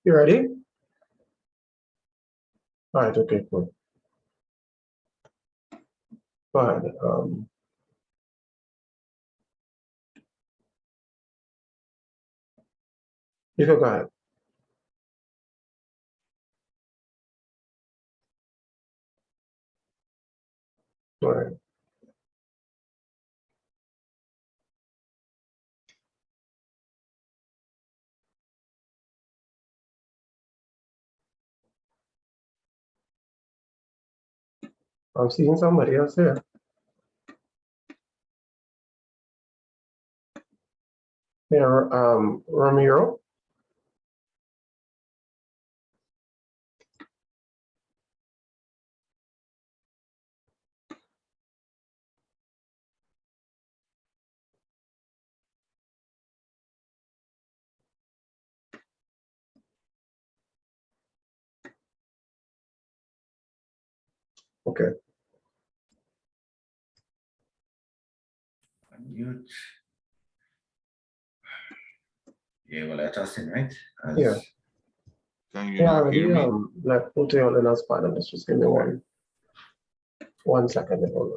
You ready? All right, okay, cool. Go ahead. You can go ahead. All right. I'm seeing somebody else here. Here, Ramiro. Okay. Unmute. Yeah, well, adjusting, right? Yeah. Can you Yeah, not already hear me? like put you on the last panel. Let's just give me one second. Hold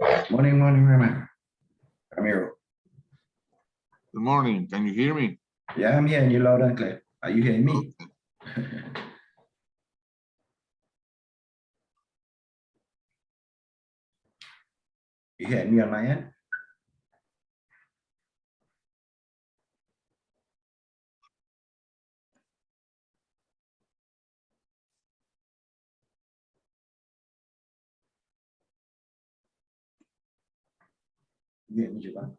on. Morning, Ramiro. Good morning. Can you hear me? Yeah, I'm hearing you loud and clear. Are you hearing me? You hearing me on my end? You hearing me, Japan?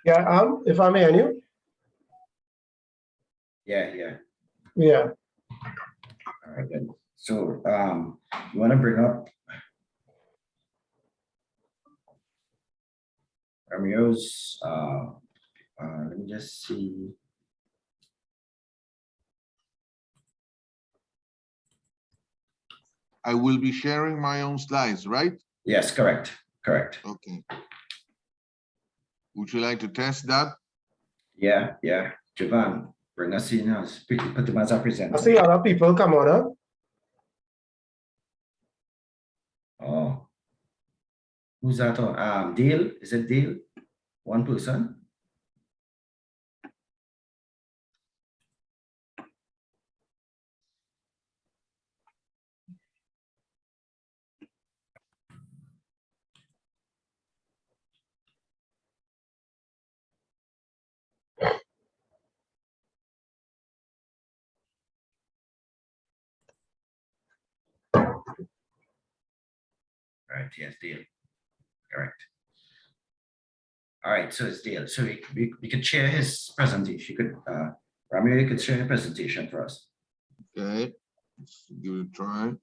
Yeah, if I'm hearing you. Yeah. Yeah. All right, good. So, you want to bring up Ramiro's, let me just see. I will be sharing my own slides, right? Yes, correct. Okay. Would you like to test that? Yeah. Javan, bring us in as put them as a I presenter. see other people come on up. Oh, who's that on? Dale, is it Dale? One person? Right, yes, Dale. Correct. All right, so it's Dale. So we could share his presentation. You could, Ramiro, you could share your presentation for us. Okay, let's give it a try.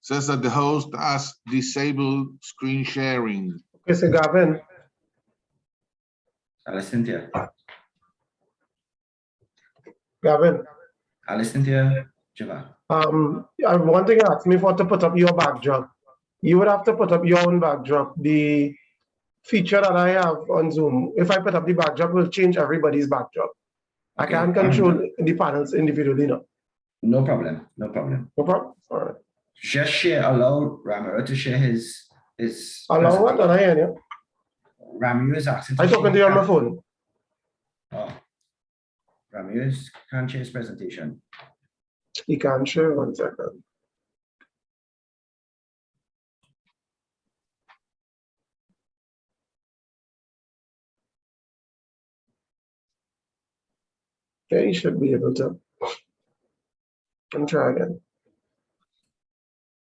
Says that the host has disabled screen sharing. Okay, so Gavin, I listened to you. Gavin, I listened to you, Java. one thing you asked me for to put up your backdrop. You would have to put up your own backdrop. The feature that I have on Zoom, if I put up the backdrop, will change everybody's backdrop. I Okay, can't control the panels individually, no. No problem, no problem. No problem. All right. Just share, allow Ramiro to share his Allow what? presentation. I hear you. Ramiro is asking to I'm talking to you on my phone. Oh. Ramiro can't share his presentation. You can't share 1 second. Yeah, you should be able to. And try again.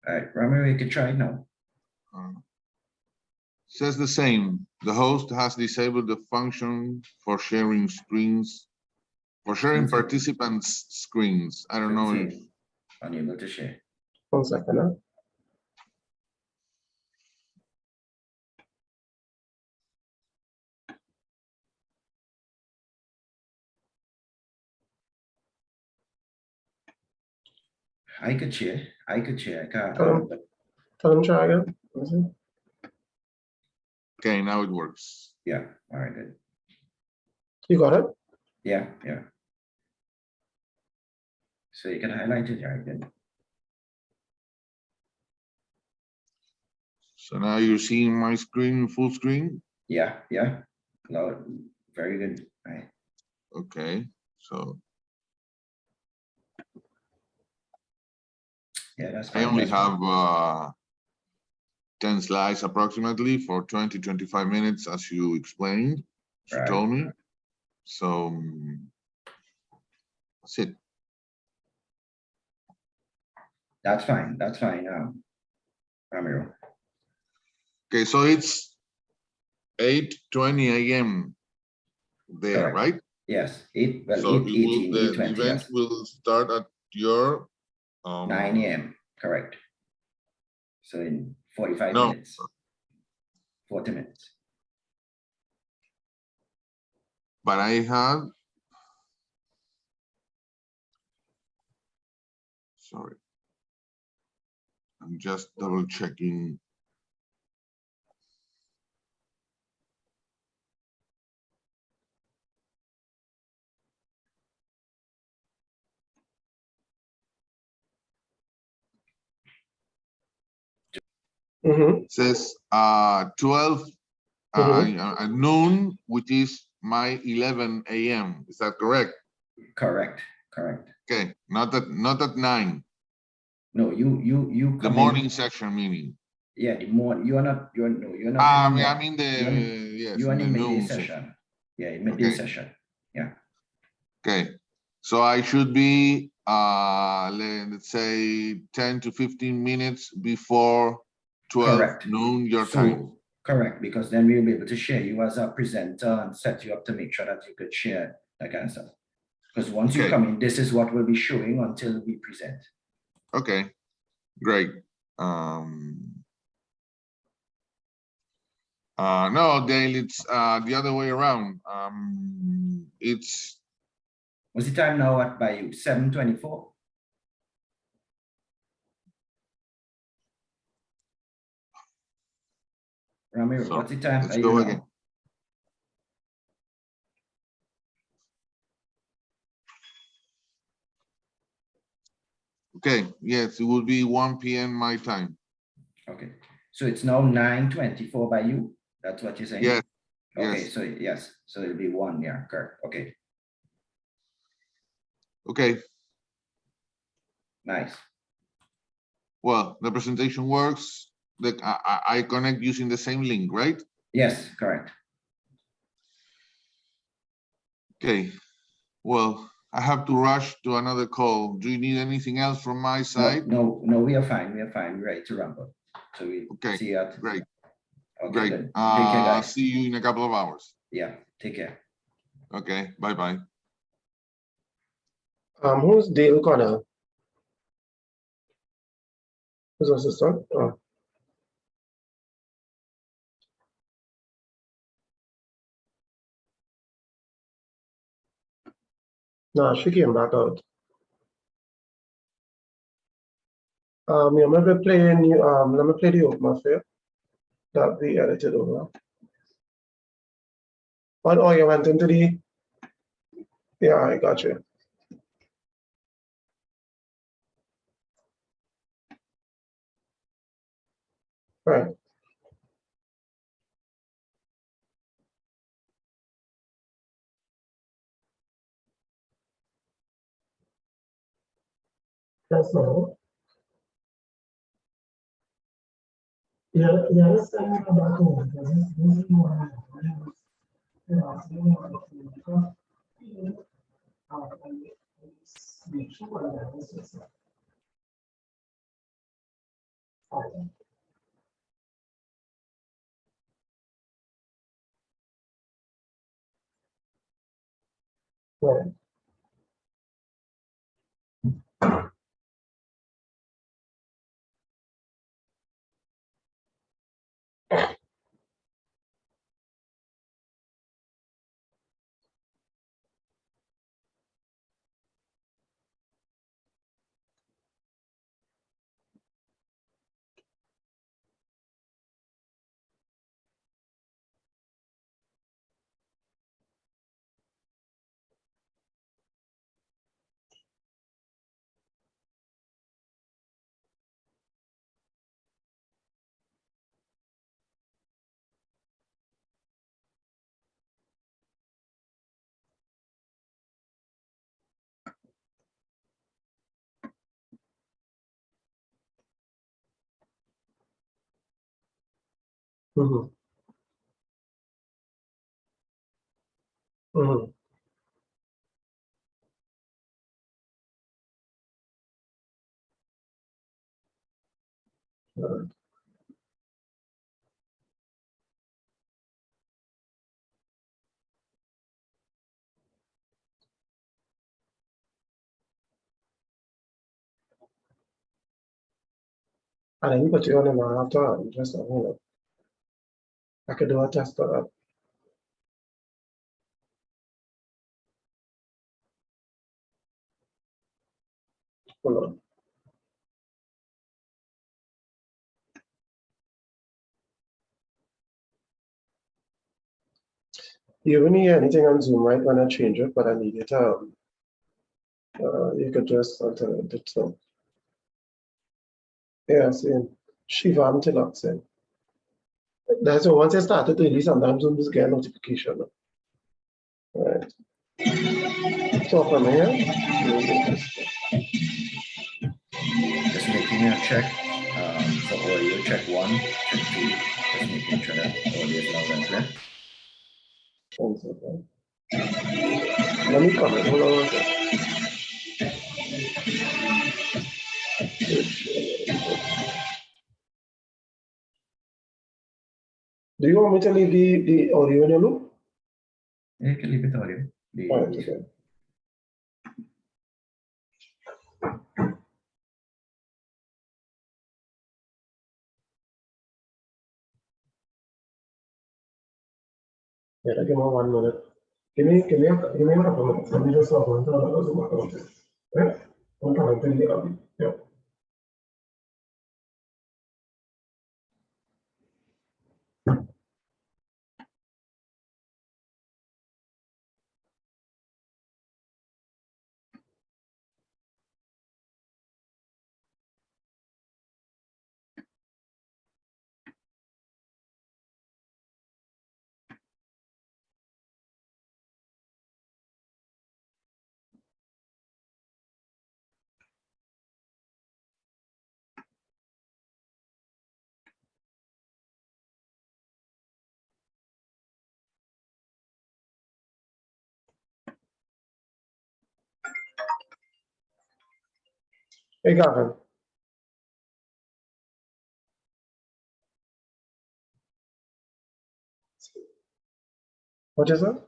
All right, Ramiro, you can try it now. Says the same. The host has disabled the function for sharing screens, for sharing participants' screens. I don't know if. Unable to share. 1 second. Huh? I could share. I can't. Tell them try again. Let me see. Okay, now it works. Yeah, all right, good. You got it? Yeah. So you can highlight it, right? Then. So now you're seeing my screen, full screen? Yeah. No, very good. Right. Okay, so Yeah, that's I fine. only That's fine. have 10 slides approximately for 20-25 minutes, as you explained, as you Right. told me. So that's it. That's fine. Ramiro. Okay, so it's 8:20 a.m. there, Correct. right? Yes, So 8:18, the 8:20, event yes. will start at your 9 a.m. Correct. So in 45 No. minutes. 40 minutes. But I had, sorry, I'm just double checking. Mm-hmm. Says 12 at noon, which is my 11 a.m. Is that correct? Correct. Okay, not at 9. No, you The come morning in. section meaning. Yeah, the morning. You're not I in mean the yes, in the midday noon session. Yeah, in midday Okay. session. Yeah. Okay, so I should be let's say 10 to 15 minutes before 12 Correct. noon your time. Correct, because then we'll be able to share you as a presenter and set you up to make sure that you could share that kind of stuff. Because once you Okay. come in, this is what we'll be showing until we present. Okay, great. No, Dale, it's the other way around. It's What's the time now at by you? 7:24? Ramiro, So, what's the time let's by go you again. now? Okay, yes, it will be 1 p.m. my time. Okay, so it's now 9:24 by you. That's what you're saying? Yes. Okay, Yes. so yes, so it'll be 1, yeah, correct. Okay, Okay. nice. Well, the presentation works. I connect using the same link, right? Yes, correct. Okay. Well, I have to rush to another call. Do you need anything else from my side? No, we are fine. We're ready to rumble. So we Okay, see you at. great. Okay, Great. good. Take care, guys. See you in a couple of hours. Yeah, take care. Okay, bye-bye. Who's Dale Connor? Who's assistant? Oh. No, she came back out. Yeah, let me play the open here that we edited over. Oh, you went into the, yeah, I got you. Right. That's all. Yeah, let's send it back over because this is more. Make sure that this is. Right. Mm-hmm. Mm-hmm. Right. I didn't put you on him after just a minute. I could do a test of that. Hold on. You wouldn't hear anything on Zoom right when I change it, but I need it. You could just alternate it. So, yeah, same. Shiva until up, same. That's why once I started to release, sometimes Zoom just get a notification. Right. So from here, Just making a check for audio, check 1, check 2. Just making sure that audio is loud and clear. 1 second. Let me comment. Hold on 1 second. Do you want me to leave the audio in your loop? Yeah, you can leave it audio. All right, okay. Yeah, give me 1 minute. Give me a couple of minutes. Let me just log on to another Zoom account. Right? I'm coming to the lobby. Yeah. Hey, Gavin. What is that?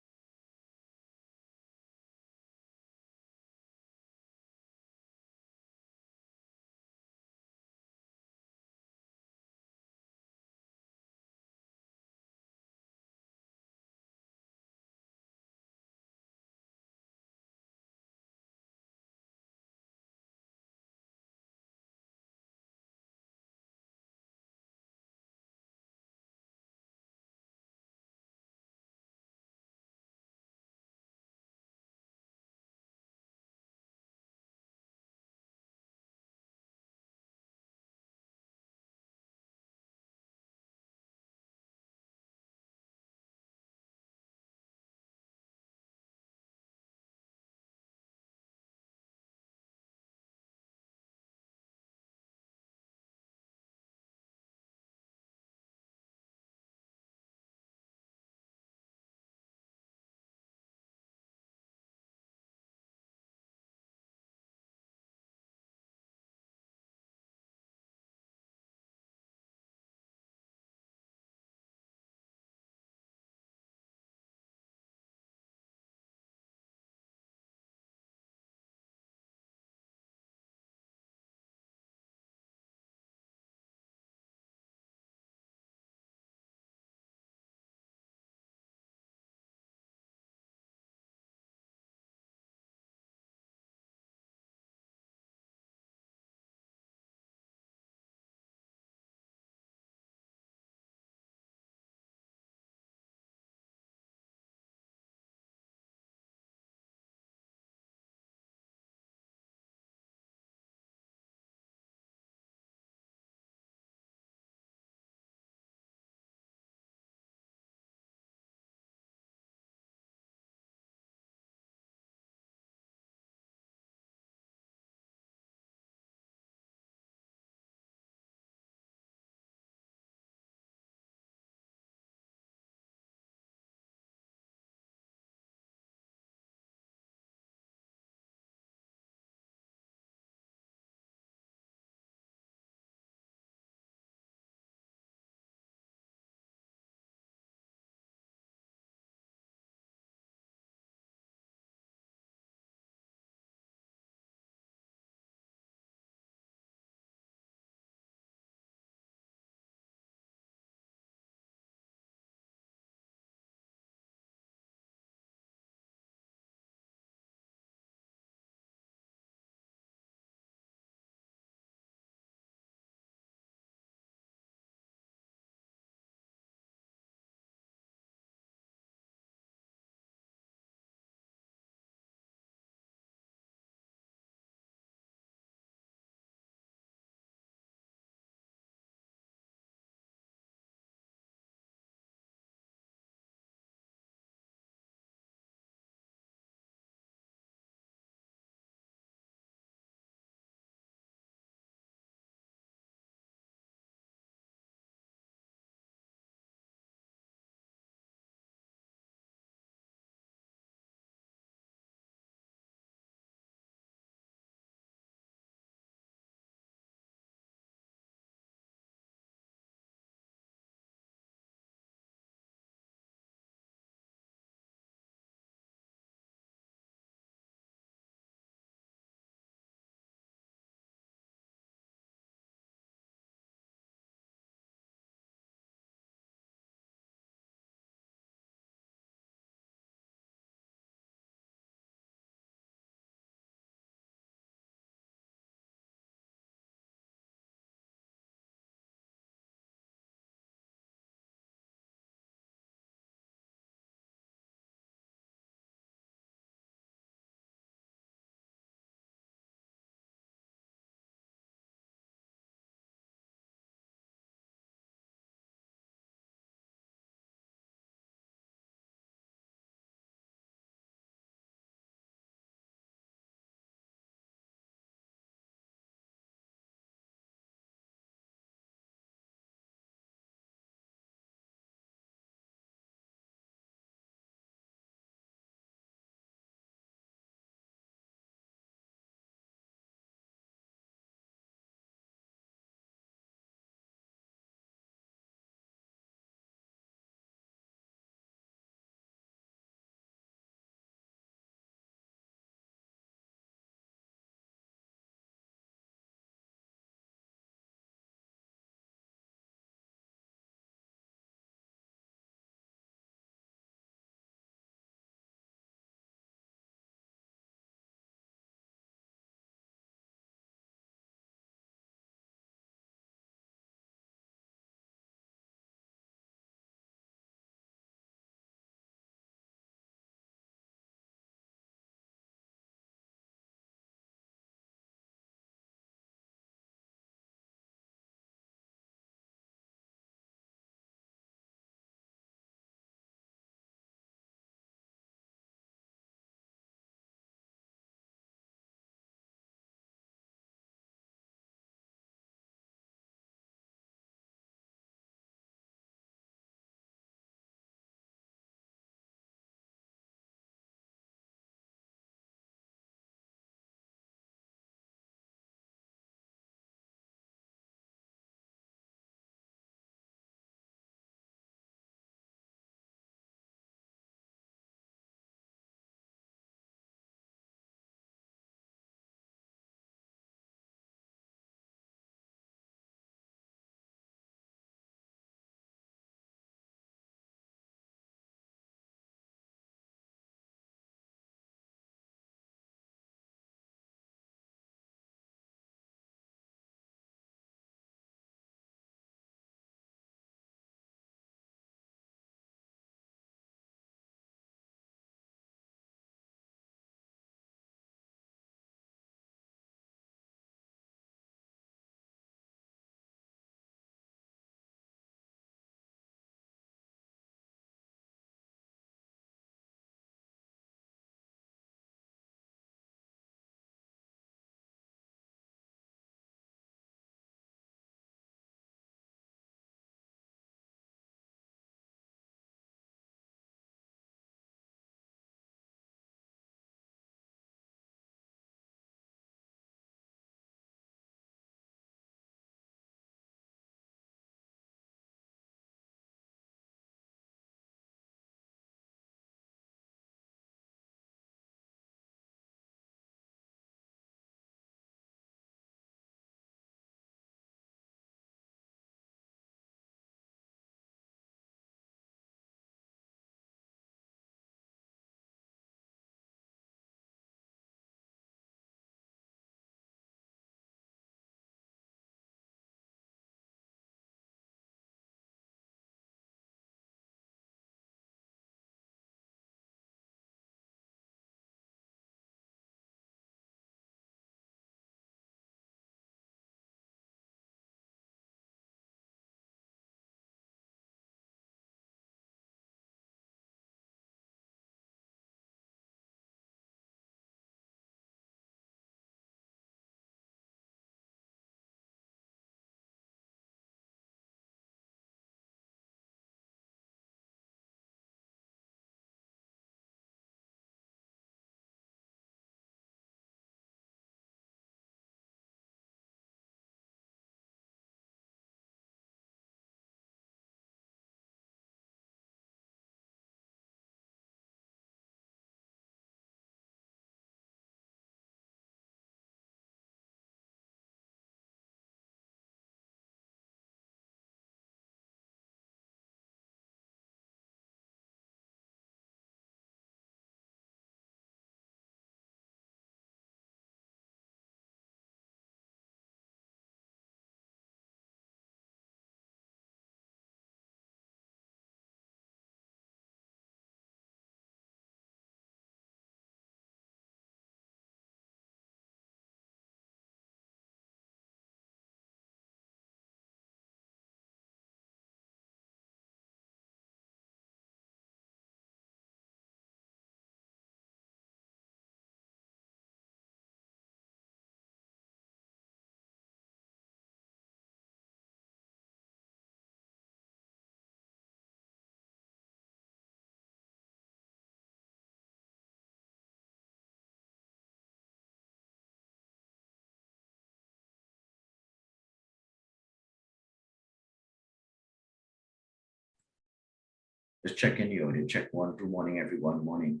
Just check in the audio, check 1, 2 morning, everyone morning.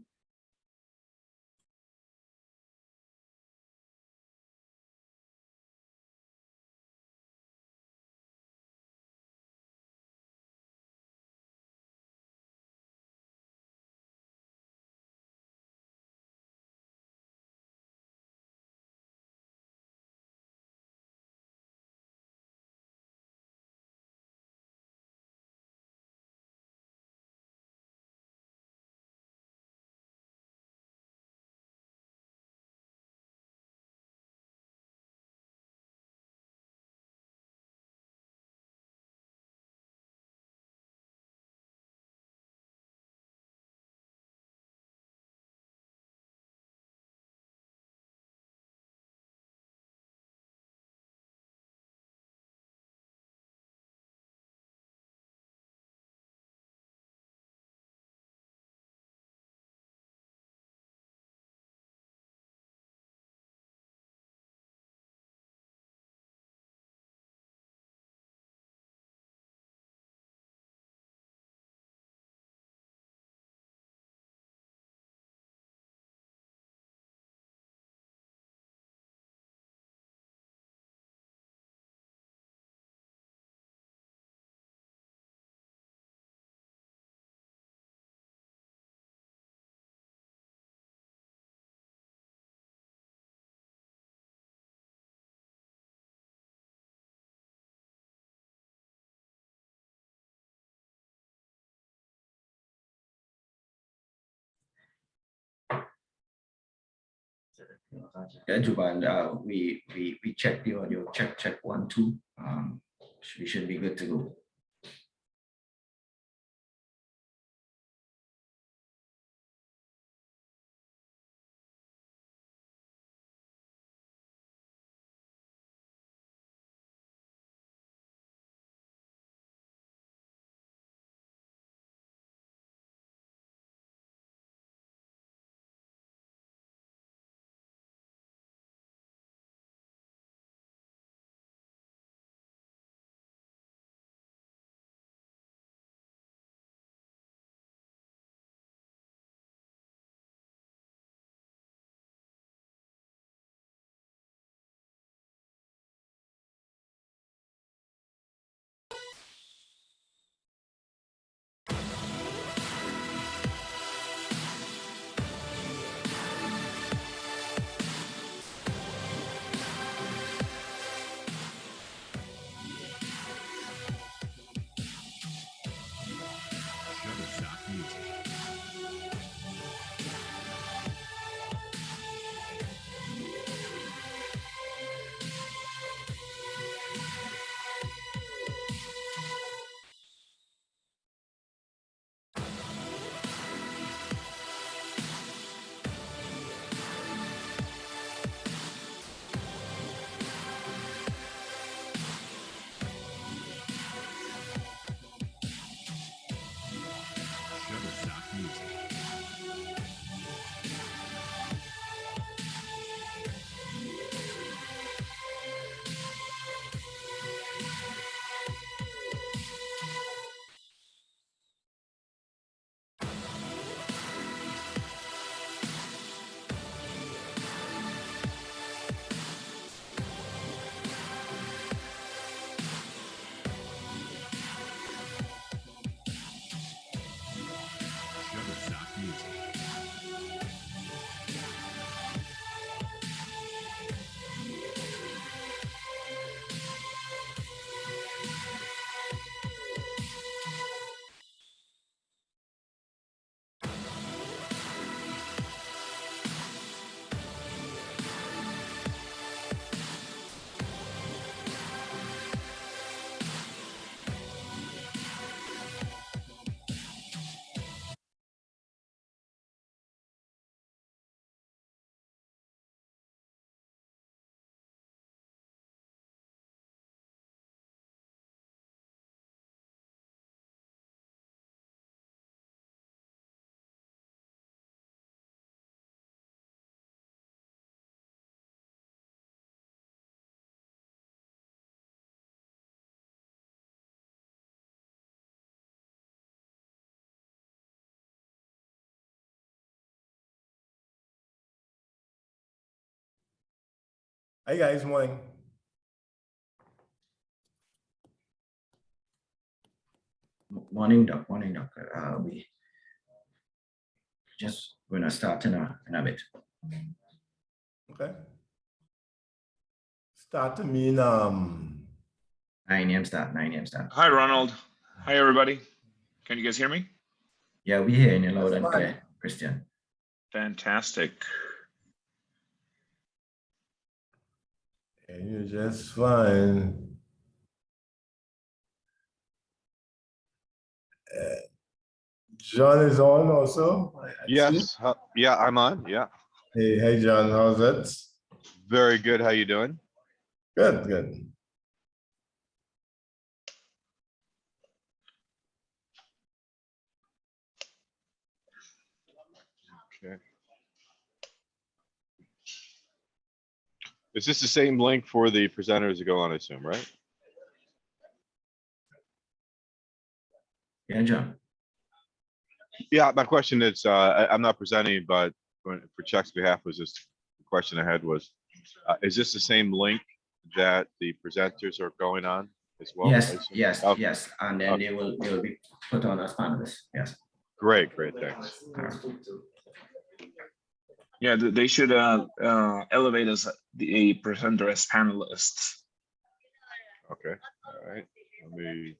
Then Juban, we check the audio, check 1, 2. We should be good to go. Hi guys, morning. Morning, Doc. Morning, Doc. We just gonna start in a bit. Okay. Start to mean 9 a.m. start. 9 a.m. start. Hi, Ronald. Hi, everybody. Can you guys hear me? Yeah, we hear you loud That's and fine. clear, Christian. Fantastic. and you're just fine. John is on also. I see. Yes, yeah, I'm on. Yeah, Hey John, how's it? very good. How you doing? Good. Okay. Is this the same link for the presenters to go on, I assume, right? Yeah, John. Yeah, my question is, I'm not presenting, but for Chuck's behalf was just the question I had was, is this the same link that the presenters are going on as well? I Yes, assume? yes, Oh, yes. And then they will be put on as panelists. Yes. Great, thanks. All right. Yeah, they should elevate us a presenter as panelists. Okay, all right. Let me.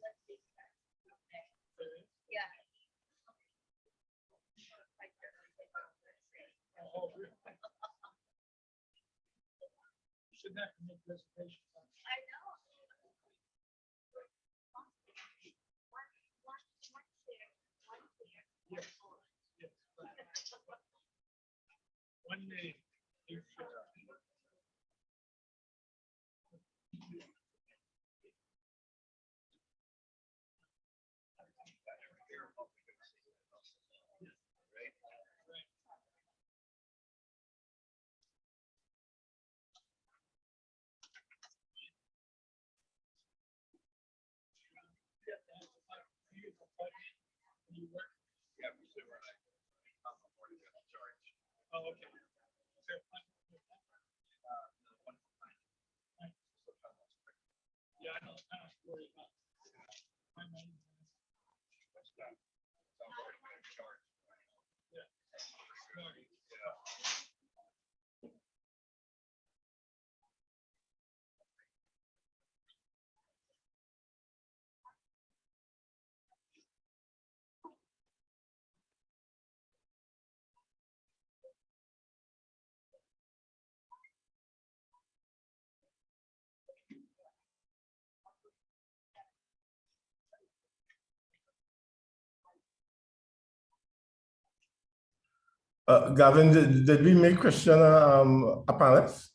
Gavin, did we make Christian a panelist?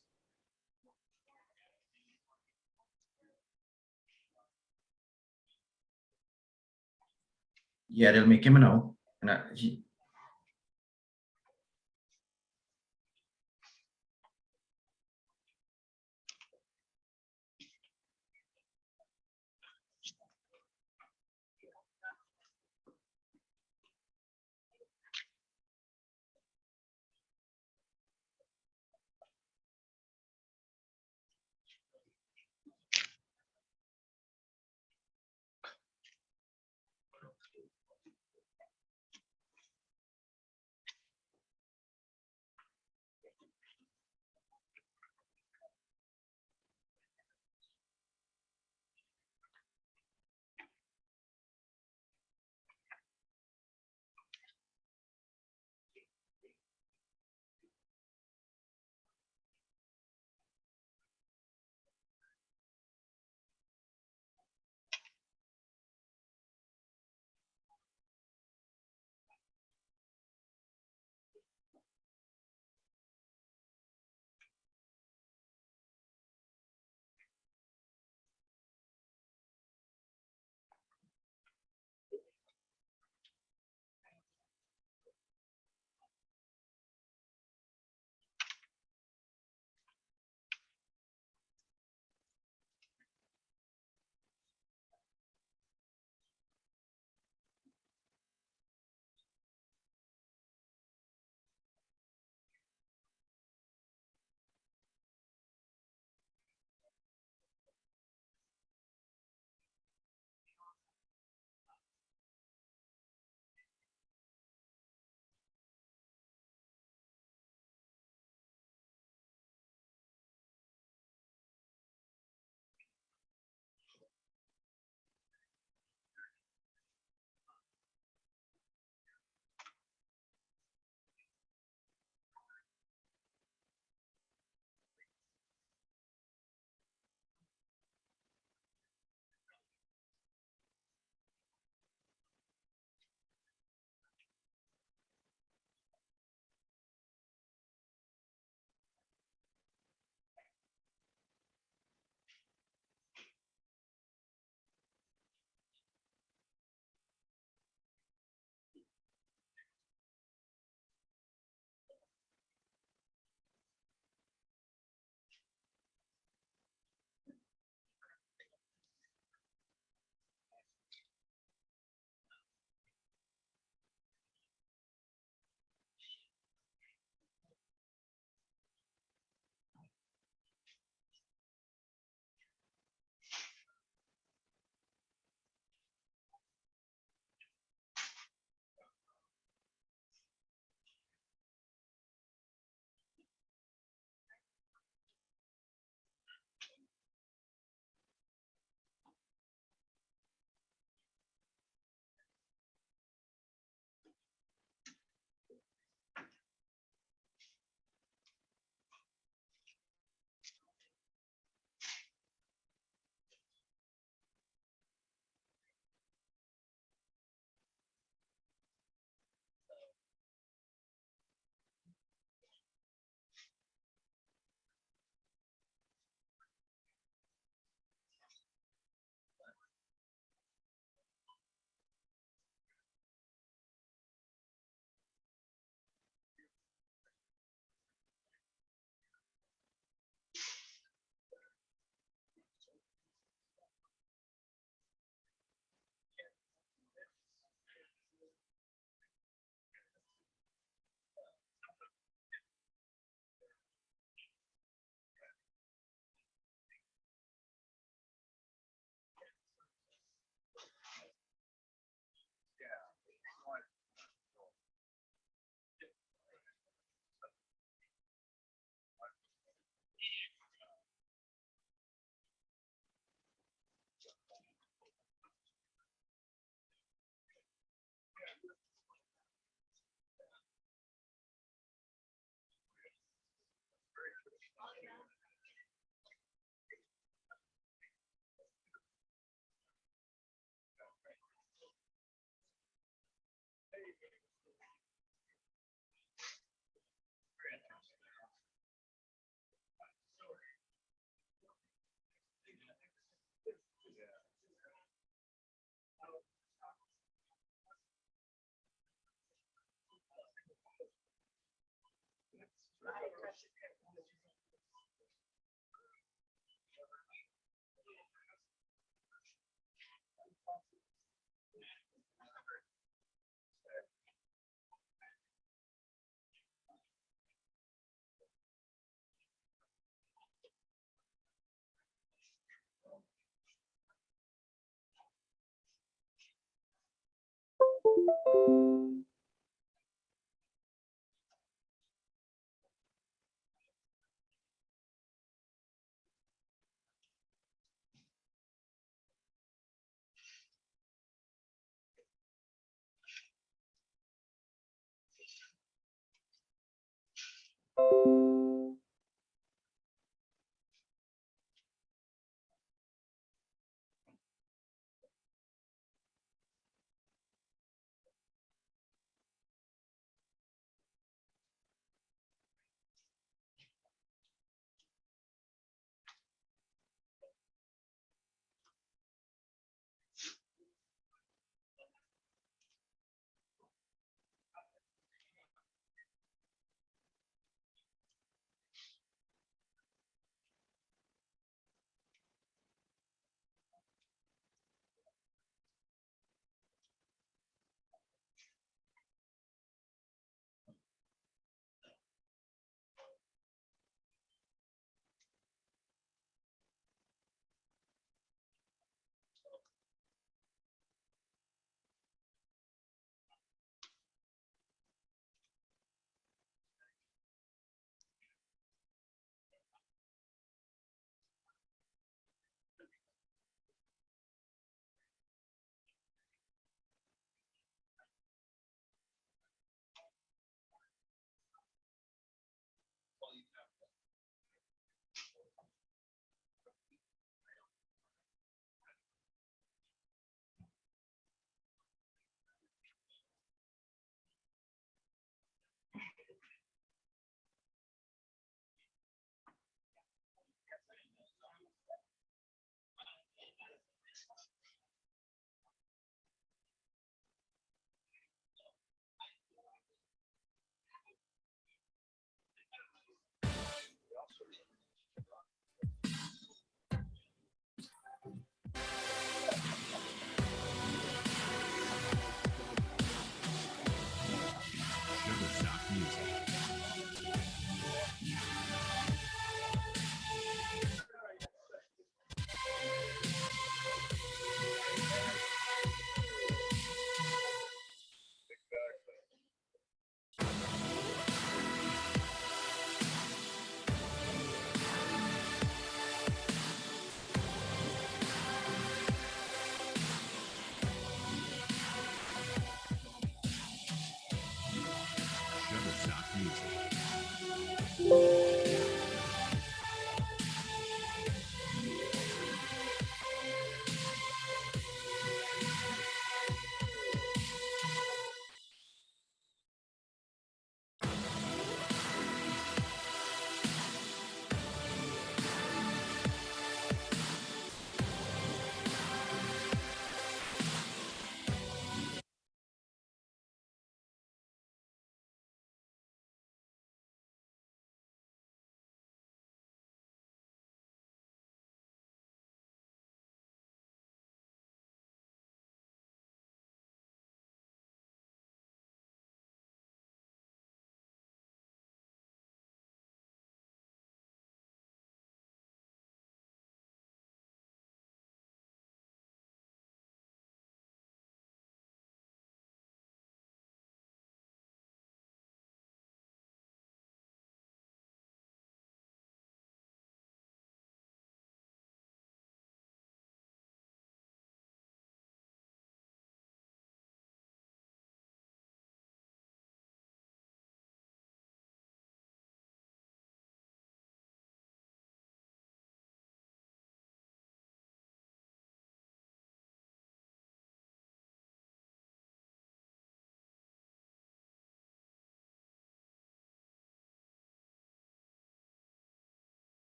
Yeah, they'll make him now. And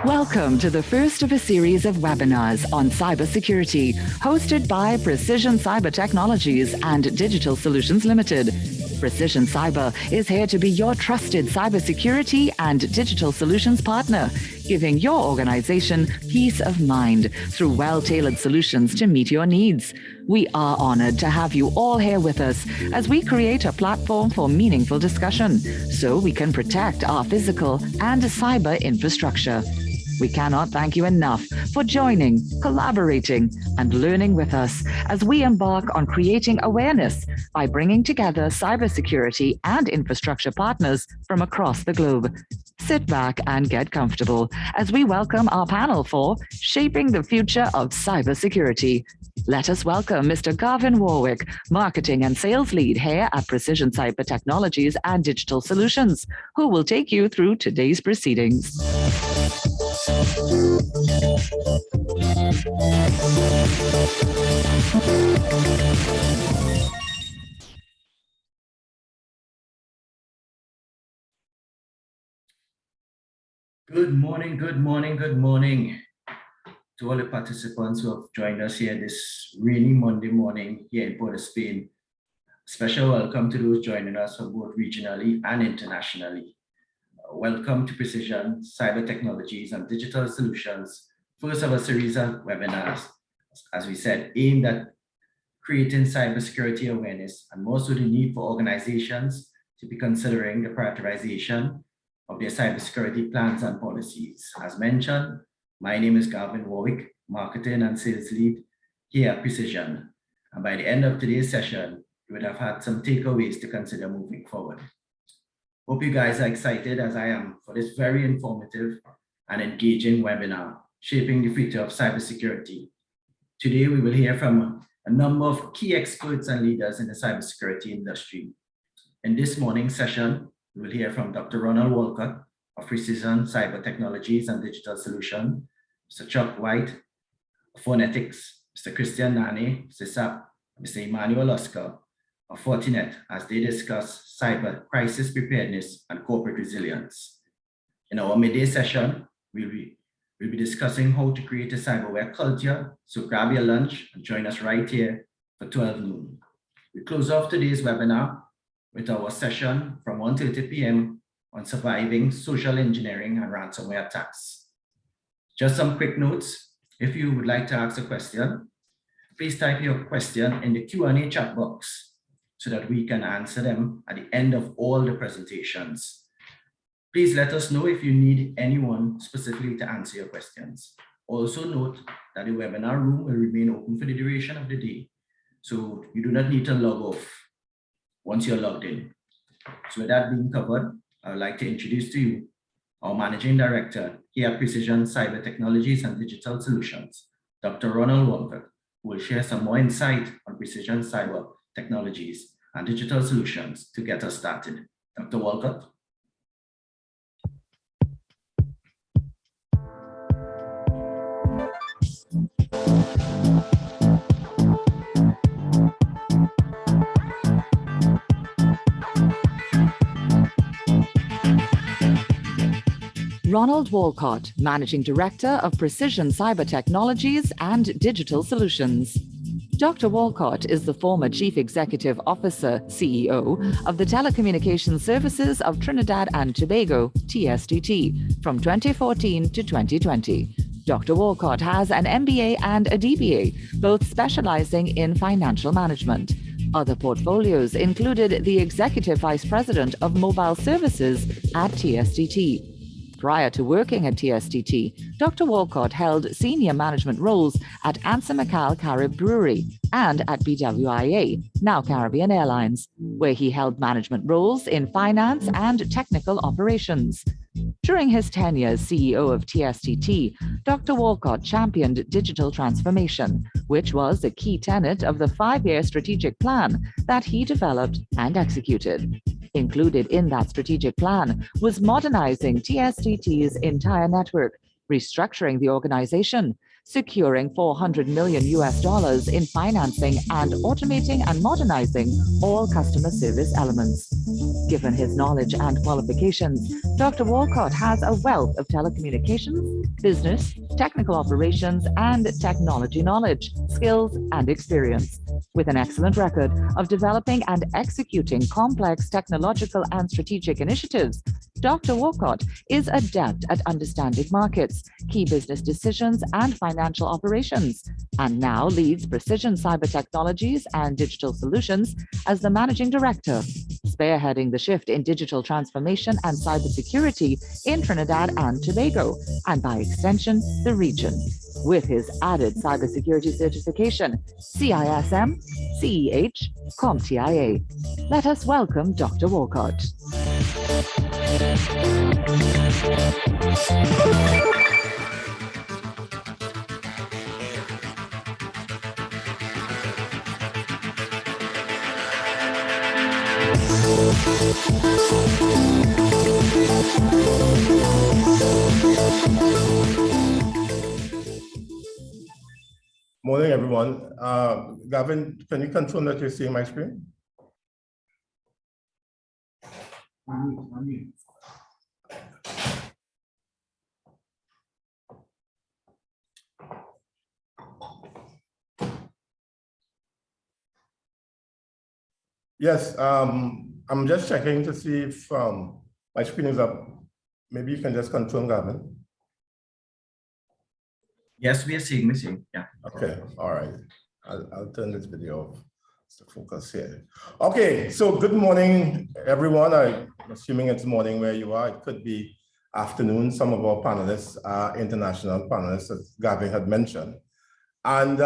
Welcome to the first of a series of webinars on cybersecurity, hosted by Precision Cyber Technologies and Digital Solutions Limited. Precision Cyber is here to be your trusted cybersecurity and digital solutions partner, giving your organization peace of mind through well-tailored solutions to meet your needs. We are honored to have you all here with us as we create a platform for meaningful discussion so we can protect our physical and cyber infrastructure. We cannot thank you enough for joining, collaborating, and learning with us as we embark on creating awareness by bringing together cybersecurity and infrastructure partners from across the globe. Sit back and get comfortable as we welcome our panel for Shaping the Future of Cybersecurity. Let us welcome Mr. Garvin Warwick, Marketing and Sales Lead here at Precision Cyber Technologies and Digital Solutions, who will take you through today's proceedings. Good morning, good morning, good morning to all the participants who have joined us here this rainy Monday morning here in Port of Spain. Special welcome to those joining us from both regionally and internationally. Welcome to Precision Cyber Technologies and Digital Solutions, first of a series of webinars, as we said, aimed at creating cybersecurity awareness and more so the need for organizations to be considering the prioritization of their cybersecurity plans and policies. As mentioned, my name is Garvin Warwick, Marketing and Sales Lead here at Precision. And by the end of today's session, you would have had some takeaways to consider moving forward. Hope you guys are excited as I am for this very informative and engaging webinar, Shaping the Future of Cybersecurity. Today, we will hear from a number of key experts and leaders in the cybersecurity industry. In this morning's session, we will hear from Dr. Ronald Walcott of Precision Cyber Technologies and Digital Solutions, Mr. Chuck White of Phonetics, Mr. Christian Nane, CISAP, Mr. Emmanuel Oscar of Fortinet as they discuss cyber crisis preparedness and corporate resilience. In our midday session, we'll be discussing how to create a cyberware culture, so grab your lunch and join us right here for 12 noon. We close off today's webinar with our session from 1:30 p.m. on surviving social engineering and ransomware attacks. Just some quick notes. If you would like to ask a question, please type your question in the Q&A chat box so that we can answer them at the end of all the presentations. Please let us know if you need anyone specifically to answer your questions. Also note that the webinar room will remain open for the duration of the day, so you do not need to log off once you're logged in. So with that being covered, I would like to introduce to you our Managing Director here at Precision Cyber Technologies and Digital Solutions, Dr. Ronald Walcott, who will share some more insight on Precision Cyber Technologies and Digital Solutions to get us started. Dr. Walcott. Ronald Walcott, Managing Director of Precision Cyber Technologies and Digital Solutions. Dr. Walcott is the former Chief Executive Officer, CEO, of the Telecommunications Services of Trinidad and Tobago, TSTT, from 2014 to 2020. Dr. Walcott has an MBA and a DBA, both specializing in financial management. Other portfolios included the Executive Vice President of Mobile Services at TSTT. Prior to working at TSTT, Dr. Walcott held senior management roles at Ansa McCall Carib Brewery and at BWIA, now Caribbean Airlines, where he held management roles in finance and technical operations. During his tenure as CEO of TSTT, Dr. Walcott championed digital transformation, which was a key tenet of the 5-year strategic plan that he developed and executed. Included in that strategic plan was modernizing TSTT's entire network, restructuring the organization, securing $400 million in financing, and automating and modernizing all customer service elements. Given his knowledge and qualifications, Dr. Walcott has a wealth of telecommunications, business, technical operations, and technology knowledge, skills, and experience. With an excellent record of developing and executing complex technological and strategic initiatives, Dr. Walcott is adept at understanding markets, key business decisions, and financial operations, and now leads Precision Cyber Technologies and Digital Solutions as the Managing Director, spearheading the shift in digital transformation and cybersecurity in Trinidad and Tobago, and by extension, the region, with his added cybersecurity certification, CISM, CEH, CompTIA. Let us welcome Dr. Walcott. Morning, everyone. Gavin, can you confirm that you're seeing my screen? Yes, I'm just checking to see if my screen is up. Maybe you can just confirm, Gavin. Yes, we are seeing, yeah. Okay, all right. I'll turn this video off to focus here. Okay, so good morning, everyone. I'm assuming it's morning where you are. It could be afternoon. Some of our panelists are international panelists, as Gavin had mentioned. And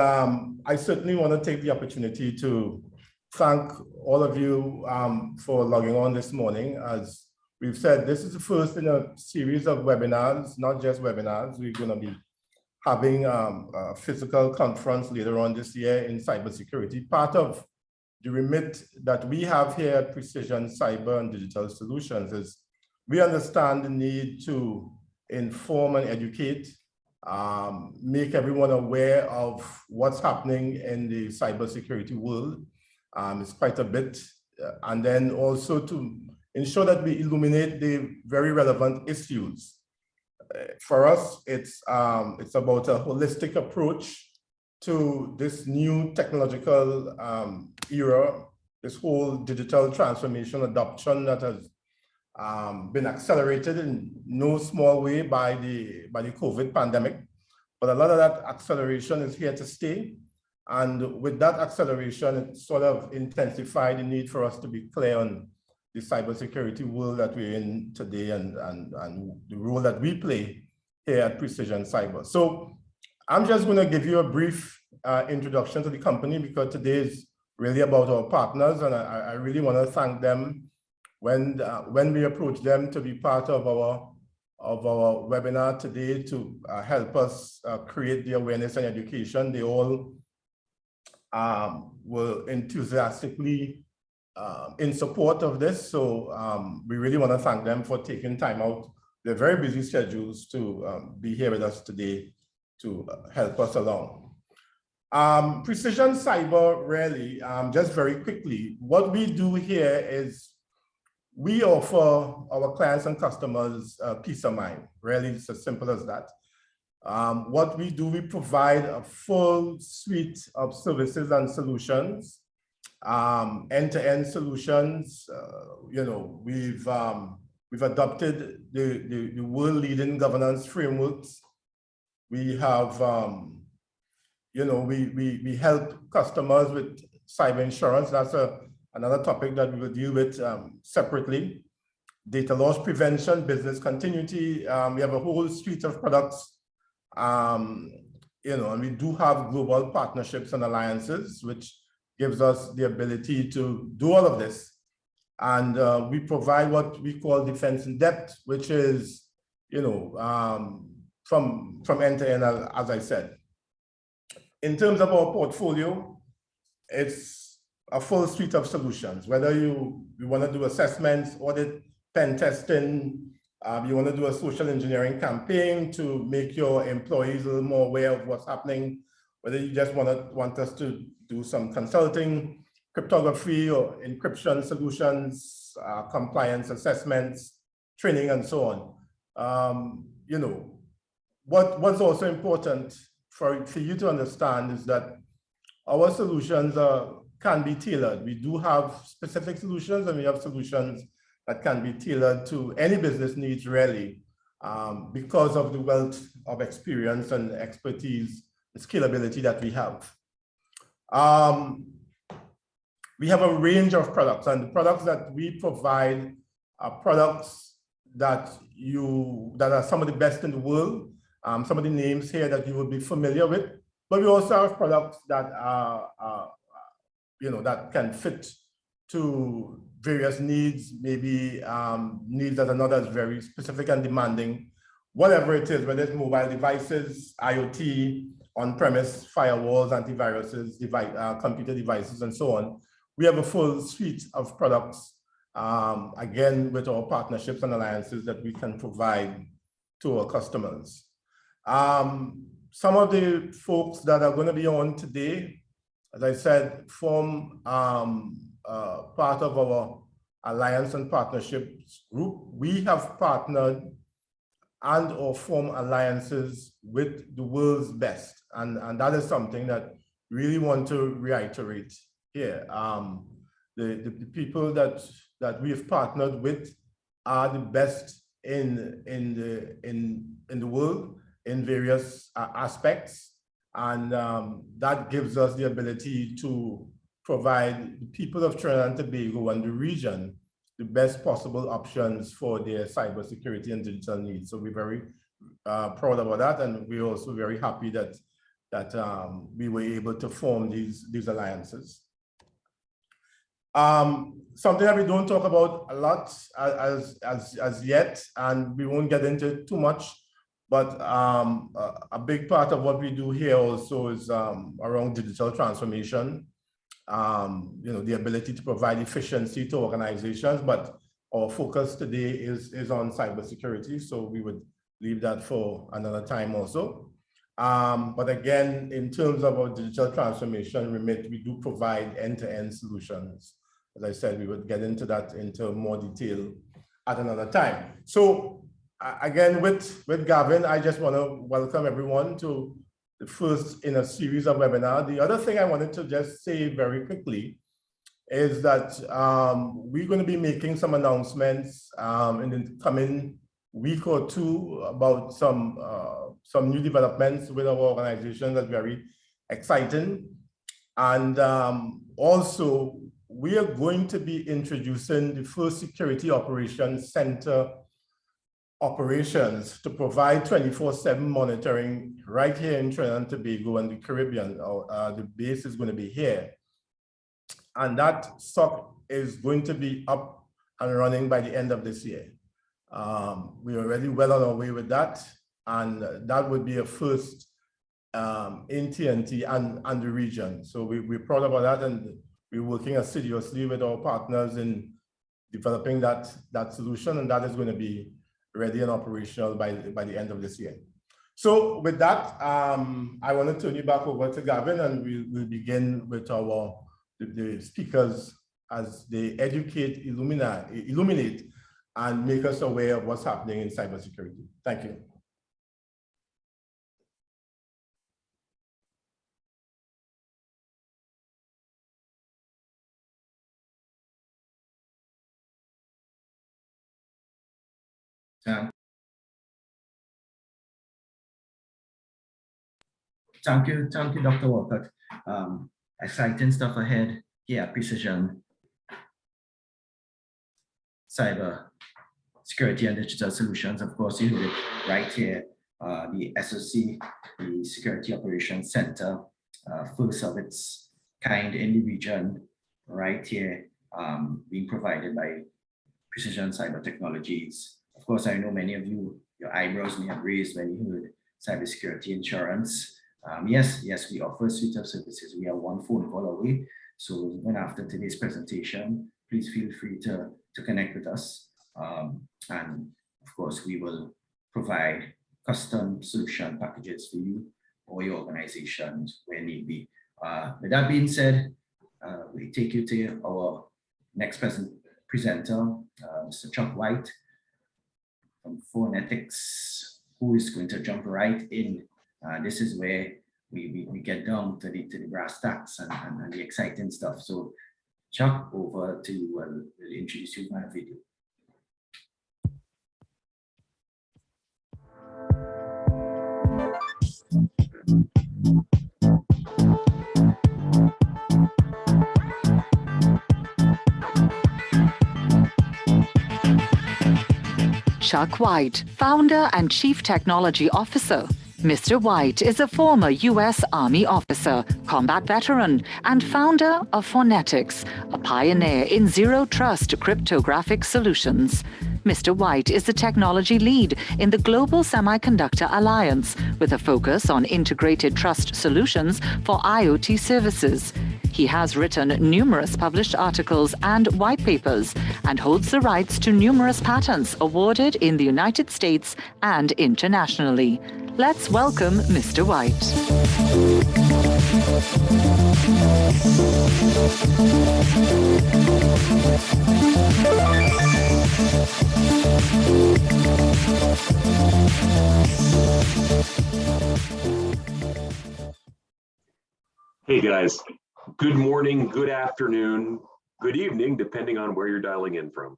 I certainly want to take the opportunity to thank all of you for logging on this morning. As we've said, this is the first in a series of webinars, not just webinars. We're going to be having a physical conference later on this year in cybersecurity. Part of the remit that we have here at Precision Cyber and Digital Solutions is we understand the need to inform and educate, make everyone aware of what's happening in the cybersecurity world. It's quite a bit. And then also to ensure that we illuminate the very relevant issues. For us, it's about a holistic approach to this new technological era, this whole digital transformation adoption that has been accelerated in no small way by the COVID pandemic. But a lot of that acceleration is here to stay. And with that acceleration, it sort of intensified the need for us to be clear on the cybersecurity world that we're in today and the role that we play here at Precision Cyber. So I'm just going to give you a brief introduction to the company because today is really about our partners, and I really want to thank them when we approach them to be part of our webinar today to help us create the awareness and education. They all were enthusiastically in support of this. So we really want to thank them for taking time out their very busy schedules to be here with us today to help us along. Precision Cyber, really, just very quickly, what we do here is we offer our clients and customers peace of mind. Really, it's as simple as that. What we do, we provide a full suite of services and solutions, end-to-end solutions. You know, we've adopted the world-leading governance frameworks. We have, you know, we help customers with cyber insurance. That's another topic that we will deal with separately. Data loss prevention, business continuity. We have a whole suite of products, you know, and we do have global partnerships and alliances, which gives us the ability to do all of this. And we provide what we call defense in depth, which is, you know, from end to end, as I said. In terms of our portfolio, it's a full suite of solutions. Whether you want to do assessments, audit, pen testing, you want to do a social engineering campaign to make your employees a little more aware of what's happening, whether you just want us to do some consulting, cryptography or encryption solutions, compliance assessments, training, and so on. You know, what's also important for you to understand is that our solutions can be tailored. We do have specific solutions, and we have solutions that can be tailored to any business needs, really, because of the wealth of experience and expertise and scalability that we have. We have a range of products, and the products that we provide are products that are some of the best in the world. Some of the names here that you will be familiar with, but we also have products that are you know, that can fit to various needs, maybe needs that are not as very specific and demanding, whatever it is, whether it's mobile devices, IoT, on-premise firewalls, antiviruses, computer devices, and so on. We have a full suite of products, again, with our partnerships and alliances that we can provide to our customers. Some of the folks that are going to be on today, as I said, form part of our alliance and partnerships group. We have partnered and or form alliances with the world's best. And that is something that we really want to reiterate here. The people that we have partnered with are the best in the world in various aspects. And that gives us the ability to provide the people of Trinidad and Tobago and the region the best possible options for their cybersecurity and digital needs. So we're very proud about that, and we're also very happy that we were able to form these alliances. Something that we don't talk about a lot as yet, and we won't get into it too much, but a big part of what we do here also is around digital transformation. You know, the ability to provide efficiency to organizations, but our focus today is on cybersecurity, so we would leave that for another time also. But again, in terms of our digital transformation remit, we do provide end-to-end solutions. As I said, we would get into that into more detail at another time. So again, with Gavin, I just want to welcome everyone to the first in a series of webinars. The other thing I wanted to just say very quickly is that we're going to be making some announcements in the coming week or two about some new developments with our organization that's very exciting. And also, we are going to be introducing the first security operations center operations to provide 24/7 monitoring right here in Trinidad and Tobago and the Caribbean. The base is going to be here. And that SOC is going to be up and running by the end of this year. We're already well on our way with that. And that would be a first in TNT and the region. So we're proud about that, and we're working assiduously with our partners in developing that solution, and that is going to be ready and operational by the end of this year. So with that, I want to turn you back over to Gavin, and we'll begin with the speakers as they educate, illuminate, and make us aware of what's happening in cybersecurity. Thank you. Thank you, Dr. Walcott. Exciting stuff ahead. Yeah, precision, cyber security and digital solutions. Of course, you heard it right here. The SOC, the Security Operations Center, first of its kind in the region, right here, being provided by Precision Cyber Technologies. Of course, I know many of you, your eyebrows may have raised when you heard cybersecurity insurance. Yes, we offer a suite of services. We are one phone call away. So even after today's presentation, please feel free to connect with us. And of course, we will provide custom solution packages for you or your organizations where need be. With that being said, we take you to our next presenter, Mr. Chuck White from Phonetics, who is going to jump right in. This is where we get down to the brass tacks and the exciting stuff. So Chuck, over to you. We'll introduce you via video. Chuck White, founder and chief technology officer. Mr. White is a former U.S. Army officer, combat veteran, and founder of Phonetics, a pioneer in zero-trust cryptographic solutions. Mr. White is the technology lead in the Global Semiconductor Alliance, with a focus on integrated trust solutions for IoT services. He has written numerous published articles and white papers and holds the rights to numerous patents awarded in the United States and internationally. Let's welcome Mr. White. Hey guys, good morning, good afternoon, good evening, depending on where you're dialing in from.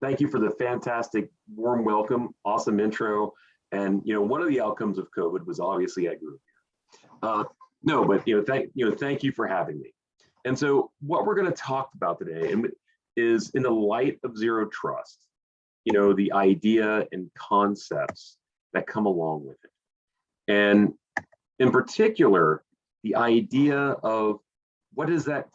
Thank you for the fantastic, warm welcome, awesome intro. And one of the outcomes of COVID was obviously I grew up here. Thank you for having me. And so what we're going to talk about today is in the light of zero trust, the idea and concepts that come along with it. And in particular, the idea of what is that,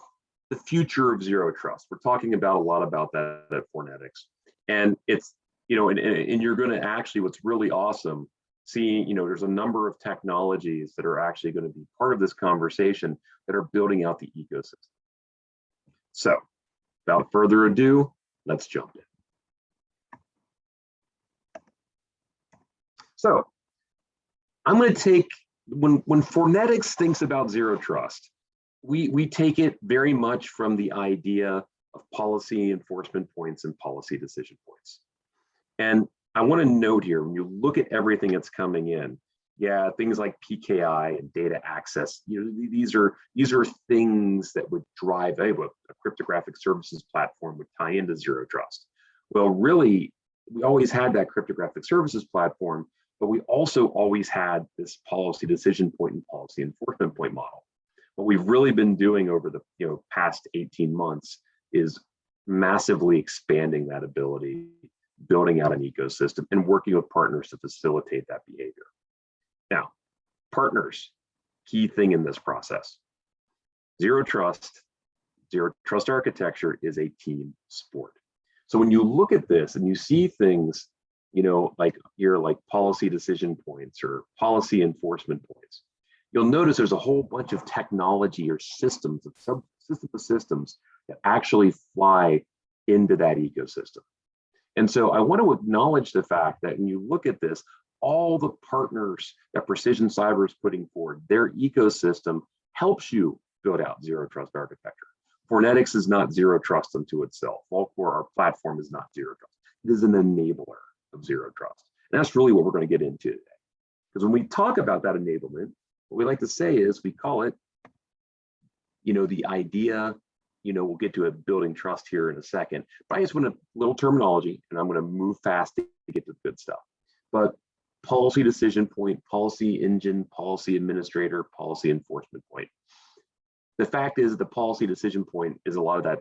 the future of zero trust. We're talking about a lot about that at Phonetics. And it's, and you're going to actually, what's really awesome, seeing, there's a number of technologies that are actually going to be part of this conversation that are building out the ecosystem. So without further ado, let's jump in. So I'm going to take, when Phonetics thinks about zero trust, we take it very much from the idea of policy enforcement points and policy decision points. And I want to note here, when you look at everything that's coming in, yeah, things like PKI and data access, these are things that would drive a cryptographic services platform would tie into zero trust. Well, really, we always had that cryptographic services platform, but we also always had this policy decision point and policy enforcement point model. What we've really been doing over the past 18 months is massively expanding that ability, building out an ecosystem, and working with partners to facilitate that behavior. Now, partners, key thing in this process. Zero trust architecture is a team sport. So when you look at this and you see things, like policy decision points or policy enforcement points, you'll notice there's a whole bunch of technology or systems, systems that actually fly into that ecosystem. And so I want to acknowledge the fact that when you look at this, all the partners that Precision Cyber is putting forward, their ecosystem helps you build out zero trust architecture. Fornetics is not zero trust unto itself. Vaultcore, our platform, is not zero trust. It is an enabler of zero trust. And that's really what we're going to get into today. Because when we talk about that enablement, what we like to say is we call it, the idea, we'll get to building trust here in a second, but I just want a little terminology, and I'm going to move fast to get to the good stuff. But policy decision point, policy engine, policy administrator, policy enforcement point. The fact is the policy decision point is a lot of that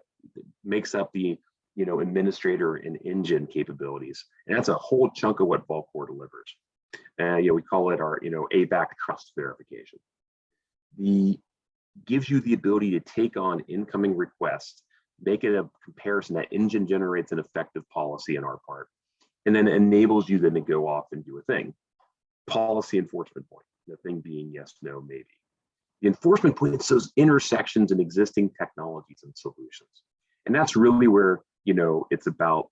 makes up the administrator and engine capabilities. And that's a whole chunk of what Vaultcore delivers. We call it our ABAC trust verification. Gives you the ability to take on incoming requests, make it a comparison that engine generates an effective policy on our part, and then enables you then to go off and do a thing. Policy enforcement point, the thing being yes, no, maybe. The enforcement point is those intersections in existing technologies and solutions. And that's really where, it's about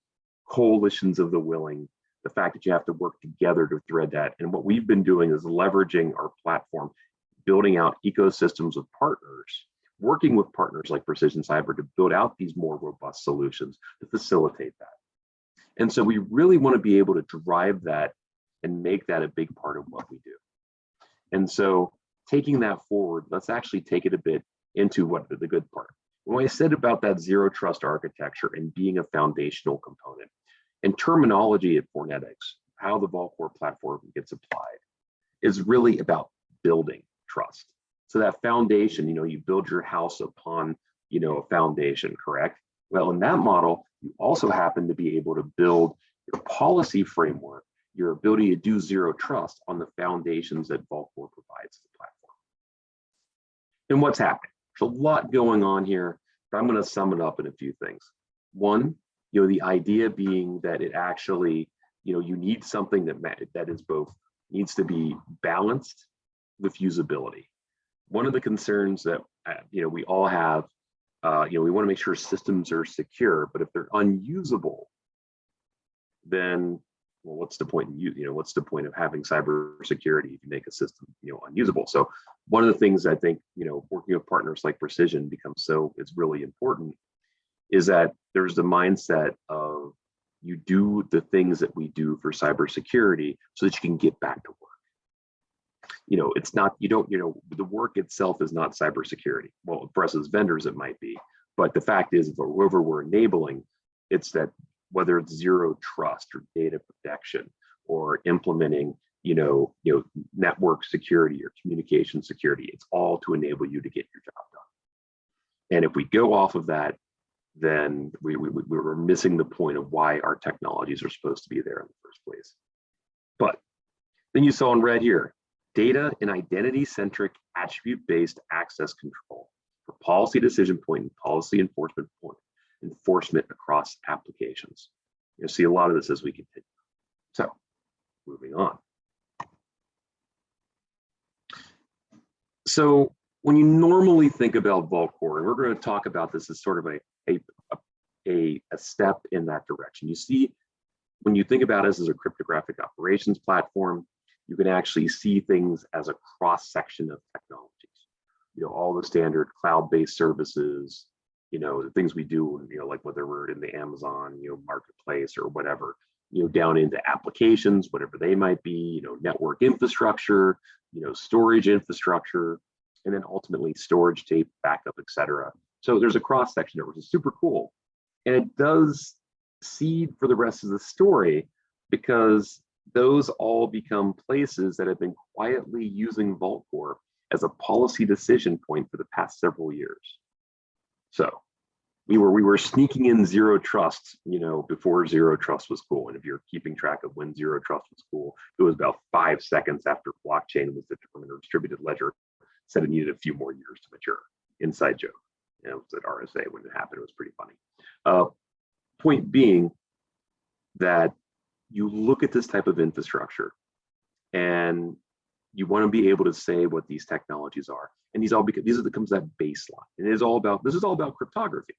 coalitions of the willing, the fact that you have to work together to thread that. And what we've been doing is leveraging our platform, building out ecosystems of partners, working with partners like Precision Cyber to build out these more robust solutions to facilitate that. And so we really want to be able to drive that and make that a big part of what we do. And so taking that forward, let's actually take it a bit into what the good part. When I said about that zero trust architecture and being a foundational component, and terminology at Fornetics, how the Vaultcore platform gets applied, is really about building trust. So that foundation, you build your house upon, a foundation, correct? Well, in that model, you also happen to be able to build your policy framework, your ability to do zero trust on the foundations that Vaultcore provides the platform. And what's happening? There's a lot going on here, but I'm going to sum it up in a few things. One, the idea being that it actually, you need something that is both needs to be balanced with usability. One of the concerns that we all have, we want to make sure systems are secure, but if they're unusable, then what's the point what's the point of having cybersecurity if you make a system unusable? So one of the things I think working with partners like Precision it's really important is that there's the mindset of you do the things that we do for cybersecurity so that you can get back to work. It's not, the work itself is not cybersecurity. Well, for us as vendors, it might be, but the fact is, whoever we're enabling, it's that whether it's zero trust or data protection or implementing, network security or communication security, it's all to enable you to get your job done. And if we go off of that, then we're missing the point of why our technologies are supposed to be there in the first place. But then you saw in red here, data and identity-centric attribute-based access control for policy decision point and policy enforcement point, enforcement across applications. You'll see a lot of this as we continue. So moving on. So when you normally think about Vaultcore, and we're going to talk about this as sort of a step in that direction. You see, when you think about us as a cryptographic operations platform, you can actually see things as a cross-section of technologies. All the standard cloud-based services, the things we do, like whether we're in the Amazon, marketplace or whatever, down into applications, whatever they might be, network infrastructure, storage infrastructure, and then ultimately storage, tape, backup, etc. So there's a cross section there, which is super cool. And it does seed for the rest of the story because those all become places that have been quietly using Vaultcore as a policy decision point for the past several years. So we were sneaking in zero trust, before zero trust was cool. And if you're keeping track of when zero trust was cool, it was about 5 seconds after blockchain was determined or distributed ledger said it needed a few more years to mature. Inside joke. It was at RSA when it happened. It was pretty funny. Point being that you look at this type of infrastructure and you want to be able to say what these technologies are. And these becomes that baseline. And this is all about cryptography.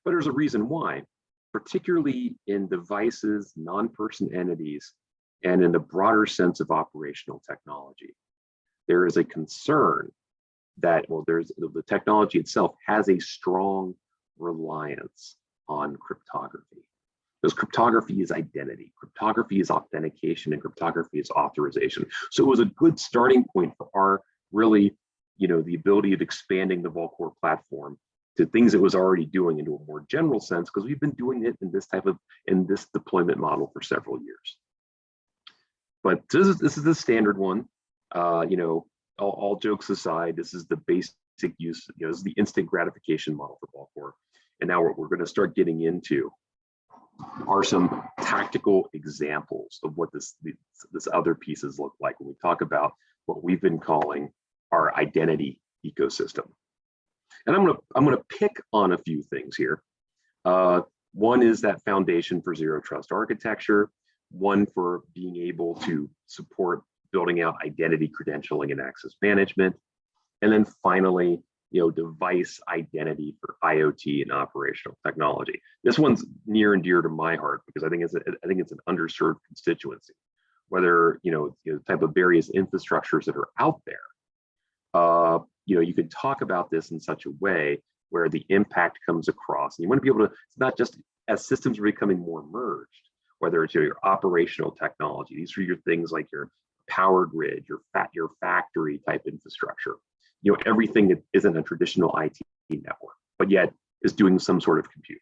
But there's a reason why, particularly in devices, non-person entities, and in the broader sense of operational technology. There is a concern that, the technology itself has a strong reliance on cryptography. Because cryptography is identity, cryptography is authentication, and cryptography is authorization. So it was a good starting point for our really, the ability of expanding the Volcore platform to things it was already doing into a more general sense, because we've been doing it in this deployment model for several years. But this is the standard one. All jokes aside, this is the basic use. This is the instant gratification model for Volcore. And now what we're going to start getting into are some tactical examples of what this other pieces look like when we talk about what we've been calling our identity ecosystem. And I'm gonna pick on a few things here. One is that foundation for zero trust architecture, one for being able to support building out identity credentialing and access management, and then finally, device identity for IoT and operational technology. This one's near and dear to my heart because I think it's an underserved constituency. Whether the type of various infrastructures that are out there, you can talk about this in such a way where the impact comes across. And you want to be able to. It's not just as systems are becoming more merged, whether it's your operational technology. These are your things like your power grid, your factory type infrastructure. Everything that isn't a traditional IT network, but yet is doing some sort of computing.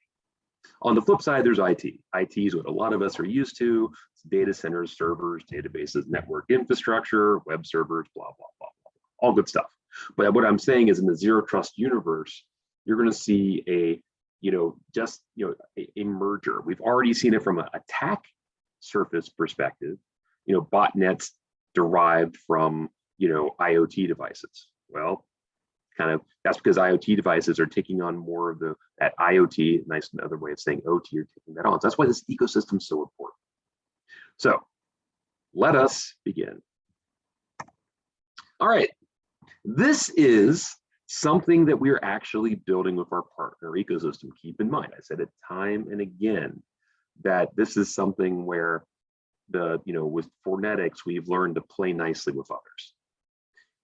On the flip side, there's IT. IT is what a lot of us are used to. It's data centers, servers, databases, network infrastructure, web servers, blah, blah, blah, blah, all good stuff. But what I'm saying is in the zero trust universe, you're going to see a merger. We've already seen it from an attack surface perspective, botnets derived from, IoT devices. Well, that's because IoT devices are taking on more of that IoT, nice another way of saying OT, are taking that on. So that's why this ecosystem is so important. So let us begin. All right, this is something that we're actually building with our partner ecosystem. Keep in mind, I said it time and again, that this is something where with Fornetics, we've learned to play nicely with others.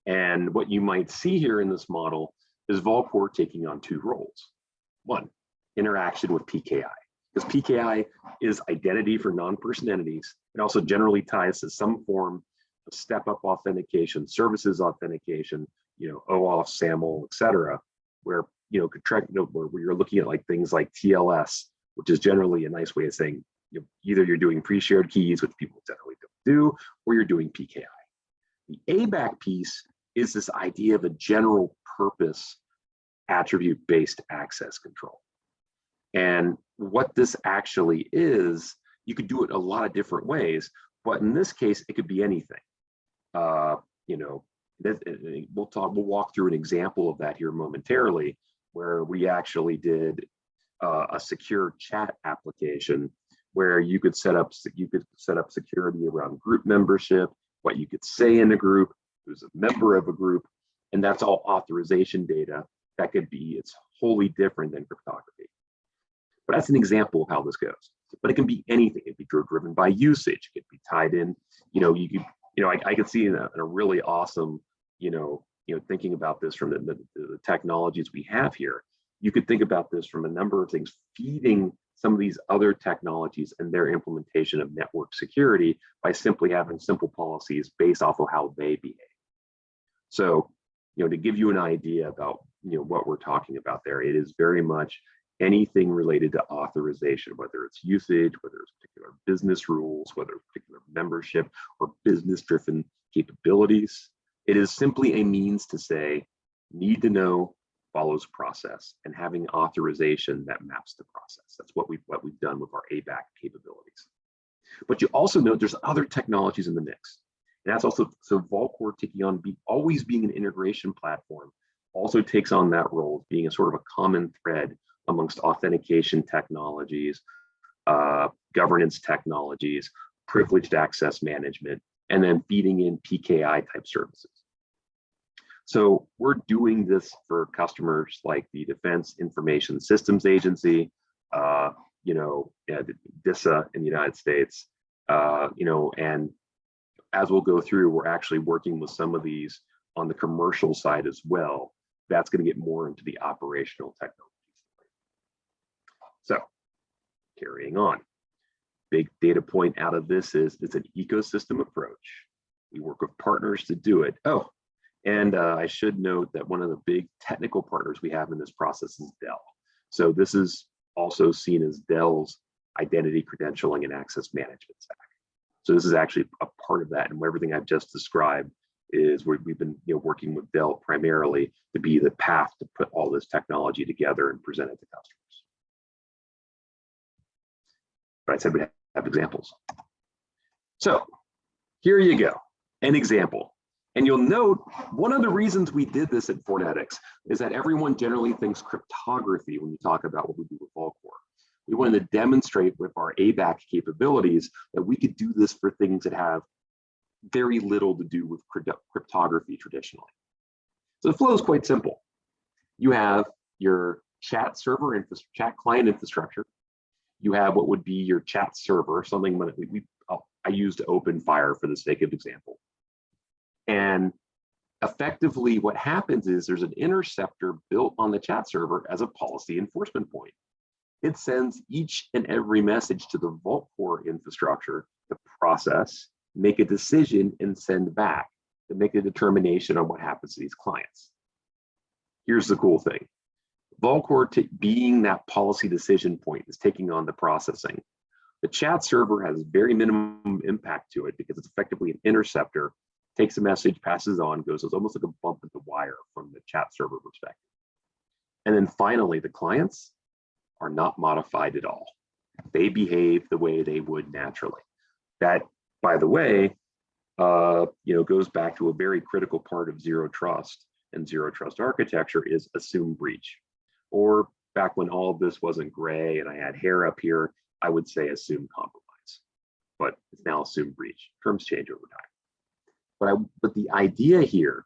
And what you might see here in this model is Volcore taking on two roles. One, interaction with PKI, because PKI is identity for non-person entities. It also generally ties to some form of step-up authentication, services authentication, OAuth, SAML, et cetera, where where you're looking at like things like TLS, which is generally a nice way of saying either you're doing pre-shared keys, which people generally don't do, or you're doing PKI. The ABAC piece is this idea of a general purpose attribute-based access control. And what this actually is, you could do it a lot of different ways, but in this case, it could be anything. We'll walk through an example of that here momentarily, where we actually did a secure chat application where you could set up security around group membership, what you could say in a group, who's a member of a group, and that's all authorization data. That could be, it's wholly different than cryptography. But that's an example of how this goes. But it can be anything. It can be driven by usage. It could be tied in, I could see in a really awesome, thinking about this from the technologies we have here. You could think about this from a number of things, feeding some of these other technologies and their implementation of network security by simply having simple policies based off of how they behave. So, to give you an idea about, what we're talking about there, it is very much anything related to authorization, whether it's usage, whether it's particular business rules, whether it's particular membership or business-driven capabilities. It is simply a means to say, need to know follows process, and having authorization that maps the process. That's what we've done with our ABAC capabilities. But you also note there's other technologies in the mix. And that's also, so Volcore taking on always being an integration platform also takes on that role, being a sort of a common thread amongst authentication technologies, governance technologies, privileged access management, and then feeding in PKI type services. So we're doing this for customers like the Defense Information Systems Agency, DISA in the United States, and as we'll go through, we're actually working with some of these on the commercial side as well. That's going to get more into the operational technologies. So carrying on, big data point out of this is it's an ecosystem approach. We work with partners to do it. Oh, and I should note that one of the big technical partners we have in this process is Dell. So this is also seen as Dell's identity credentialing and access management stack. So this is actually a part of that, and everything I've just described is where we've been working with Dell primarily to be the path to put all this technology together and present it to customers. But I said we have examples. So here you go, an example. And you'll note one of the reasons we did this at Fortnetics is that everyone generally thinks cryptography when you talk about what we do with Volcore. We wanted to demonstrate with our ABAC capabilities that we could do this for things that have very little to do with cryptography traditionally. So the flow is quite simple. You have your chat server, chat client infrastructure. You have what would be your chat server, something I used OpenFire for the sake of example. And effectively what happens is there's an interceptor built on the chat server as a policy enforcement point. It sends each and every message to the Volcore infrastructure to process, make a decision, and send back to make a determination on what happens to these clients. Here's the cool thing. Volcore being that policy decision point is taking on the processing. The chat server has very minimum impact to it because it's effectively an interceptor, takes a message, passes on, goes, it's almost like a bump in the wire from the chat server perspective. And then finally, the clients are not modified at all. They behave the way they would naturally. That, by the way, goes back to a very critical part of zero trust and zero trust architecture is assume breach. Or back when all of this wasn't gray and I had hair up here, I would say assume compromise, but it's now assume breach. Terms change over time. But the idea here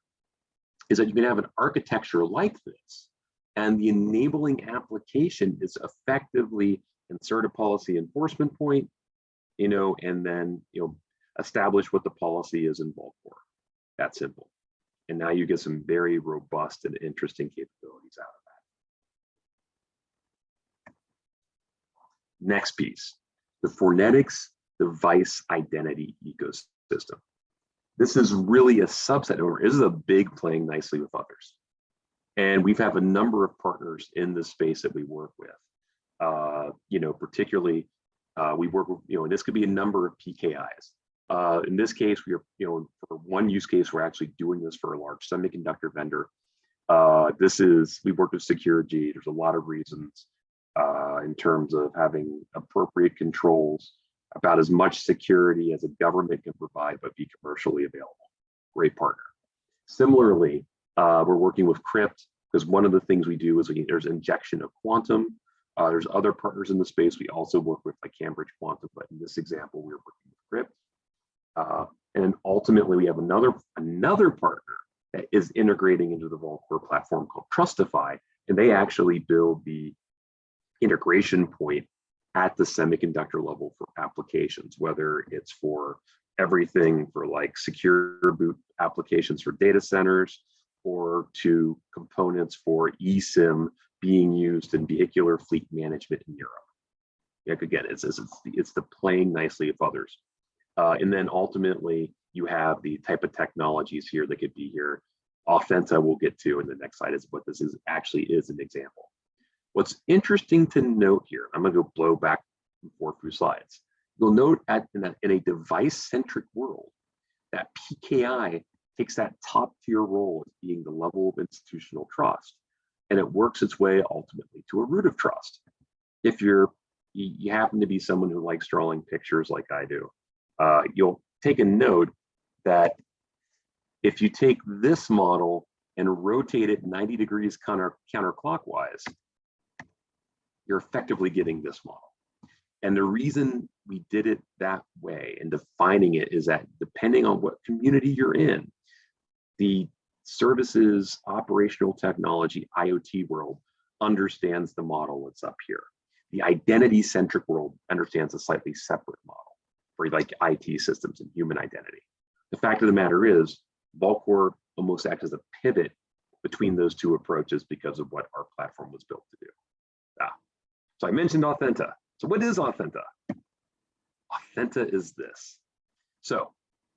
is that you can have an architecture like this, and the enabling application is effectively insert a policy enforcement point, and then establish what the policy is in Volcore. That simple. And now you get some very robust and interesting capabilities out of that. Next piece, the Fortnetics device identity ecosystem. This is really a subset, or this is a big playing nicely with others. And we have a number of partners in this space that we work with. Particularly, we work with, and this could be a number of PKIs. In this case, we are, for one use case, we're actually doing this for a large semiconductor vendor. We worked with Security. There's a lot of reasons in terms of having appropriate controls, about as much security as a government can provide, but be commercially available. Great partner. Similarly, we're working with Crypt because one of the things we do is there's injection of quantum. There's other partners in the space. We also work with like Cambridge Quantum, but in this example, we're working with Crypt. And ultimately, we have another partner that is integrating into the Volcore platform called Trustify, and they actually build the integration point at the semiconductor level for applications, whether it's for everything for like secure boot applications for data centers, or to components for eSIM being used in vehicular fleet management in Europe. Like again, it's the playing nicely with others. And then ultimately, you have the type of technologies here that could be here. Offensa we'll get to in the next slide is what this is actually is an example. What's interesting to note here, I'm going to go blow back and forth through slides. You'll note in a device-centric world that PKI takes that top-tier role as being the level of institutional trust, and it works its way ultimately to a root of trust. If you happen to be someone who likes drawing pictures like I do, you'll take a note that if you take this model and rotate it 90 degrees counterclockwise, you're effectively getting this model. And the reason we did it that way and defining it is that depending on what community you're in, the services, operational technology, IoT world understands the model that's up here. The identity-centric world understands a slightly separate model for like IT systems and human identity. The fact of the matter is, Volcore almost acts as a pivot between those two approaches because of what our platform was built to do. So I mentioned Authenta. So what is Authenta? Authenta is this. So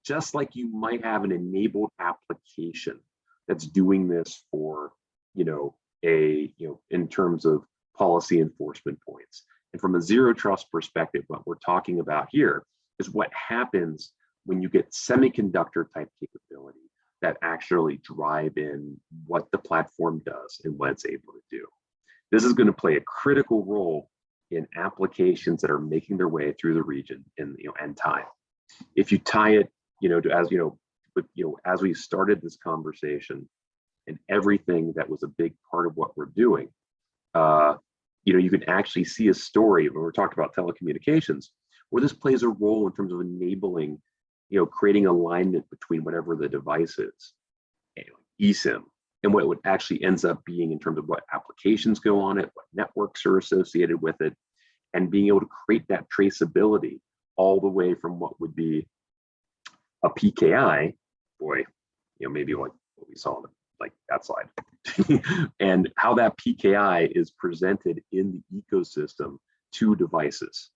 just like you might have an enabled application that's doing this for, in terms of policy enforcement points. And from a zero trust perspective, what we're talking about here is what happens when you get semiconductor type capability that actually drive in what the platform does and what it's able to do. This is going to play a critical role in applications that are making their way through the region and time. If you tie it, as we started this conversation and everything that was a big part of what we're doing, you can actually see a story when we're talking about telecommunications, where this plays a role in terms of enabling, creating alignment between whatever the device is, eSIM, and what it actually ends up being in terms of what applications go on it, what networks are associated with it, and being able to create that traceability all the way from what would be a PKI, maybe like what we saw like that slide, and how that PKI is presented in the ecosystem to devices.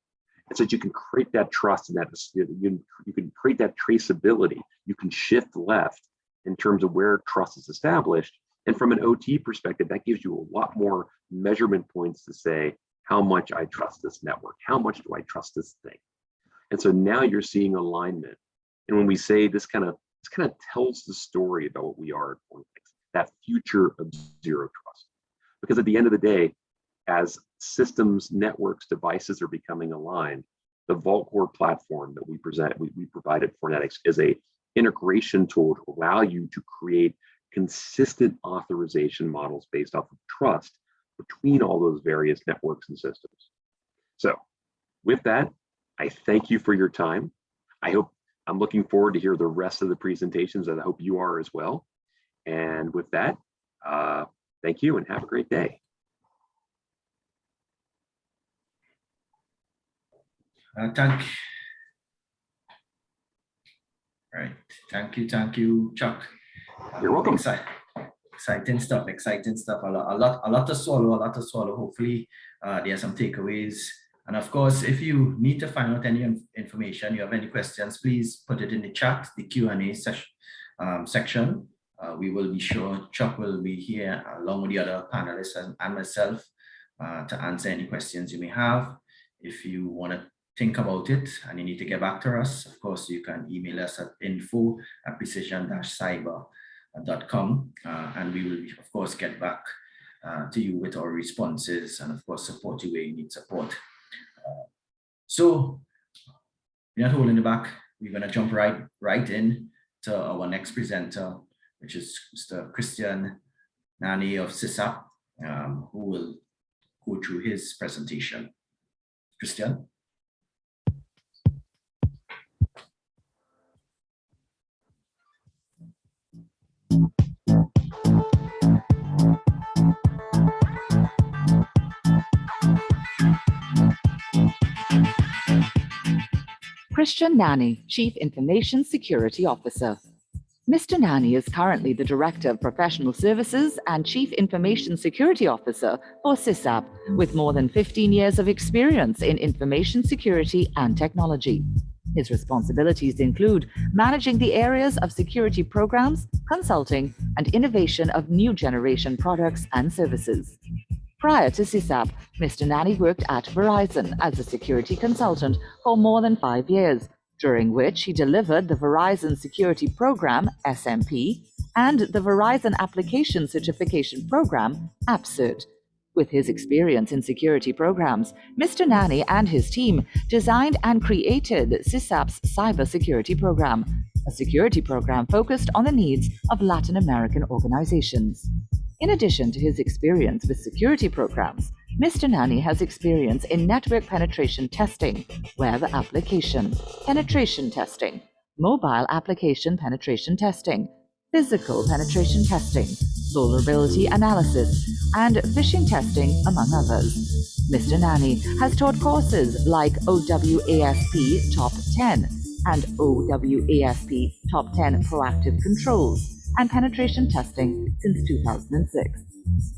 And so that you can create that trust and that you can create that traceability. You can shift left in terms of where trust is established. And from an OT perspective, that gives you a lot more measurement points to say, how much I trust this network, how much do I trust this thing? And so now you're seeing alignment. And when we say this kind of tells the story about what we are at Pointix, that future of zero trust. Because at the end of the day, as systems, networks, devices are becoming aligned, the Vault Core platform that we provided for Fornetics is a integration tool to allow you to create consistent authorization models based off of trust between all those various networks and systems. So with that, I thank you for your time. I'm looking forward to hear the rest of the presentations, and I hope you are as well. And with that, thank you and have a great day. Thank you, Chuck. You're welcome. Exciting stuff. A lot to swallow. Hopefully, there are some takeaways. And of course, if you need to find out any information, you have any questions, please put it in the chat, the Q&A section. We will be sure Chuck will be here along with the other panelists and myself to answer any questions you may have. If you want to think about it and you need to get back to us, of course, you can email us at info@precision-cyber.com, and we will, of course, get back to you with our responses and, of course, support you where you need support. So we're not holding it back. We're going to jump right in to our next presenter, which is Mr. Christian Nani of CISAP, who will go through his presentation. Christian. Christian Nani, Chief Information Security Officer. Mr. Nani is currently the Director of Professional Services and Chief Information Security Officer for CISAP, with more than 15 years of experience in information security and technology. His responsibilities include managing the areas of security programs, consulting, and innovation of new generation products and services. Prior to CISAP, Mr. Nani worked at Verizon as a security consultant for more than 5 years, during which he delivered the Verizon Security Program, SMP, and the Verizon Application Certification Program, AppCert. With his experience in security programs, Mr. Nani and his team designed and created CISAP's Cybersecurity Program, a security program focused on the needs of Latin American organizations. In addition to his experience with security programs, Mr. Nani has experience in network penetration testing, web application penetration testing, mobile application penetration testing, physical penetration testing, vulnerability analysis, and phishing testing, among others. Mr. Nani has taught courses like OWASP Top 10 and OWASP Top 10 Proactive Controls, and penetration testing since 2006.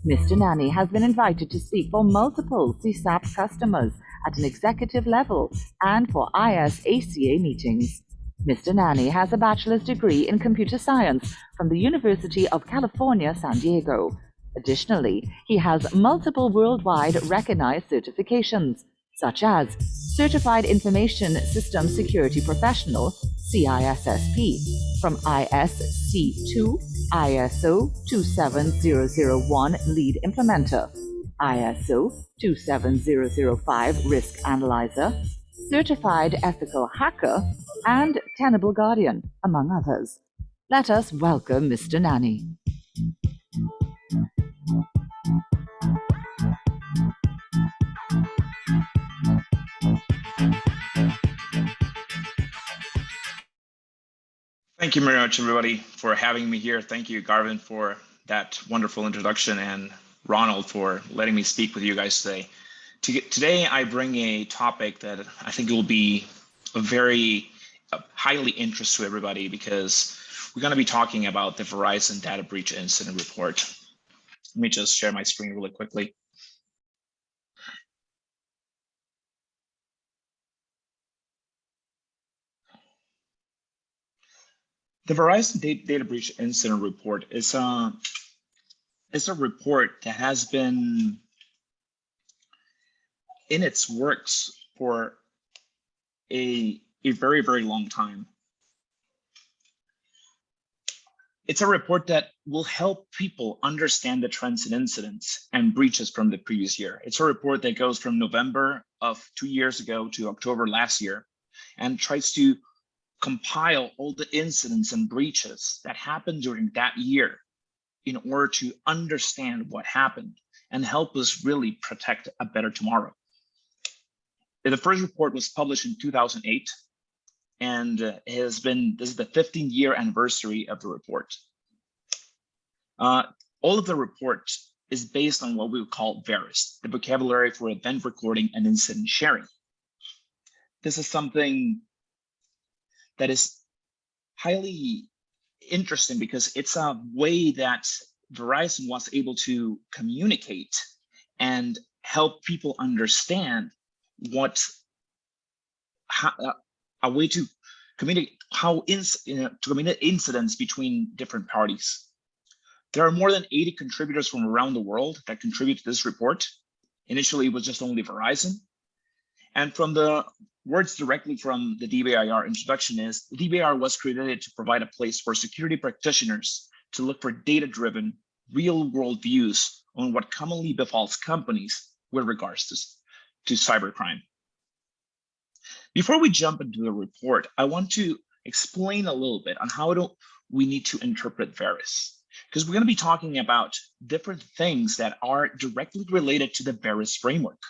Mr. Nani has been invited to speak for multiple CSAP customers at an executive level and for IS-ACA meetings. Mr. Nani has a bachelor's degree in computer science from the University of California, San Diego. Additionally, he has multiple worldwide recognized certifications, such as Certified Information System Security Professional, CISSP, from ISC2, ISO 27001 Lead Implementer, ISO 27005 Risk Analyzer, Certified Ethical Hacker, and Tenable Guardian, among others. Let us welcome Mr. Nani. Thank you very much, everybody, for having me here. Thank you, Garvin, for that wonderful introduction, and Ronald for letting me speak with you guys today. Today, I bring a topic that I think will be a very highly interest to everybody, because we're going to be talking about the Verizon data breach incident report. Let me just share my screen really quickly. The Verizon data breach incident report is a report that has been in its works for a very, very long time. It's a report that will help people understand the trends and incidents and breaches from the previous year. It's a report that goes from November of 2 years ago to October last year, and tries to compile all the incidents and breaches that happened during that year in order to understand what happened and help us really protect a better tomorrow. The first report was published in 2008, and this is the 15th year anniversary of the report. All of the report is based on what we would call VERIS, the vocabulary for event recording and incident sharing. This is something that is highly interesting because it's a way that Verizon was able to communicate and help people understand a way to communicate communicate incidents between different parties. There are more than 80 contributors from around the world that contribute to this report. Initially, it was just only Verizon. And from the words directly from the DBIR introduction is, the DBIR was created to provide a place for security practitioners to look for data-driven, real-world views on what commonly befalls companies with regards to cybercrime. Before we jump into the report, I want to explain a little bit on how we need to interpret VERIS, because we're going to be talking about different things that are directly related to the VERIS framework.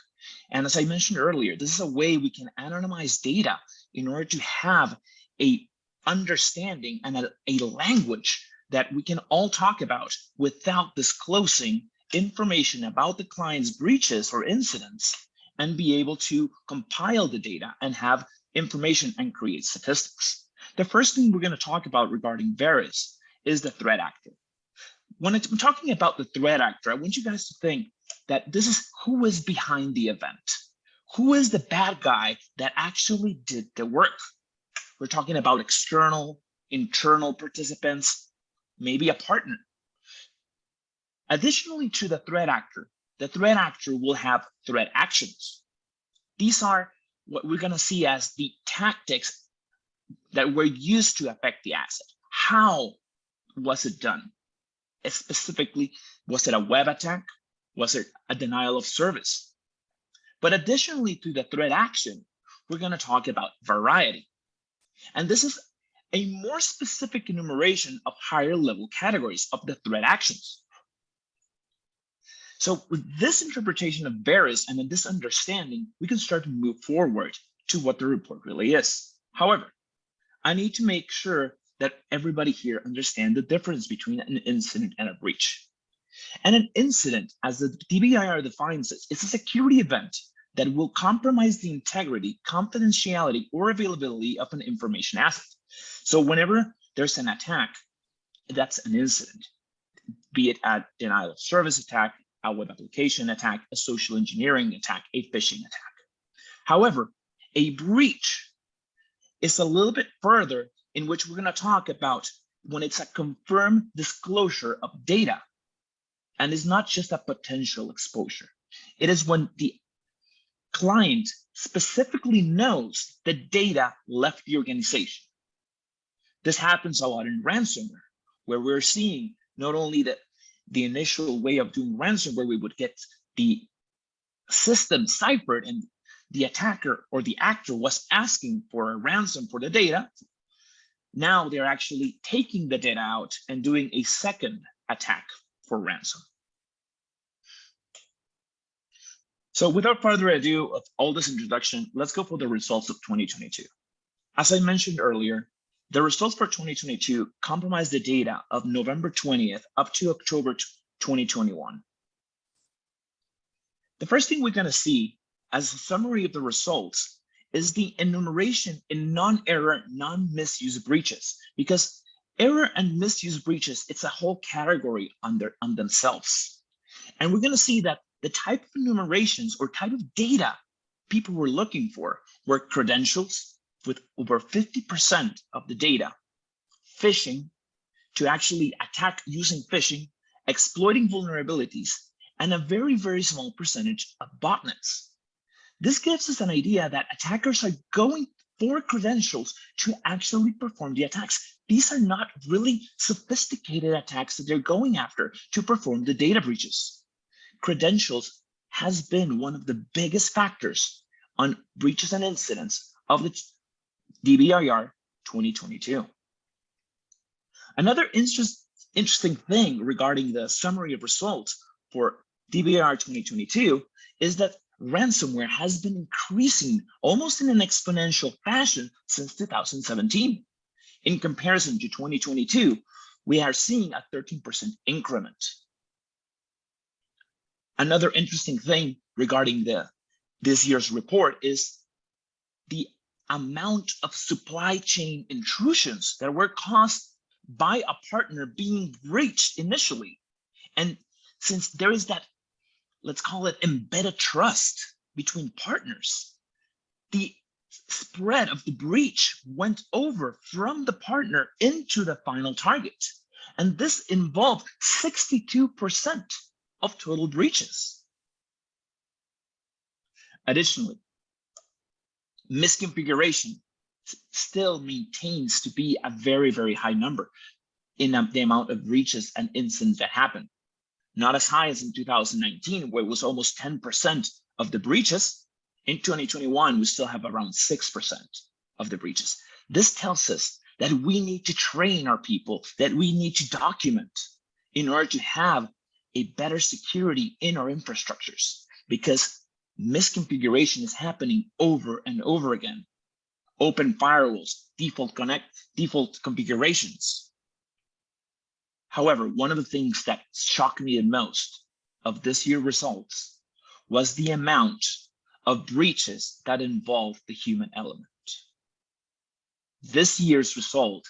And as I mentioned earlier, this is a way we can anonymize data in order to have a understanding and a language that we can all talk about without disclosing information about the client's breaches or incidents, and be able to compile the data and have information and create statistics. The first thing we're going to talk about regarding VERIS is the threat actor. When I'm talking about the threat actor, I want you guys to think that this is who is behind the event. Who is the bad guy that actually did the work? We're talking about external, internal participants, maybe a partner. Additionally to the threat actor will have threat actions. These are what we're going to see as the tactics that were used to affect the asset. How was it done? Specifically, was it a web attack? Was it a denial of service? But additionally to the threat action, we're going to talk about variety. And this is a more specific enumeration of higher level categories of the threat actions. So with this interpretation of VERIS and in this understanding, we can start to move forward to what the report really is. However, I need to make sure that everybody here understands the difference between an incident and a breach. And an incident, as the DBIR defines it, is a security event that will compromise the integrity, confidentiality, or availability of an information asset. So whenever there's an attack, that's an incident, be it a denial of service attack, a web application attack, a social engineering attack, a phishing attack. However, a breach is a little bit further, in which we're going to talk about when it's a confirmed disclosure of data, and it's not just a potential exposure. It is when the client specifically knows the data left the organization. This happens a lot in ransomware, where we're seeing not only the initial way of doing ransomware, we would get the system ciphered and the attacker or the actor was asking for a ransom for the data. Now they're actually taking the data out and doing a second attack for ransom. So without further ado of all this introduction, let's go for the results of 2022. As I mentioned earlier, the results for 2022 comprise the data of November 20th up to October 2021. The first thing we're going to see as a summary of the results is the enumeration in non-error, non-misuse breaches, because error and misuse breaches, it's a whole category on themselves. And we're going to see that the type of enumerations or type of data people were looking for were credentials, with over 50% of the data, phishing, to actually attack using phishing, exploiting vulnerabilities, and a very, very small percentage of botnets. This gives us an idea that attackers are going for credentials to actually perform the attacks. These are not really sophisticated attacks that they're going after to perform the data breaches. Credentials has been one of the biggest factors on breaches and incidents of the DBIR 2022. Another interesting thing regarding the summary of results for DBIR 2022 is that ransomware has been increasing almost in an exponential fashion since 2017. In comparison to 2022, we are seeing a 13% increment. Another interesting thing regarding this year's report is the amount of supply chain intrusions that were caused by a partner being breached initially. And since there is that, let's call it embedded trust between partners, the spread of the breach went over from the partner into the final target. And this involved 62% of total breaches. Additionally, misconfiguration still maintains to be a very, very high number in the amount of breaches and incidents that happen. Not as high as in 2019, where it was almost 10% of the breaches. In 2021, we still have around 6% of the breaches. This tells us that we need to train our people, that we need to document in order to have a better security in our infrastructures, because misconfiguration is happening over and over again. Open firewalls, default configurations. However, one of the things that shocked me the most of this year's results was the amount of breaches that involved the human element. This year's result,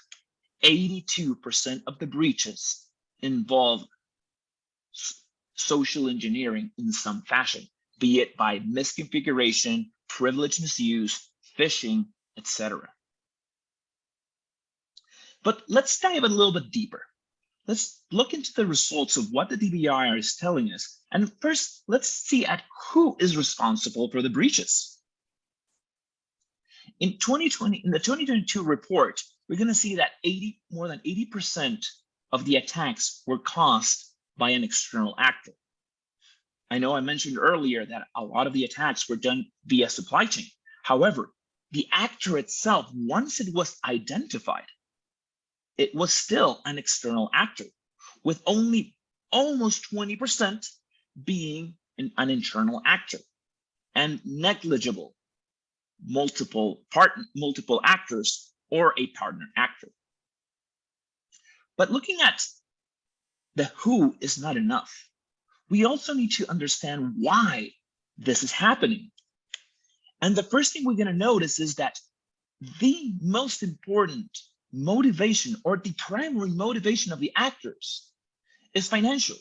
82% of the breaches involved social engineering in some fashion, be it by misconfiguration, privilege misuse, phishing, etc. But let's dive a little bit deeper. Let's look into the results of what the DBIR is telling us. And first, let's see at who is responsible for the breaches. In the 2022 report, we're going to see that more than 80% of the attacks were caused by an external actor. I know I mentioned earlier that a lot of the attacks were done via supply chain. However, the actor itself, once it was identified, it was still an external actor, with only almost 20% being an internal actor, and negligible multiple actors or a partner actor. But looking at the who is not enough. We also need to understand why this is happening. And the first thing we're going to notice is that the most important motivation or the primary motivation of the actors is financial.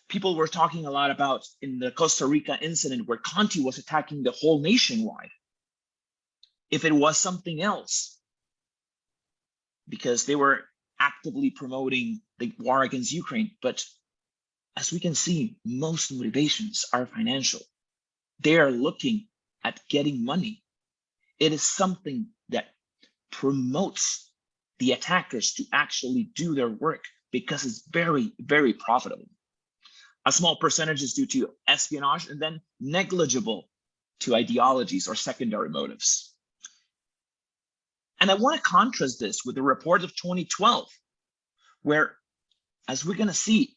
People were talking a lot about in the Costa Rica incident where Conti was attacking the whole nationwide. If it was something else, because they were actively promoting the war against Ukraine. But as we can see, most motivations are financial. They are looking at getting money. It is something that promotes the attackers to actually do their work because it's very, very profitable. A small percentage is due to espionage and then negligible to ideologies or secondary motives. And I want to contrast this with the report of 2012, where, as we're going to see,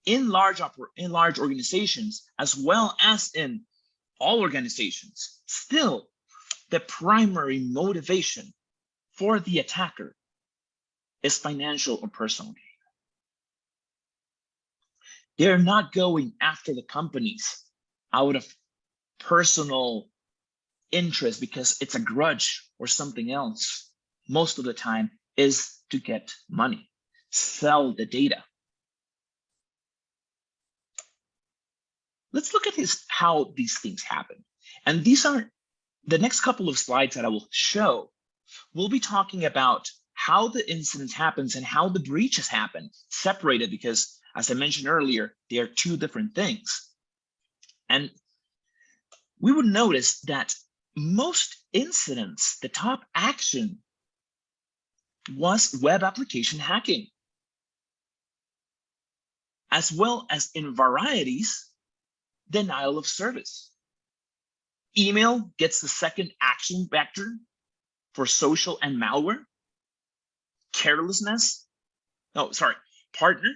in large organizations, as well as in all organizations, still the primary motivation for the attacker is financial or personal gain. They're not going after the companies out of personal interest because it's a grudge or something else. Most of the time is to get money, sell the data. Let's look at how these things happen. And these are the next couple of slides that I will show. We'll be talking about how the incident happens and how the breaches happen, separated because, as I mentioned earlier, they are two different things. And we would notice that most incidents, the top action was web application hacking, as well as in varieties, denial of service. Email gets the second action vector for social and malware. Carelessness, partner,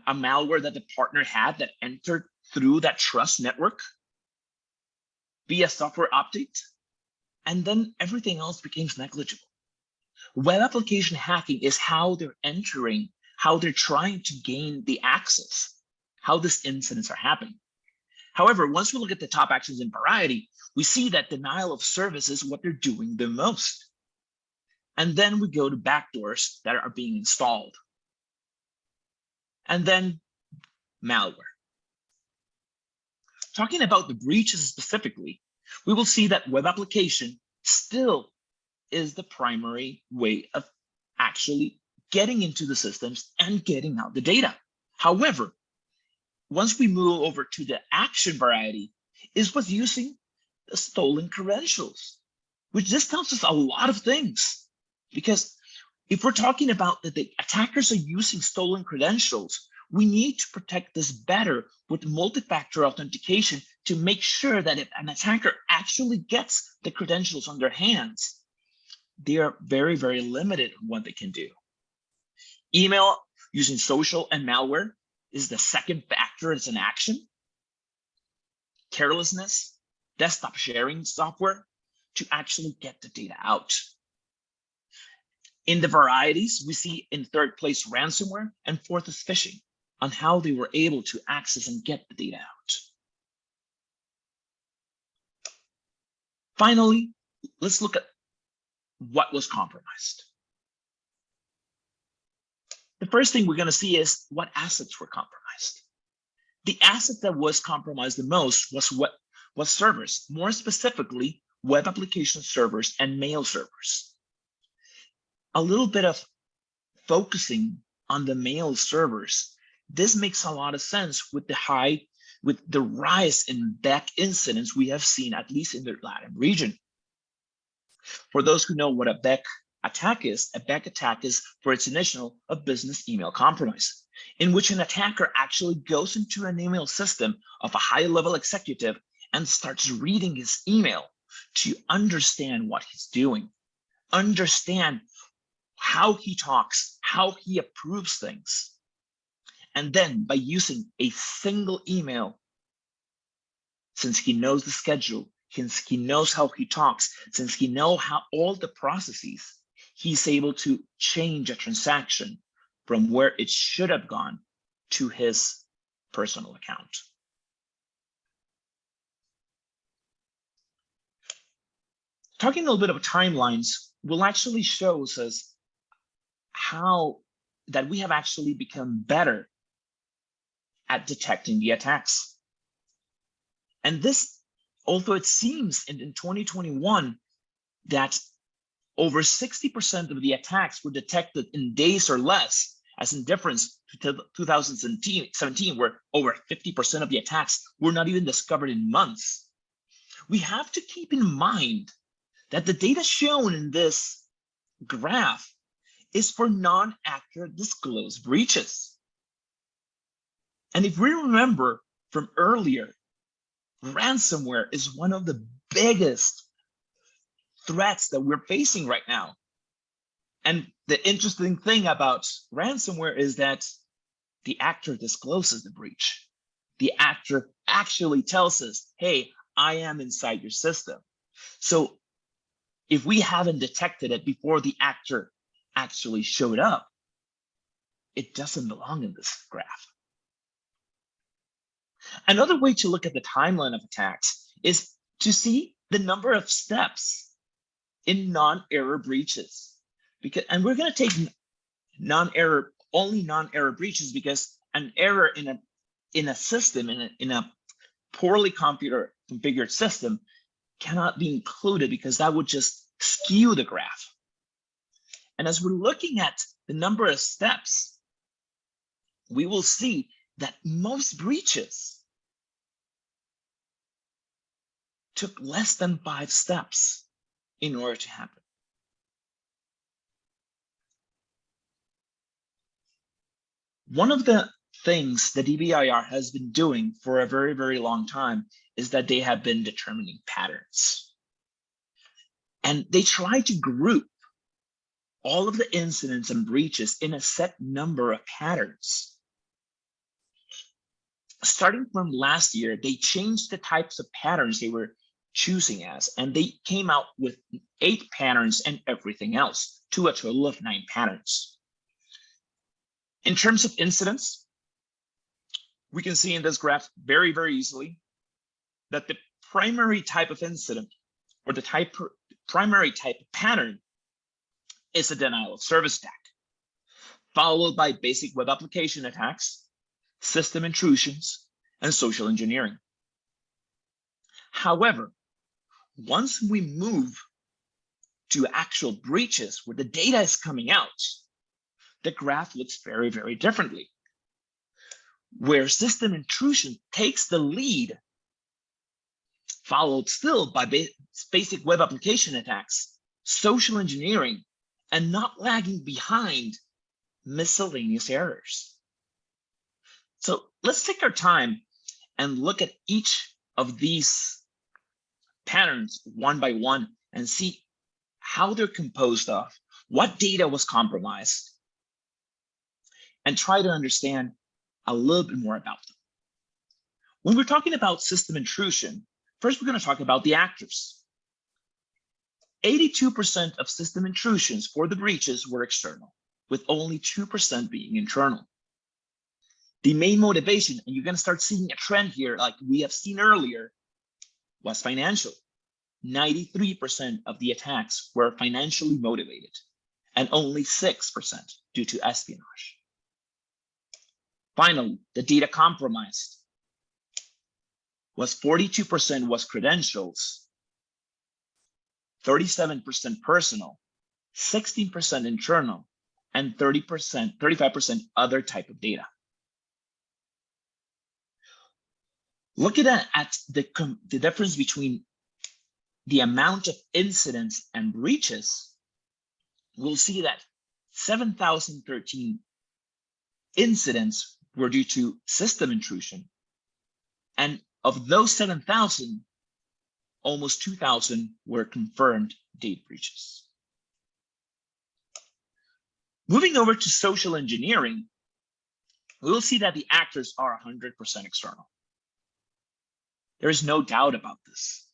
a malware that the partner had that entered through that trust network via software update, and then everything else became negligible. Web application hacking is how they're entering, how they're trying to gain the access, how these incidents are happening. However, once we look at the top actions in variety, we see that denial of service is what they're doing the most. And then we go to backdoors that are being installed. And then malware. Talking about the breaches specifically, we will see that web application still is the primary way of actually getting into the systems and getting out the data. However, once we move over to the action variety, is what's using the stolen credentials, which this tells us a lot of things. Because if we're talking about that the attackers are using stolen credentials, we need to protect this better with multi-factor authentication to make sure that if an attacker actually gets the credentials on their hands, they are very, very limited in what they can do. Email using social and malware is the second factor. It's an action. Carelessness, desktop sharing software to actually get the data out. In the varieties, we see in third place ransomware, and fourth is phishing, on how they were able to access and get the data out. Finally, let's look at what was compromised. The first thing we're going to see is what assets were compromised. The asset that was compromised the most was servers, more specifically web application servers and mail servers. A little bit of focusing on the mail servers. This makes a lot of sense with the rise in BEC incidents we have seen, at least in the Latin region. For those who know what a BEC attack is, a BEC attack is, for its initial, a business email compromise, in which an attacker actually goes into an email system of a high-level executive and starts reading his email to understand what he's doing, understand how he talks, how he approves things. And then by using a single email, since he knows the schedule, since he knows how he talks, since he knows how all the processes, he's able to change a transaction from where it should have gone to his personal account. talking a little bit of timelines will actually shows us how that we have actually become better at detecting the attacks. And this, although it seems in 2021 that over 60% of the attacks were detected in days or less, as in difference to 2017, where over 50% of the attacks were not even discovered in months. We have to keep in mind that the data shown in this graph is for non-actor disclosed breaches. And if we remember from earlier, ransomware is one of the biggest threats that we're facing right now. And the interesting thing about ransomware is that the actor discloses the breach. The actor actually tells us, hey, I am inside your system. So if we haven't detected it before the actor actually showed up, it doesn't belong in this graph. Another way to look at the timeline of attacks is to see the number of steps in non-error breaches. And we're going to take only non-error breaches, because an error in a system, in a poorly configured system, cannot be included, because that would just skew the graph. And as we're looking at the number of steps, we will see that most breaches took less than 5 steps in order to happen. One of the things that DBIR has been doing for a very, very long time is that they have been determining patterns. And they try to group all of the incidents and breaches in a set number of patterns. Starting from last year, they changed the types of patterns they were choosing as, and they came out with 8 patterns and everything else, to a total of 9 patterns. In terms of incidents, we can see in this graph very, very easily that the primary type of incident, or the primary type of pattern, is a denial of service attack, followed by basic web application attacks, system intrusions, and social engineering. However, once we move to actual breaches where the data is coming out, the graph looks very, very differently. Where system intrusion takes the lead, followed still by basic web application attacks, social engineering, and not lagging behind miscellaneous errors. So let's take our time and look at each of these patterns one by one and see how they're composed of, what data was compromised, and try to understand a little bit more about them. When we're talking about system intrusion, first we're going to talk about the actors. 82% of system intrusions for the breaches were external, with only 2% being internal. The main motivation, and you're going to start seeing a trend here like we have seen earlier, was financial. 93% of the attacks were financially motivated, and only 6% due to espionage. Finally, the data compromised was 42% was credentials, 37% personal, 16% internal, and 35% other type of data. Looking at the difference between the amount of incidents and breaches, we'll see that 7,013 incidents were due to system intrusion. And of those 7,000, almost 2,000 were confirmed data breaches. Moving over to social engineering, we'll see that the actors are 100% external. There is no doubt about this.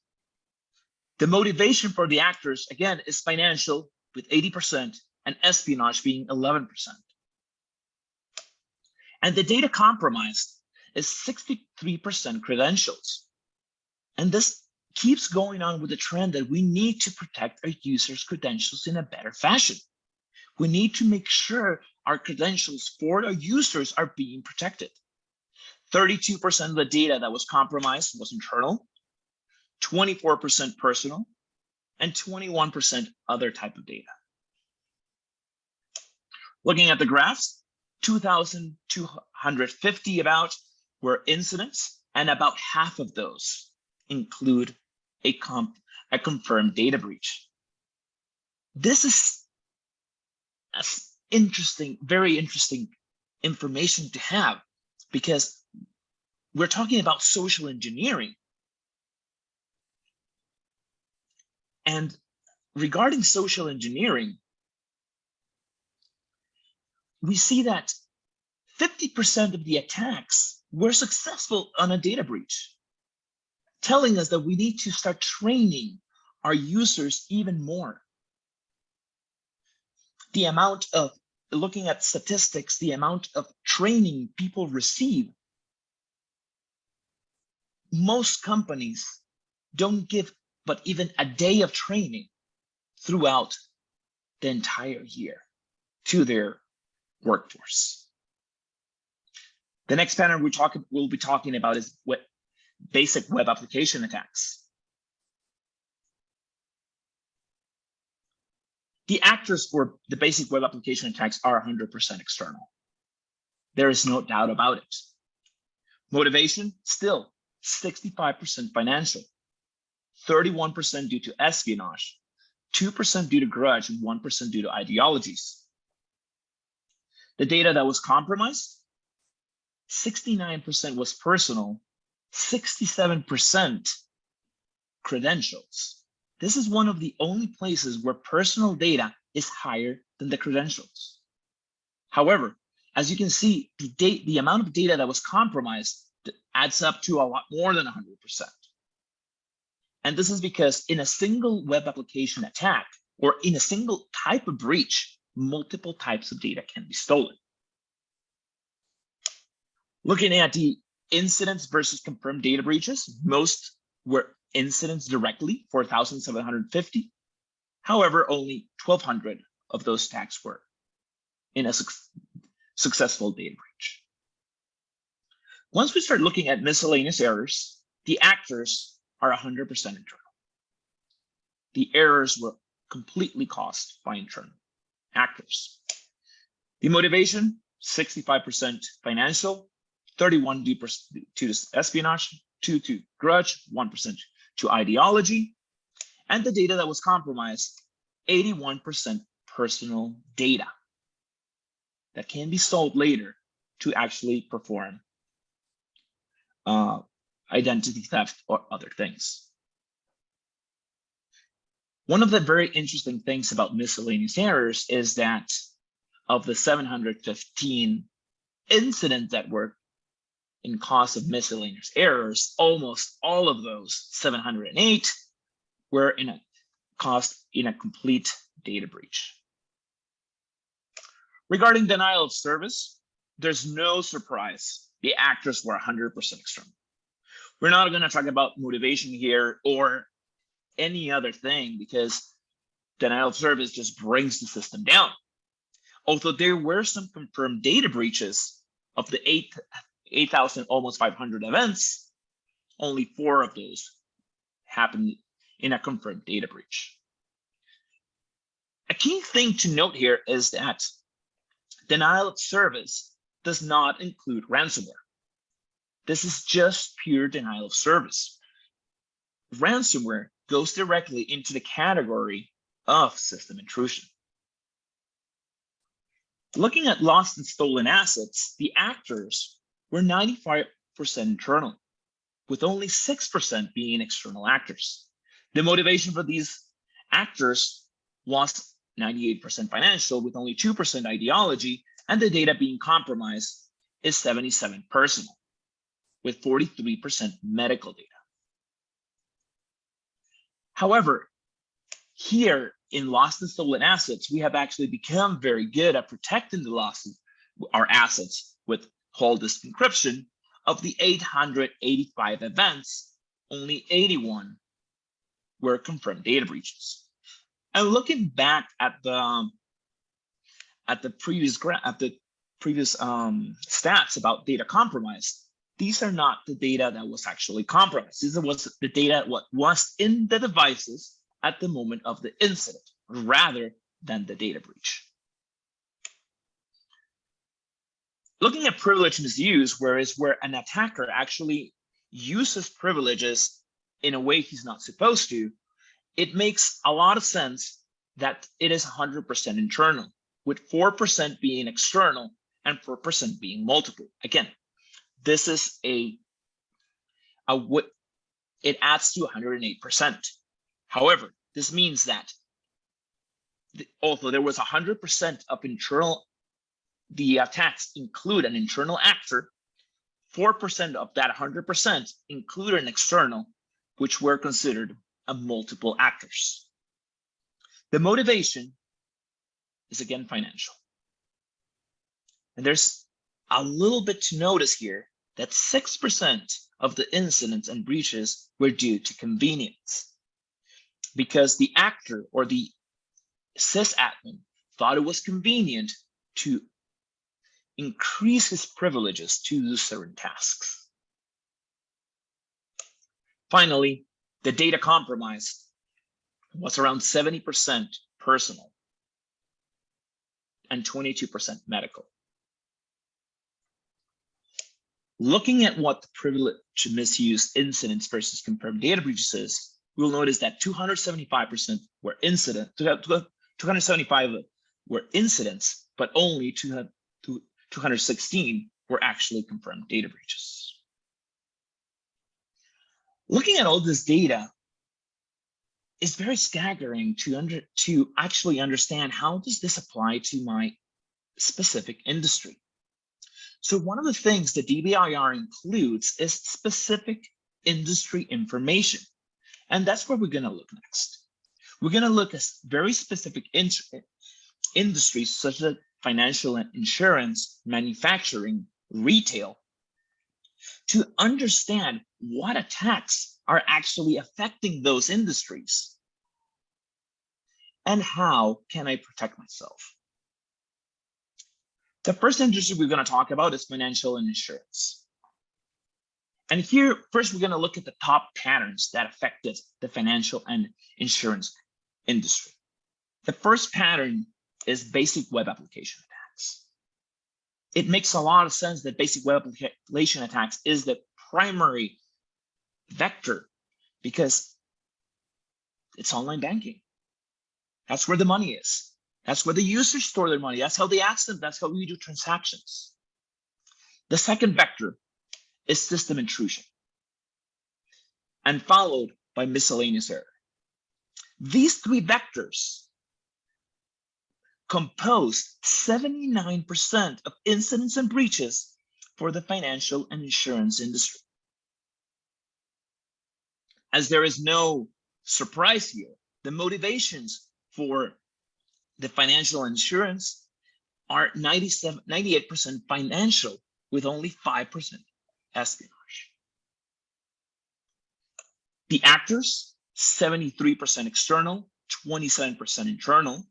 The motivation for the actors, again, is financial with 80% and espionage being 11%. And the data compromised is 63% credentials. And this keeps going on with the trend that we need to protect our users' credentials in a better fashion. We need to make sure our credentials for our users are being protected. 32% of the data that was compromised was internal, 24% personal, and 21% other type of data. Looking at the graphs, 2,250 about were incidents, and about half of those include a confirmed data breach. This is interesting, very interesting information to have, because we're talking about social engineering. And regarding social engineering, we see that 50% of the attacks were successful on a data breach, telling us that we need to start training our users even more. The amount of, looking at statistics, the amount of training people receive, most companies don't give but even a day of training throughout the entire year to their workforce. The next pattern we'll be talking about is basic web application attacks. The actors for the basic web application attacks are 100% external. There is no doubt about it. Motivation, still 65% financial, 31% due to espionage, 2% due to grudge, and 1% due to ideologies. The data that was compromised, 69% was personal, 67% credentials. This is one of the only places where personal data is higher than the credentials. However, as you can see, the amount of data that was compromised adds up to a lot more than 100%. And this is because in a single web application attack, or in a single type of breach, multiple types of data can be stolen. Looking at the incidents versus confirmed data breaches, most were incidents directly, 4,750. However, only 1,200 of those attacks were in a successful data breach. Once we start looking at miscellaneous errors, the actors are 100% internal. The errors were completely caused by internal actors. The motivation, 65% financial, 31% due to espionage, 2% to grudge, 1% to ideology, and the data that was compromised, 81% personal data that can be sold later to actually perform identity theft or other things. One of the very interesting things about miscellaneous errors is that of the 715 incidents that were in cause of miscellaneous errors, almost all of those 708 were caused in a complete data breach. Regarding denial of service, there's no surprise. The actors were 100% external. We're not going to talk about motivation here or any other thing, because denial of service just brings the system down. Although there were some confirmed data breaches of the 8,000, almost 500 events, only 4 of those happened in a confirmed data breach. A key thing to note here is that denial of service does not include ransomware. This is just pure denial of service. Ransomware goes directly into the category of system intrusion. Looking at lost and stolen assets, the actors were 95% internal, with only 6% being external actors. The motivation for these actors was 98% financial, with only 2% ideology, and the data being compromised is 77% personal, with 43% medical data. However, here in lost and stolen assets, we have actually become very good at protecting our assets with whole disk encryption. Of the 885 events, only 81 were confirmed data breaches. And looking back at the previous stats about data compromise, these are not the data that was actually compromised. This was the data what was in the devices at the moment of the incident, rather than the data breach. Looking at privilege misuse, where an attacker actually uses privileges in a way he's not supposed to, it makes a lot of sense that it is 100% internal, with 4% being external and 4% being multiple. Again, this is it adds to 108%. However, this means that although there was 100% of internal, the attacks include an internal actor, 4% of that 100% include an external, which were considered a multiple actors. The motivation is again financial. And there's a little bit to notice here that 6% of the incidents and breaches were due to convenience, because the actor or the sysadmin thought it was convenient to increase his privileges to do certain tasks. Finally, the data compromised was around 70% personal and 22% medical. Looking at what the privilege misuse incidents versus confirmed data breaches is, we'll notice that 275% were 275 were incidents, but only 216 were actually confirmed data breaches. Looking at all this data is very staggering to actually understand how does this apply to my specific industry. So one of the things that DBIR includes is specific industry information. And that's where we're going to look next. We're going to look at very specific industries such as financial and insurance, manufacturing, retail, to understand what attacks are actually affecting those industries and how can I protect myself. The first industry we're going to talk about is financial and insurance. And here, first, we're going to look at the top patterns that affected the financial and insurance industry. The first pattern is basic web application attacks. It makes a lot of sense that basic web application attacks is the primary vector because it's online banking. That's where the money is. That's where the users store their money. That's how they ask them. That's how we do transactions. The second vector is system intrusion, and followed by miscellaneous error. These three vectors compose 79% of incidents and breaches for the financial and insurance industry. As there is no surprise here, the motivations for the financial insurance are 98% financial with only 5% espionage. The actors, 73% external, 27% internal.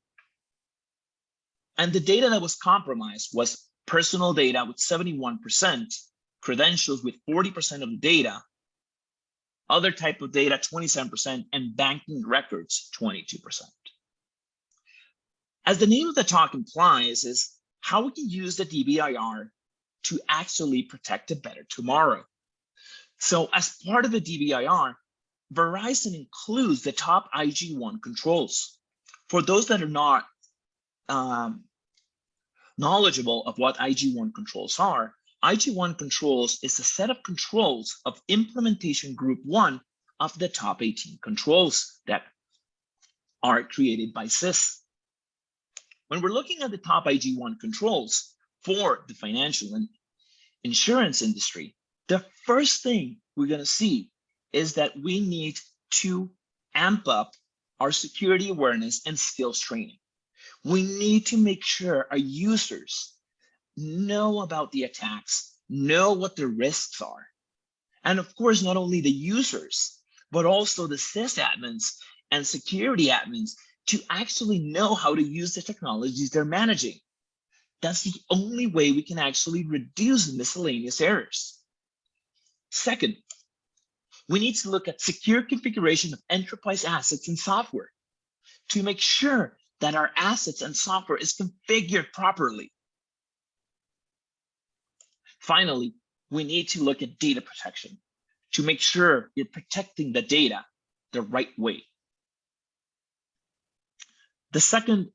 And the data that was compromised was personal data with 71%, credentials with 40% of the data, other type of data, 27%, and banking records, 22%. As the name of the talk implies, is how we can use the DBIR to actually protect a better tomorrow. So as part of the DBIR, Verizon includes the top IG1 controls. For those that are not knowledgeable of what IG1 controls are, IG1 controls is a set of controls of implementation group 1 of the top 18 controls that are created by CIS. When we're looking at the top IG1 controls for the financial and insurance industry, the first thing we're going to see is that we need to amp up our security awareness and skills training. We need to make sure our users know about the attacks, know what the risks are. And of course, not only the users, but also the sysadmins and security admins to actually know how to use the technologies they're managing. That's the only way we can actually reduce miscellaneous errors. Second, we need to look at secure configuration of enterprise assets and software to make sure that our assets and software is configured properly. Finally, we need to look at data protection to make sure you're protecting the data the right way. The second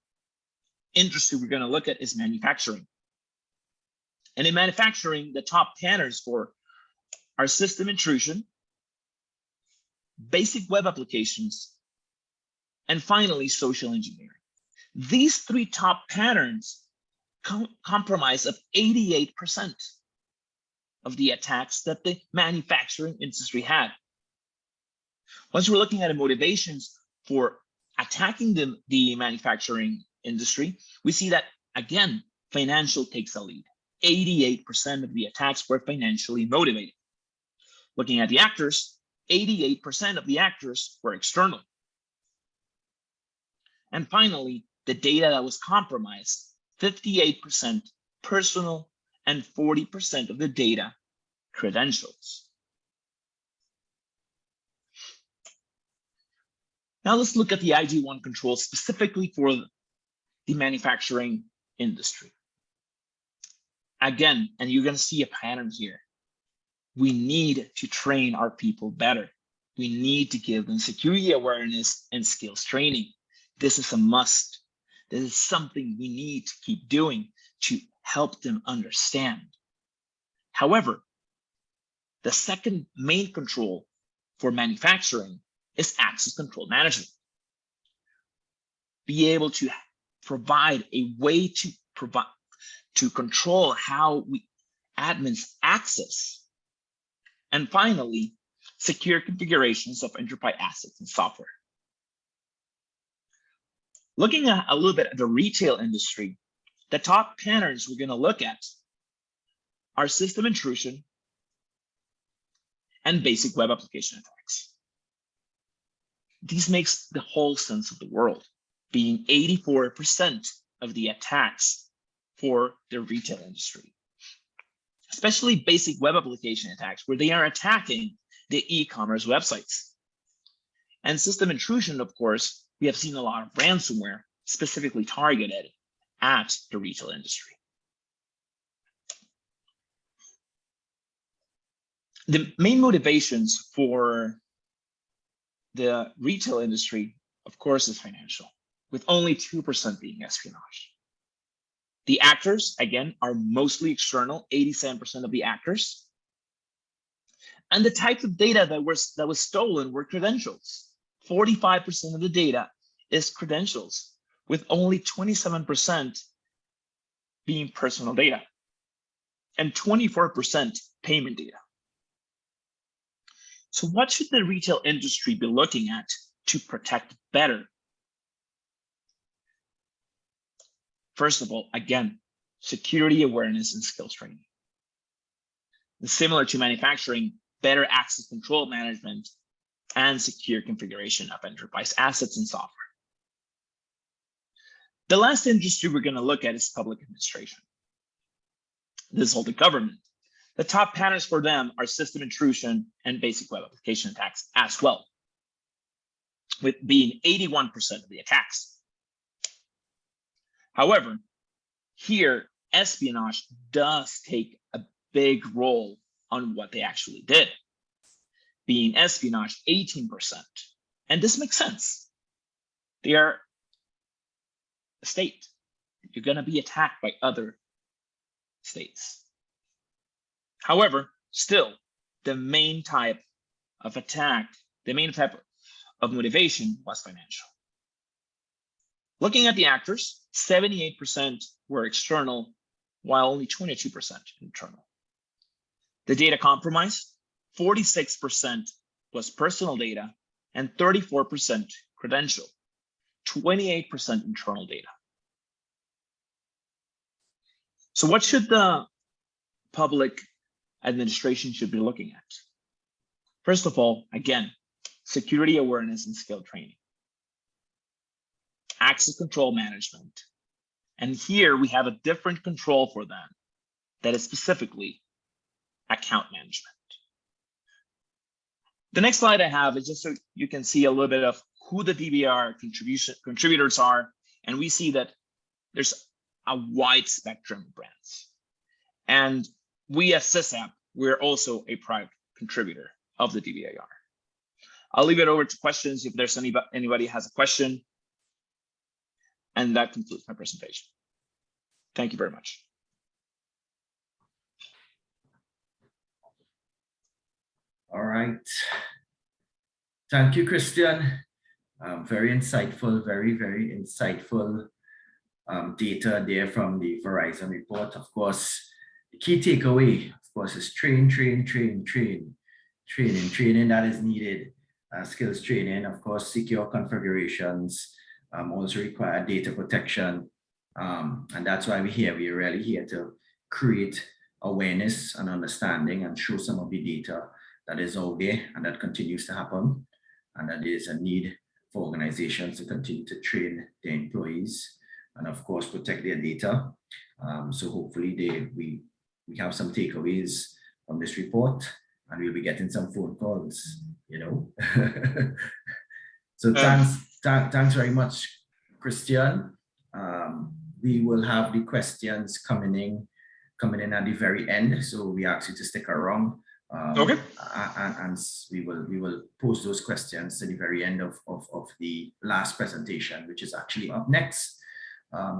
industry we're going to look at is manufacturing. And in manufacturing, the top patterns for our system intrusion, basic web applications, and finally, social engineering. These three top patterns comprise of 88% of the attacks that the manufacturing industry had. Once we're looking at the motivations for attacking the manufacturing industry, we see that, again, financial takes the lead. 88% of the attacks were financially motivated. Looking at the actors, 88% of the actors were external. And finally, the data that was compromised, 58% personal and 40% of the data credentials. Now let's look at the IG1 controls specifically for the manufacturing industry. Again, and you're going to see a pattern here. We need to train our people better. We need to give them security awareness and skills training. This is a must. This is something we need to keep doing to help them understand. However, the second main control for manufacturing is access control management. Be able to provide a way to control how admins access. And finally, secure configurations of enterprise assets and software. Looking at a little bit at the retail industry, the top patterns we're going to look at are system intrusion and basic web application attacks. These makes the whole sense of the world, being 84% of the attacks for the retail industry, especially basic web application attacks, where they are attacking the e-commerce websites. And system intrusion, of course, we have seen a lot of ransomware specifically targeted at the retail industry. The main motivations for the retail industry, of course, is financial, with only 2% being espionage. The actors, again, are mostly external, 87% of the actors. And the types of data that was stolen were credentials. 45% of the data is credentials, with only 27% being personal data and 24% payment data. So what should the retail industry be looking at to protect better? First of all, again, security awareness and skills training. And similar to manufacturing, better access control management and secure configuration of enterprise assets and software. The last industry we're going to look at is public administration. This is all the government. The top patterns for them are system intrusion and basic web application attacks as well, with being 81% of the attacks. However, here, espionage does take a big role on what they actually did, being espionage 18%. And this makes sense. They are a state. You're going to be attacked by other states. However, still, the main type of attack, the main type of motivation was financial. Looking at the actors, 78% were external, while only 22% internal. The data compromised, 46% was personal data and 34% credential, 28% internal data. So what should the public administration should be looking at? First of all, again, security awareness and skill training, access control management. And here we have a different control for them that is specifically account management. The next slide I have is just so you can see a little bit of who the DBR contributors are. And we see that there's a wide spectrum of brands. And we as SysApp, we're also a proud contributor of the DBIR. I'll leave it over to questions if there's anybody has a question. And that concludes my presentation. Thank you very much. All right. Thank you, Christian. Very insightful, very insightful data there from the Verizon report. Of course, the key takeaway, of course, is training that is needed. Skills training, of course, secure configurations, also require data protection. And that's why we're here. We're really here to create awareness and understanding and show some of the data that is out there and that continues to happen. And that is a need for organizations to continue to train their employees and of course, protect their data. So hopefully we have some takeaways from this report and we'll be getting some phone calls, you know. So thanks very much, Christian. We will have the questions coming in at the very end. So we ask you to stick around. Okay. And we will post those questions at the very end of the last presentation, which is actually up next.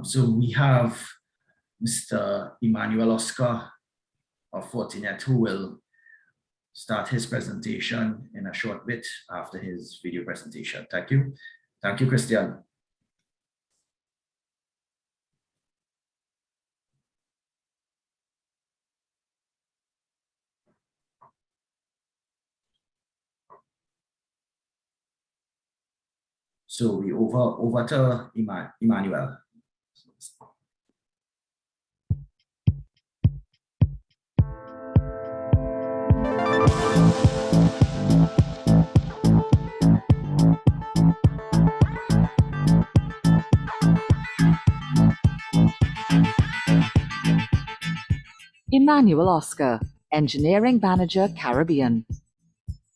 So we have Mr. Emmanuel Oscar of Fortinet, who will start his presentation in a short bit after his video presentation. Thank you. Thank you, Christian. So we over to Emmanuel. Emmanuel Oscar, Engineering Manager, Caribbean.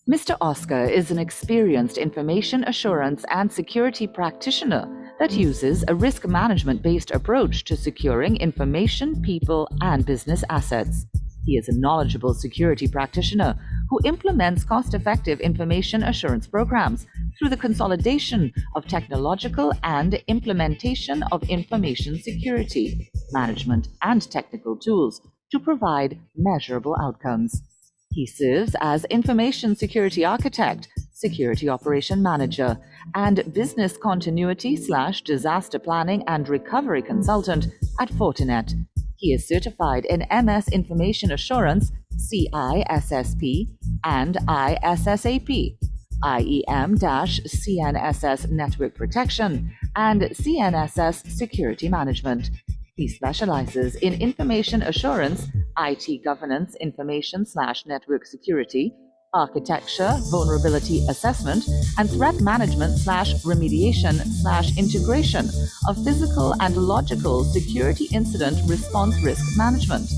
Mr. Oscar is an experienced information assurance and security practitioner that uses a risk management-based approach to securing information, people, and business assets. He is a knowledgeable security practitioner who implements cost-effective information assurance programs through the consolidation of technological and implementation of information security, management, and technical tools to provide measurable outcomes. He serves as Information Security Architect, Security Operation Manager, and Business Continuity/Disaster Planning and Recovery Consultant at Fortinet. He is certified in MS Information Assurance, CISSP, and ISSAP, IEM-CNSS Network Protection, and CNSS Security Management. He specializes in information assurance, IT governance, information/network security, architecture, vulnerability assessment, and threat management/remediation/integration of physical and logical security incident response risk management.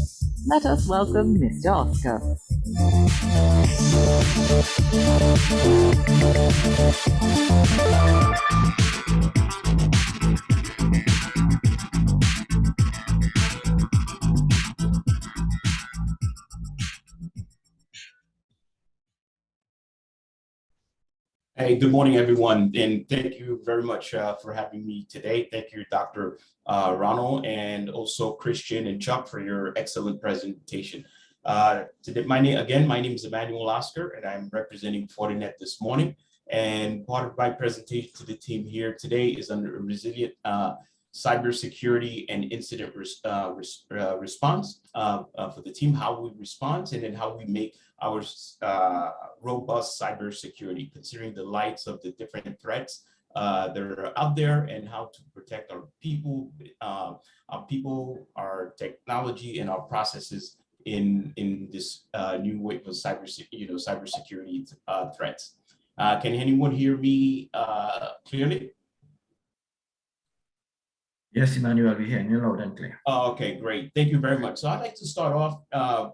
Let us welcome Mr. Oscar. Hey, good morning, everyone, and thank you very much for having me today. Thank you, Dr. Ronald, and also Christian and Chuck for your excellent presentation. Today, my name is Emmanuel Oscar, and I'm representing Fortinet this morning. And part of my presentation to the team here today is under resilient cybersecurity and incident response for the team, how we respond, and then how we make our robust cybersecurity, considering the lights of the different threats that are out there, and how to protect our people, our technology, and our processes in this new wave of cybersecurity threats. Can anyone hear me clearly? Yes, Emmanuel, we hear you loud and clear. Oh, okay, great. Thank you very much. So I'd like to start off,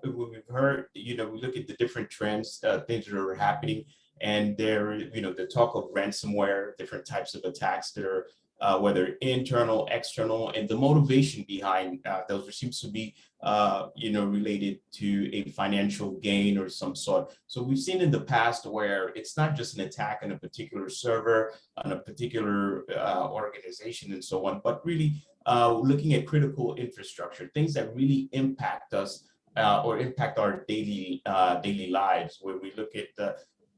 we've heard, we look at the different trends, things that are happening, and there, the talk of ransomware, different types of attacks that are, whether internal, external, and the motivation behind those seems to be, related to a financial gain or some sort. So we've seen in the past where it's not just an attack on a particular server, on a particular organization and so on, but really looking at critical infrastructure, things that really impact us or impact our daily lives, where we look at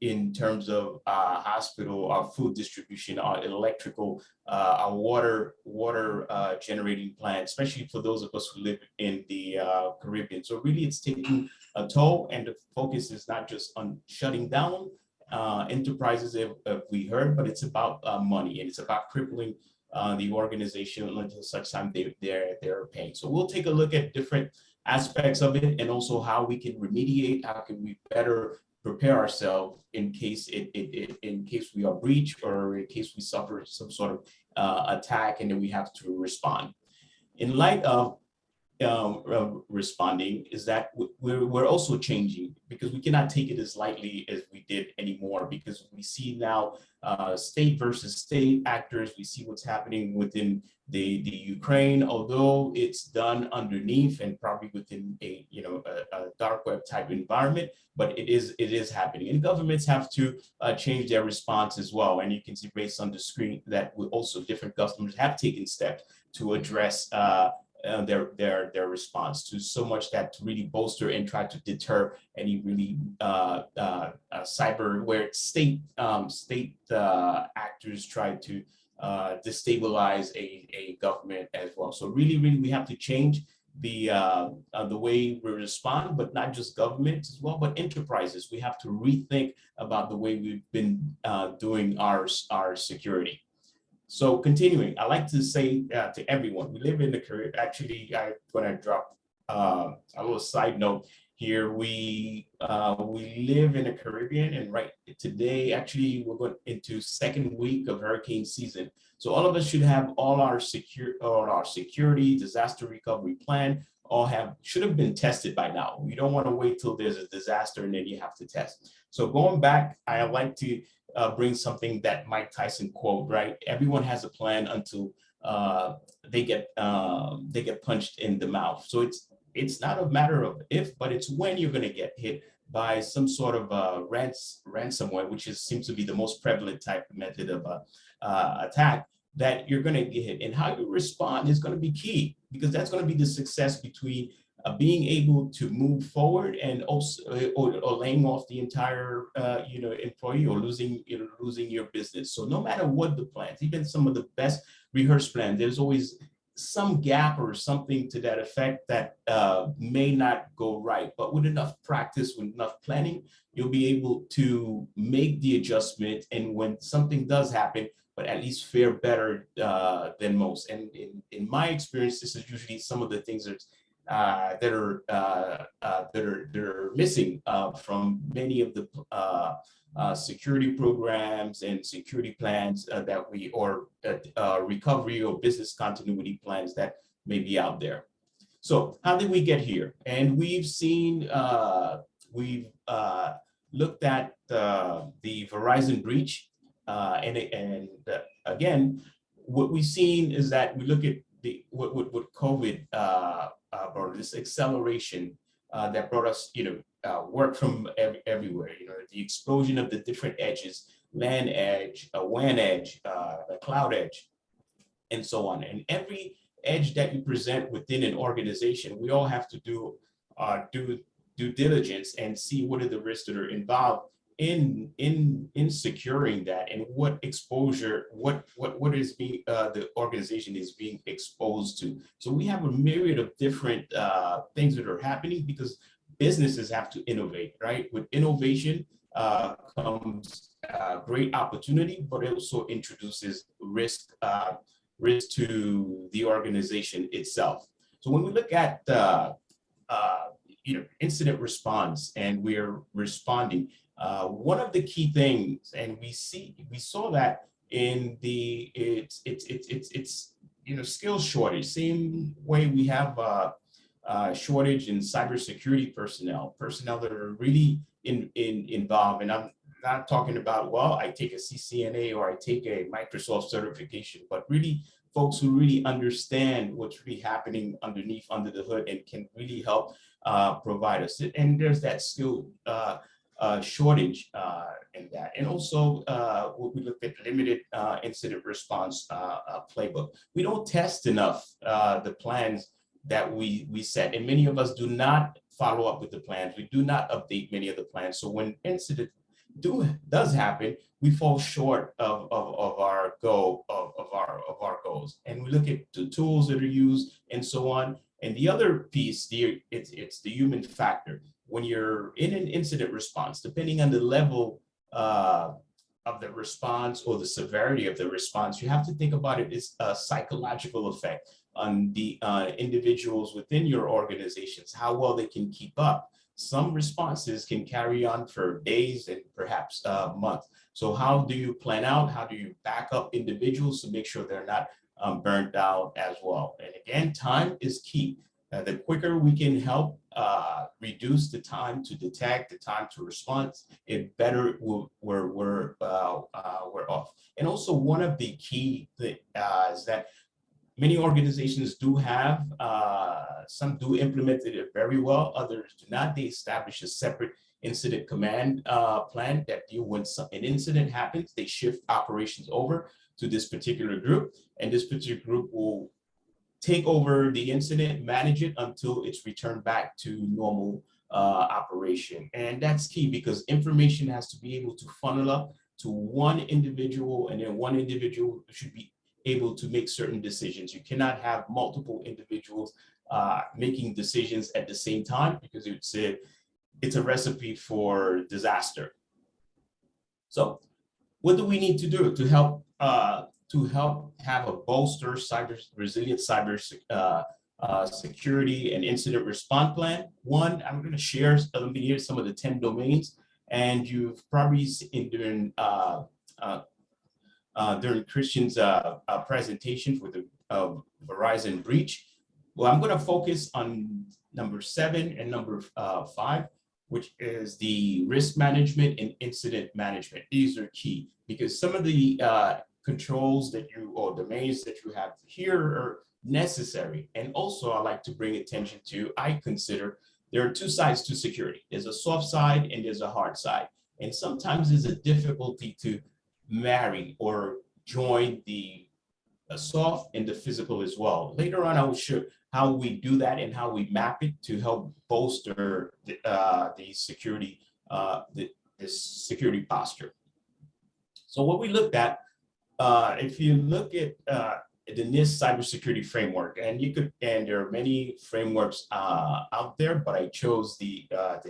in terms of hospital, our food distribution, our electrical, our water generating plants, especially for those of us who live in the Caribbean. So really it's taking a toll, and the focus is not just on shutting down enterprises, if we heard, but it's about money, and it's about crippling the organization until such time they're paying. So we'll take a look at different aspects of it, and also how we can remediate, how can we better prepare ourselves in case in case we are breached, or in case we suffer some sort of attack and then we have to respond. In light of responding, is that we're also changing, because we cannot take it as lightly as we did anymore, because we see now state versus state actors. We see what's happening within the Ukraine, although it's done underneath and probably within a dark web type environment, but it is happening, and governments have to change their response as well. And you can see based on the screen that also different governments have taken steps to address their response, to so much that to really bolster and try to deter any really cyber, where state actors try to destabilize a government as well. So really we have to change the way we respond, but not just governments as well, but enterprises. We have to rethink about the way we've been doing our security. So continuing, I like to say to everyone, we live in the Caribbean. Actually, when I drop a little side note here, we live in the Caribbean, and right today, actually, we're going into second week of hurricane season. So all of us should have all our security, disaster recovery plan, should have been tested by now. We don't want to wait till there's a disaster and then you have to test. So going back, I like to bring something that Mike Tyson quote, right? Everyone has a plan until they get punched in the mouth. So it's not a matter of if, but it's when you're going to get hit by some sort of ransomware, which seems to be the most prevalent type of method of attack, that you're going to get hit. And how you respond is going to be key, because that's going to be the success between being able to move forward and also or laying off the entire employee, or losing your business. So no matter what the plans, even some of the best rehearsed plans, there's always some gap or something to that effect that may not go right. But with enough practice, with enough planning, you'll be able to make the adjustment, and when something does happen, but at least fare better than most. And in my experience, this is usually some of the things that are missing from many of the security programs and security plans that recovery or business continuity plans that may be out there. So how did we get here? And we've seen, we've looked at the Verizon breach, and again, what we've seen is that we look at what COVID brought, this acceleration that brought us, work from everywhere. The explosion of the different edges, LAN edge, a WAN edge, a cloud edge, and so on. And every edge that you present within an organization, we all have to do due diligence and see what are the risks that are involved in securing that, and what exposure, what is being the organization is being exposed to. So we have a myriad of different things that are happening, because businesses have to innovate, right? With innovation comes great opportunity, but it also introduces risk to the organization itself. So when we look at incident response, and we're responding. One of the key things, and we saw that in the skills shortage. Same way we have shortage in cybersecurity personnel that are really involved. And I'm not talking about, well, I take a CCNA or I take a Microsoft certification, but really folks who really understand what's really happening under the hood and can really help provide us. And there's that skill shortage in that. And also we look at limited incident response playbook. We don't test enough the plans that we set, and many of us do not follow up with the plans. We do not update many of the plans. So when incident does happen, we fall short of our goals. And we look at the tools that are used and so on. And the other piece, it's the human factor. When you're in an incident response, depending on the level of the response or the severity of the response, you have to think about it as a psychological effect on the individuals within your organizations, how well they can keep up. Some responses can carry on for days and perhaps months. So how do you plan out? How do you back up individuals to make sure they're not burnt out as well? And again, time is key. The quicker we can help reduce the time to detect, the time to respond, it better we're off. And also one of the key is that many organizations do have, some do implement it very well, others do not. They establish a separate incident command plan that when an incident happens, they shift operations over to this particular group, and this particular group will take over the incident, manage it until it's returned back to normal operation. And that's key because information has to be able to funnel up to one individual, and then one individual should be able to make certain decisions. You cannot have multiple individuals making decisions at the same time, because it's a recipe for disaster. So what do we need to do to help have a bolster resilient cyber security and incident response plan? One, I'm going to share some of the 10 domains, and you've probably seen during Christian's presentation for the Verizon breach. Well, I'm going to focus on number 7 and number 5, which is the risk management and incident management. These are key because some of the controls or domains that you have here are necessary. And also I like to bring attention to, I consider there are 2 sides to security. There's a soft side and there's a hard side. And sometimes there's a difficulty to marry or join the soft and the physical as well. Later on, I will show how we do that and how we map it to help bolster the security, the security posture. So what we looked at, if you look at the NIST cybersecurity framework, and there are many frameworks out there, but I chose the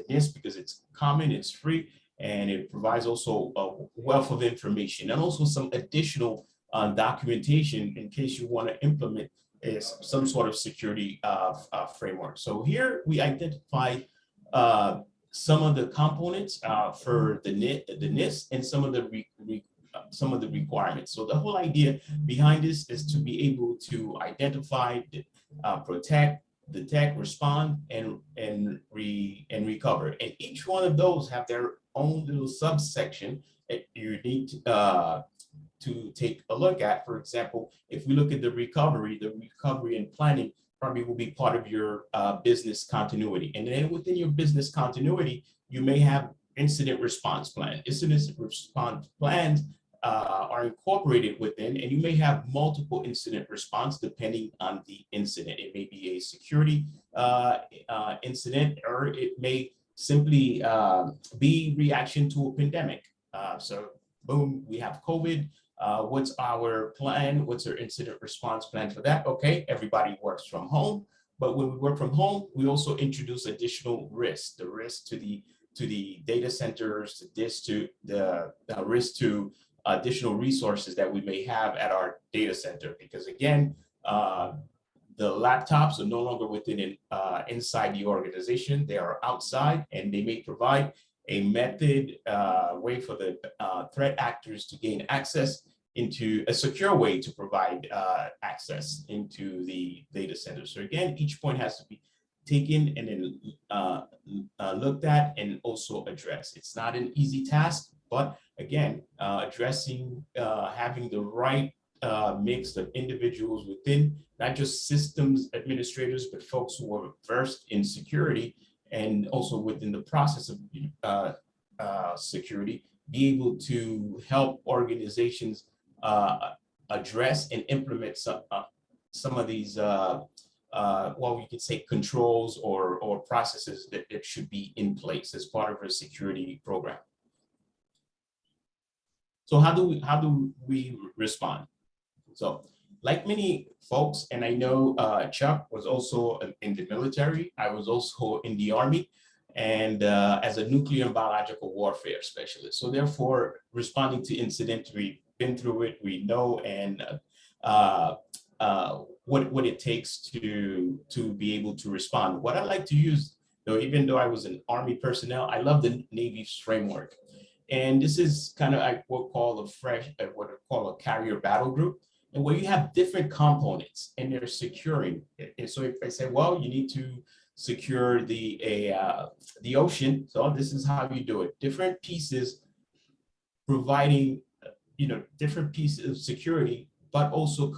NIST because it's common, it's free, and it provides also a wealth of information and also some additional documentation in case you want to implement some sort of security framework. So here we identified some of the components for the NIST and some of the requirements. So the whole idea behind this is to be able to identify, protect, detect, respond, and recover. And each one of those have their own little subsection that you need to take a look at. For example, if we look at the recovery and planning probably will be part of your business continuity. And then within your business continuity, you may have incident response plan. Incident response plans are incorporated within, and you may have multiple incident response depending on the incident. It may be a security incident, or it may simply be reaction to a pandemic. So boom, we have COVID. What's our plan? What's our incident response plan for that? Okay, everybody works from home, but when we work from home, we also introduce additional risks, the risk to the data centers, the risk to additional resources that we may have at our data center. Because again, the laptops are no longer within inside the organization. They are outside, and they may provide a method, way for the threat actors to gain access into a secure way to provide access into the data center. So again, each point has to be taken and then looked at and also addressed. It's not an easy task, but again, addressing, having the right mix of individuals within, not just systems administrators, but folks who are versed in security and also within the process of security, be able to help organizations address and implement some of these, well, we could say controls or processes that should be in place as part of a security program. So how do we respond? So like many folks, and I know Chuck was also in the military, I was also in the Army, and as a nuclear and biological warfare specialist. So therefore, responding to incidents, we've been through it, we know, and what it takes to be able to respond. What I like to use, though, even though I was an Army personnel, I love the Navy's framework. And this is kind of like what I call a carrier battle group, and where you have different components and they're securing it. And so if I say, well, you need to secure the ocean, so this is how you do it. Different pieces providing, different pieces of security, but also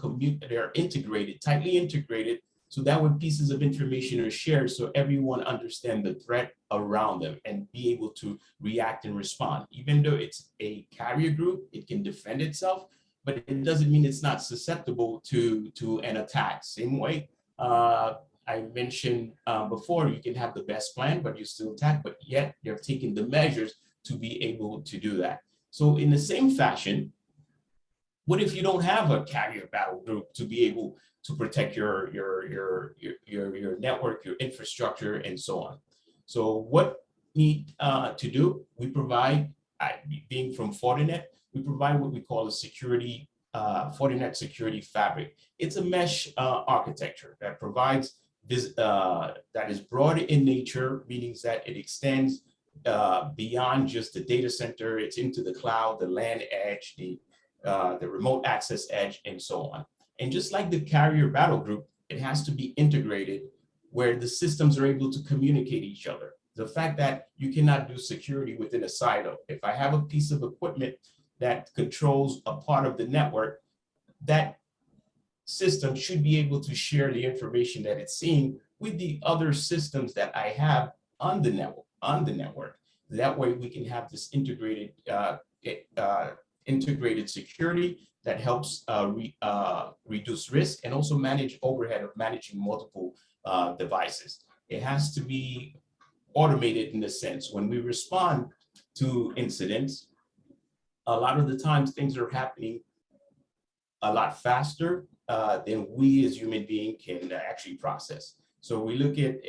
they're integrated, tightly integrated, so that when pieces of information are shared, so everyone understands the threat around them and be able to react and respond. Even though it's a carrier group, it can defend itself, but it doesn't mean it's not susceptible to an attack. Same way I mentioned before, you can have the best plan, but you still attack, but yet you're taking the measures to be able to do that. So in the same fashion, what if you don't have a carrier battle group to be able to protect your network, your infrastructure, and so on? So what we need to do, we provide, being from Fortinet, we provide what we call a security, Fortinet security fabric. It's a mesh architecture that provides this, that is broad in nature, meaning that it extends beyond just the data center. It's into the cloud, the LAN edge, the remote access edge, and so on. And just like the carrier battle group, it has to be integrated where the systems are able to communicate each other. The fact that you cannot do security within a silo. If I have a piece of equipment that controls a part of the network, that system should be able to share the information that it's seeing with the other systems that I have on the network. That way we can have this integrated integrated security that helps reduce risk and also manage overhead of managing multiple devices. It has to be automated in the sense when we respond to incidents, a lot of the times things are happening a lot faster than we as human beings can actually process. So we look at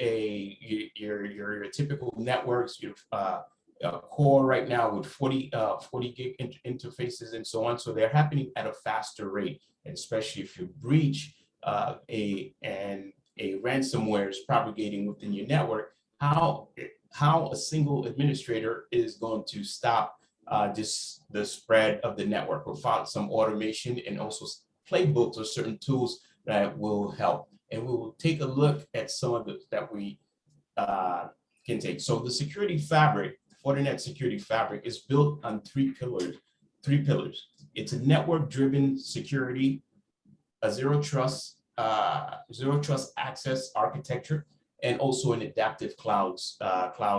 your typical networks, your core right now with 40 gig interfaces and so on. So they're happening at a faster rate, and especially if you breach a ransomware is propagating within your network, how a single administrator is going to stop the spread of the network without some automation and also playbooks or certain tools that will help. And we will take a look at some of the that we can take. So the security fabric, Fortinet security fabric, is built on three pillars. It's a network-driven security, a zero trust access architecture, and also an adaptive cloud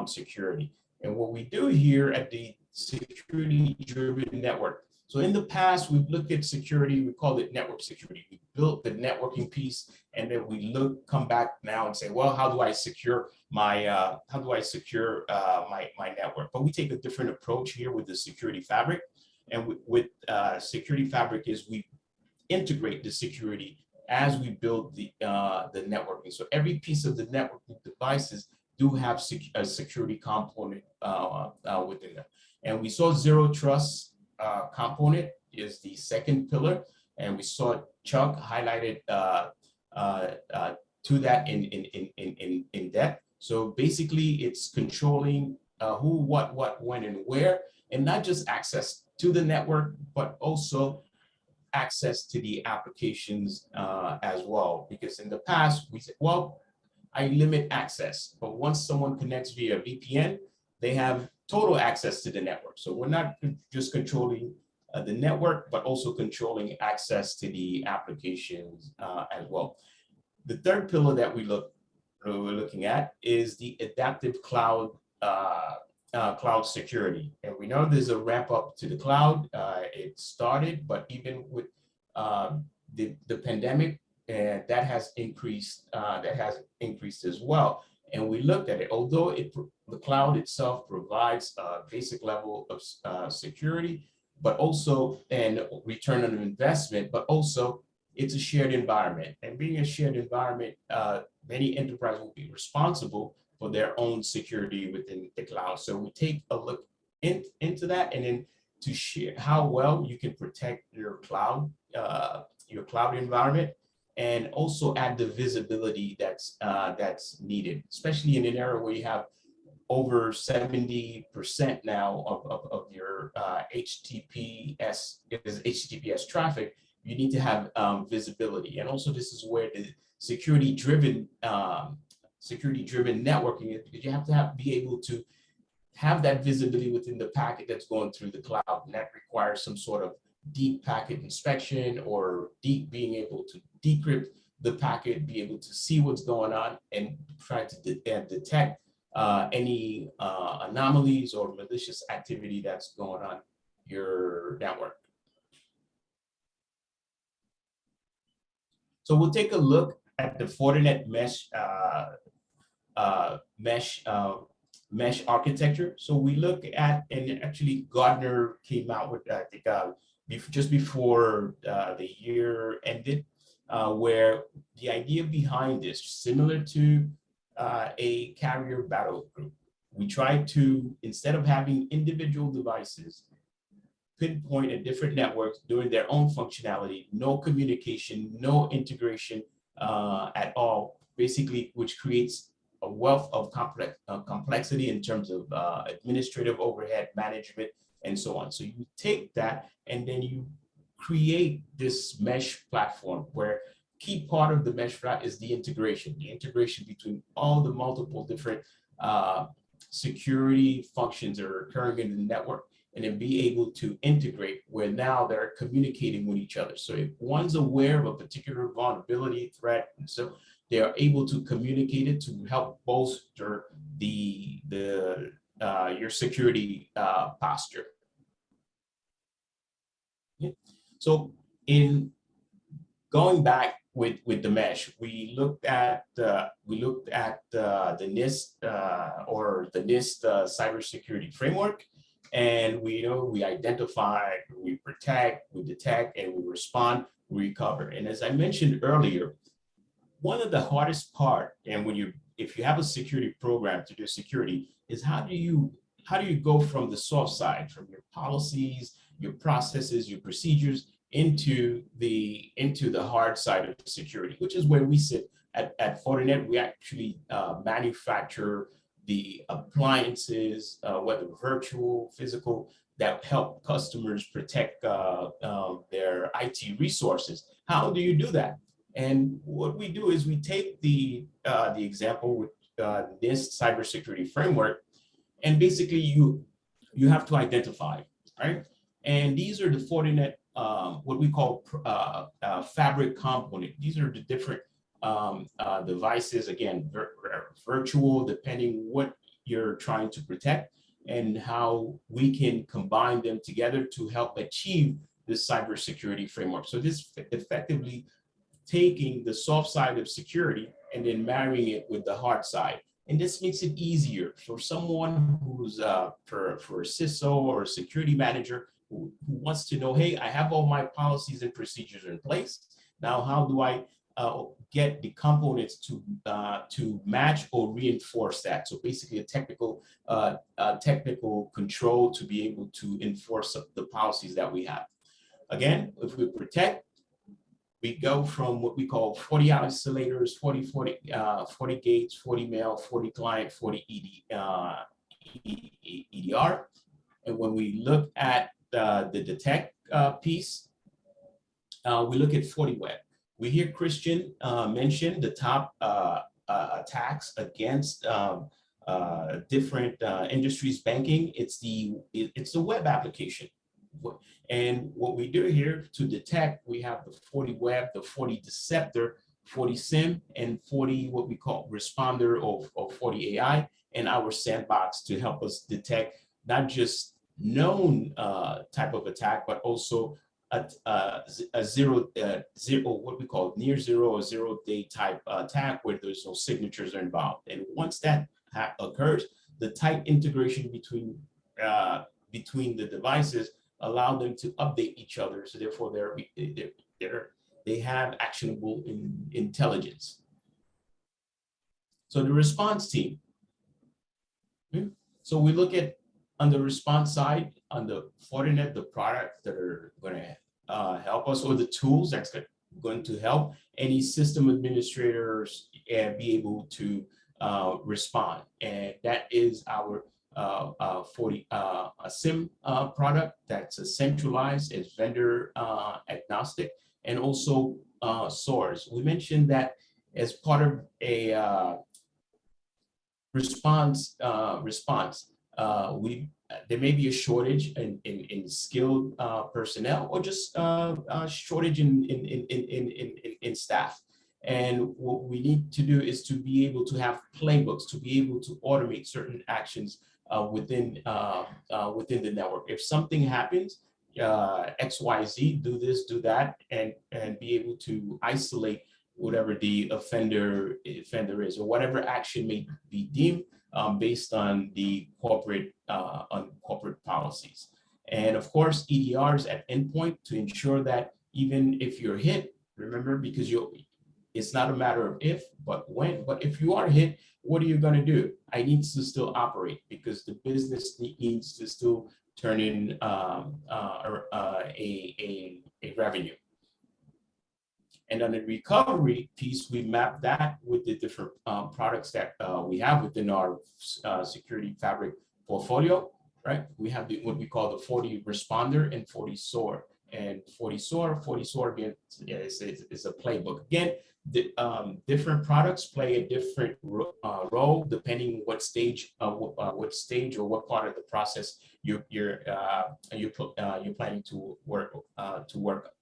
security. And what we do here at the security-driven network. So in the past, we've looked at security, we call it network security. We built the networking piece, and then we come back now and say, well, how do I secure my my network? But we take a different approach here with the security fabric. And with security fabric is we integrate the security as we build the networking. So every piece of the networking devices do have a security component within them. And we saw zero trust component is the second pillar. And we saw Chuck highlighted to that in depth. So basically, it's controlling who, what, when, and where, and not just access to the network, but also access to the applications as well. Because in the past, we said, well, I limit access, but once someone connects via VPN, they have total access to the network. So we're not just controlling the network, but also controlling access to the applications as well. The third pillar that we're looking at is the adaptive cloud cloud security. And we know there's a ramp up to the cloud. It started, but even with the pandemic, and that has increased as well. And we looked at it, although the cloud itself provides a basic level of security, but also and return on investment, but also it's a shared environment. And being a shared environment, many enterprises will be responsible for their own security within the cloud. So we take a look into that, and then to share how well you can protect your cloud environment, and also add the visibility that's needed, especially in an era where you have over 70% now of your HTTPS traffic. You need to have visibility, and also this is where the security-driven networking is, because you have to be able to have that visibility within the packet that's going through the cloud, and that requires some sort of deep packet inspection, or being able to decrypt the packet, be able to see what's going on, and try to detect any anomalies or malicious activity that's going on your network. So we'll take a look at the Fortinet mesh architecture. So we look at, and actually Gartner came out with, I think, just before the year ended, where the idea behind this, similar to a carrier battle group, we try to, instead of having individual devices pinpoint at different networks doing their own functionality, no communication, no integration at all, basically, which creates a wealth of complexity in terms of administrative overhead, management, and so on. So you take that, and then you create this mesh platform, where key part of the mesh platform is the integration between all the multiple different security functions that are occurring in the network, and then be able to integrate where now they're communicating with each other. So if one's aware of a particular vulnerability, threat, and so they are able to communicate it to help bolster your security posture. Yeah. So in going back with the mesh, we looked at the NIST or the NIST cybersecurity framework, and we identify, we protect, we detect, and we respond, we recover. And as I mentioned earlier, one of the hardest part, and if you have a security program to do security, is how do you go from the soft side, from your policies, your processes, your procedures, into the hard side of security, which is where we sit at Fortinet. We actually manufacture the appliances, whether virtual, physical, that help customers protect their IT resources. How do you do that? And what we do is we take the example with this cybersecurity framework, and basically you have to identify, right? And these are the Fortinet, what we call fabric component. These are the different devices, again, virtual, depending what you're trying to protect, and how we can combine them together to help achieve this cybersecurity framework. So this effectively taking the soft side of security and then marrying it with the hard side. And this makes it easier for someone who's for a CISO or a security manager who wants to know, hey, I have all my policies and procedures in place. Now, how do I get the components to match or reinforce that? So basically a technical control to be able to enforce the policies that we have. Again, if we protect, We go from what we call 40 isolators, 40 gates, 40 mail, 40 client, 40 EDR. And when we look at the detect piece, we look at 40 web. We hear Christian mention the top attacks against different industries, banking. It's the web application. And what we do here to detect, we have the 40 web, the 40 deceptor, 40 SIM, and 40 what we call responder of 40 AI, and our sandbox to help us detect not just known type of attack, but also a zero, what we call near zero or 0 day type attack where there's no signatures are involved. And once that occurs, the tight integration between the devices allow them to update each other. So therefore, they have actionable intelligence. So the response team. So we look at on the response side, on the Fortinet, the products that are going to help us, or the tools that's going to help any system administrators be able to respond. And that is our 40 a SIM product that's centralized, it's vendor agnostic, and also SOARs. We mentioned that as part of a response, there may be a shortage in skilled personnel, or just a shortage in staff. And what we need to do is to be able to have playbooks, to be able to automate certain actions within the network. If something happens, XYZ, do this, do that, and be able to isolate whatever the offender is, or whatever action may be deemed based on the corporate policies. And of course, EDRs at endpoint to ensure that even if you're hit, remember, because it's not a matter of if, but when. But if you are hit, what are you going to do? I need to still operate because the business needs to still turn in a revenue. And on the recovery piece, we map that with the different products that we have within our security fabric portfolio, right? We have what we call the 40 responder and 40 SOAR. And 40 SOAR again is a playbook. Again, the different products play a different role depending what stage or what part of the process you're planning to work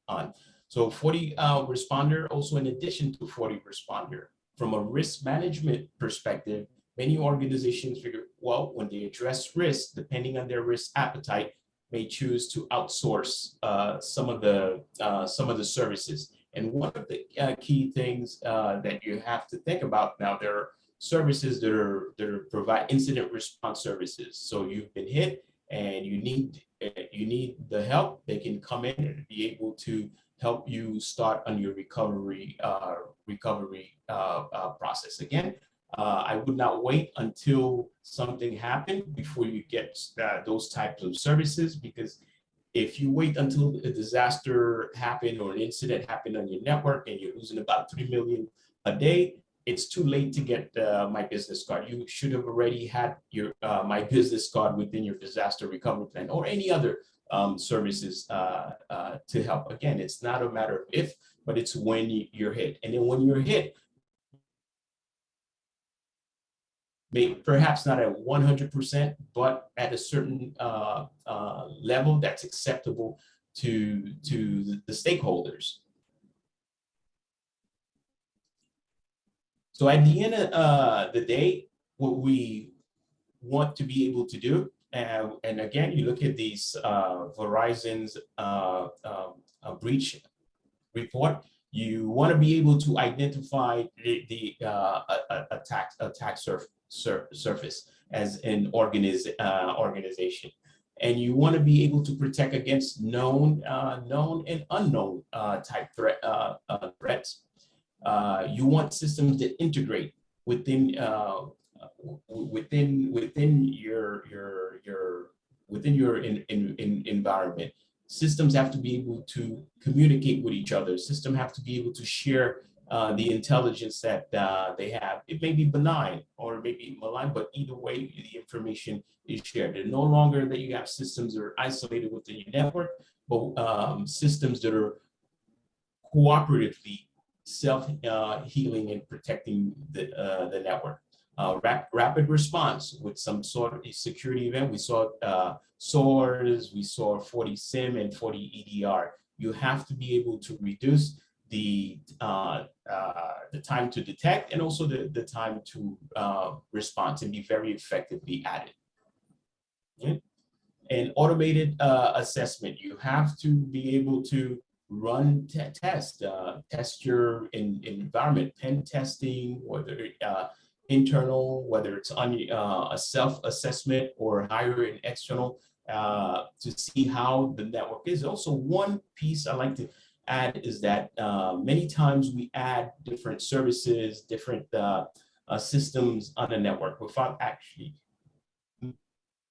on. So 40 responder, also in addition to 40 responder, from a risk management perspective, many organizations figure, well, when they address risk, depending on their risk appetite, may choose to outsource some of the services. And one of the key things that you have to think about now, there are services that provide incident response services. So you've been hit and you need the help. They can come in and be able to help you start on your recovery process. Again, I would not wait until something happened before you get those types of services, because if you wait until a disaster happened or an incident happened on your network and you're losing about 3 million a day, it's too late to get My Business Card. You should have already had your My Business Card within your disaster recovery plan or any other services to help. Again, it's not a matter of if, but it's when you're hit. And then when you're hit, perhaps not at 100%, but at a certain level that's acceptable to the stakeholders. So at the end of the day, what we want to be able to do, and again, you look at these Verizon's breach report, you want to be able to identify the attack surface as an organization, and you want to be able to protect against known and unknown type threats. You want systems that integrate within your environment. Systems have to be able to communicate with each other. Systems have to be able to share the intelligence that they have. It may be benign or it may be malign, but either way, the information is shared. They're no longer that you have systems that are isolated within your network, but systems that are cooperatively self-healing and protecting the network. Rapid response with some sort of a security event. We saw SOARs, we saw 40 SIM and 40 EDR. You have to be able to reduce the time to detect and also the time to respond and be very effectively at it. Okay? And automated assessment. You have to be able to run test your environment, pen testing, whether internal, whether it's on a self-assessment or hire an external to see how the network is. Also, one piece I like to add is that many times we add different services, different systems on the network without actually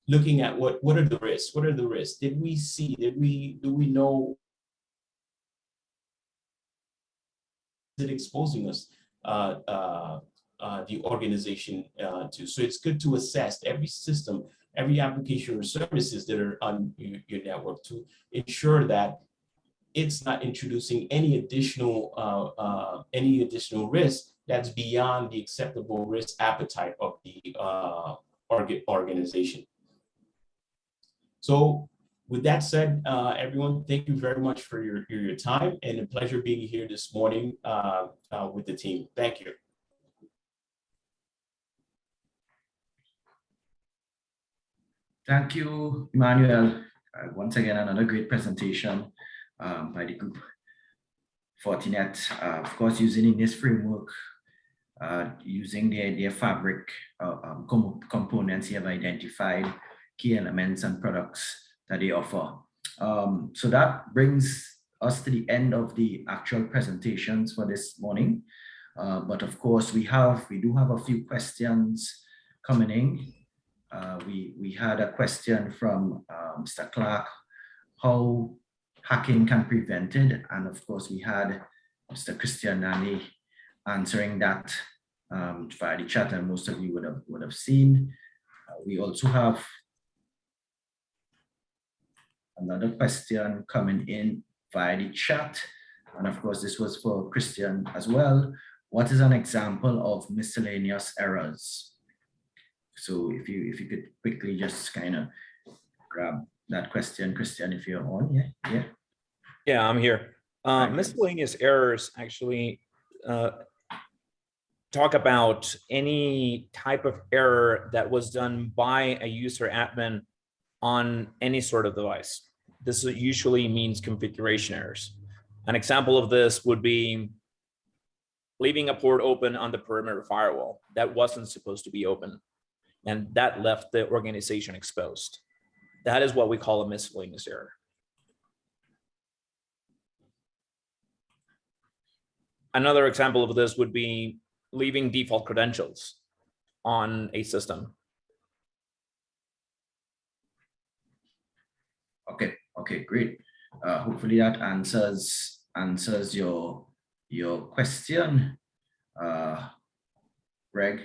looking at what are the risks? What are the risks? Do we know is it exposing us the organization to? So it's good to assess every system, every application or services that are on your network to ensure that it's not introducing any additional risk that's beyond the acceptable risk appetite of the organization. So with that said, everyone, thank you very much for your time and a pleasure being here this morning with the team. Thank you. Thank you, Emmanuel. Once again, another great presentation by the group Fortinet. Of course, using in this framework, using their fabric components, you have identified key elements and products that they offer. So that brings us to the end of the actual presentations for this morning. But of course, we do have a few questions coming in. We had a question from Mr. Clark, how hacking can be prevented, and of course we had Mr. Christian Nani answering that via the chat, and most of you would have seen. We also have another question coming in via the chat, and of course this was for Christian as well. What is an example of miscellaneous errors? So if you could quickly just kind of grab that question, Christian, if you're on. Yeah, I'm here. Miscellaneous errors actually talk about any type of error that was done by a user admin on any sort of device. This usually means configuration errors. An example of this would be leaving a port open on the perimeter firewall that wasn't supposed to be open, and that left the organization exposed. That is what we call a miscellaneous error. Another example of this would be leaving default credentials on a system. Okay, great. Hopefully that answers your question, Greg.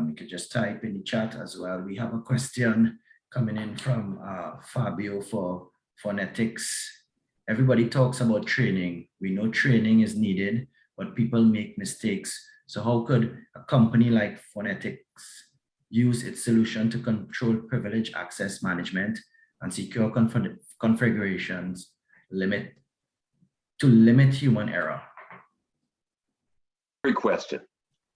You could just type in the chat as well. We have a question coming in from Fabio for phonetics. Everybody talks about training. We know training is needed, but people make mistakes. So how could a company like Phonetics use its solution to control privilege access management and secure configurations to limit human error? Great question.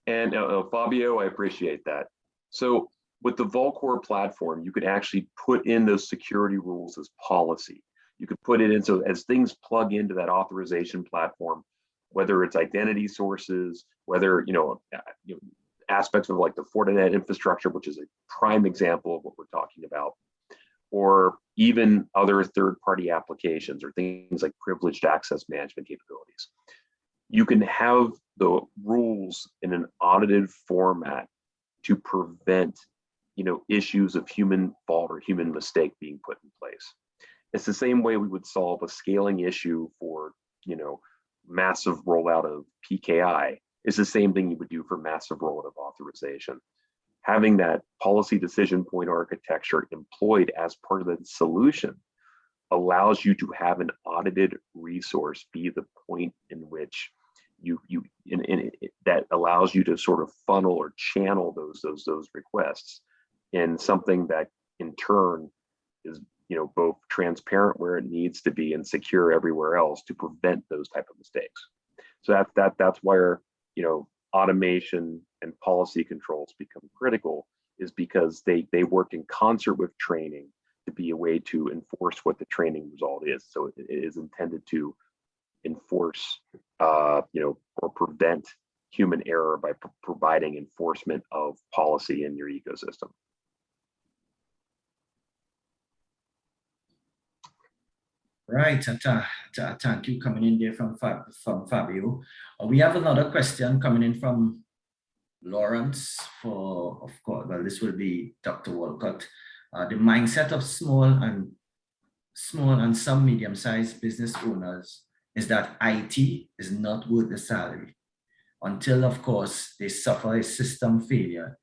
And Fabio, I appreciate that. So with the Volcore platform, you could actually put in those security rules as policy. You could put it in so as things plug into that authorization platform, whether it's identity sources, whether aspects of like the Fortinet infrastructure, which is a prime example of what we're talking about, or even other third-party applications or things like privileged access management capabilities. You can have the rules in an audited format to prevent issues of human fault or human mistake being put in place. It's the same way we would solve a scaling issue for, massive rollout of PKI. It's the same thing you would do for massive rollout of authorization. Having that policy decision point architecture employed as part of the solution allows you to have an audited resource be the point in which that allows you to sort of funnel or channel those requests in something that in turn is both transparent where it needs to be and secure everywhere else to prevent those type of mistakes. So that's where automation and policy controls become critical, is because they work in concert with training to be a way to enforce what the training result is. So it is intended to enforce or prevent human error by providing enforcement of policy in your ecosystem. Right, thank you coming in there from Fabio. We have another question coming in from Lawrence for, of course, well, this will be Dr. Walcott. The mindset of small and some medium-sized business owners is that IT is not worth the salary until, of course, they suffer a system failure.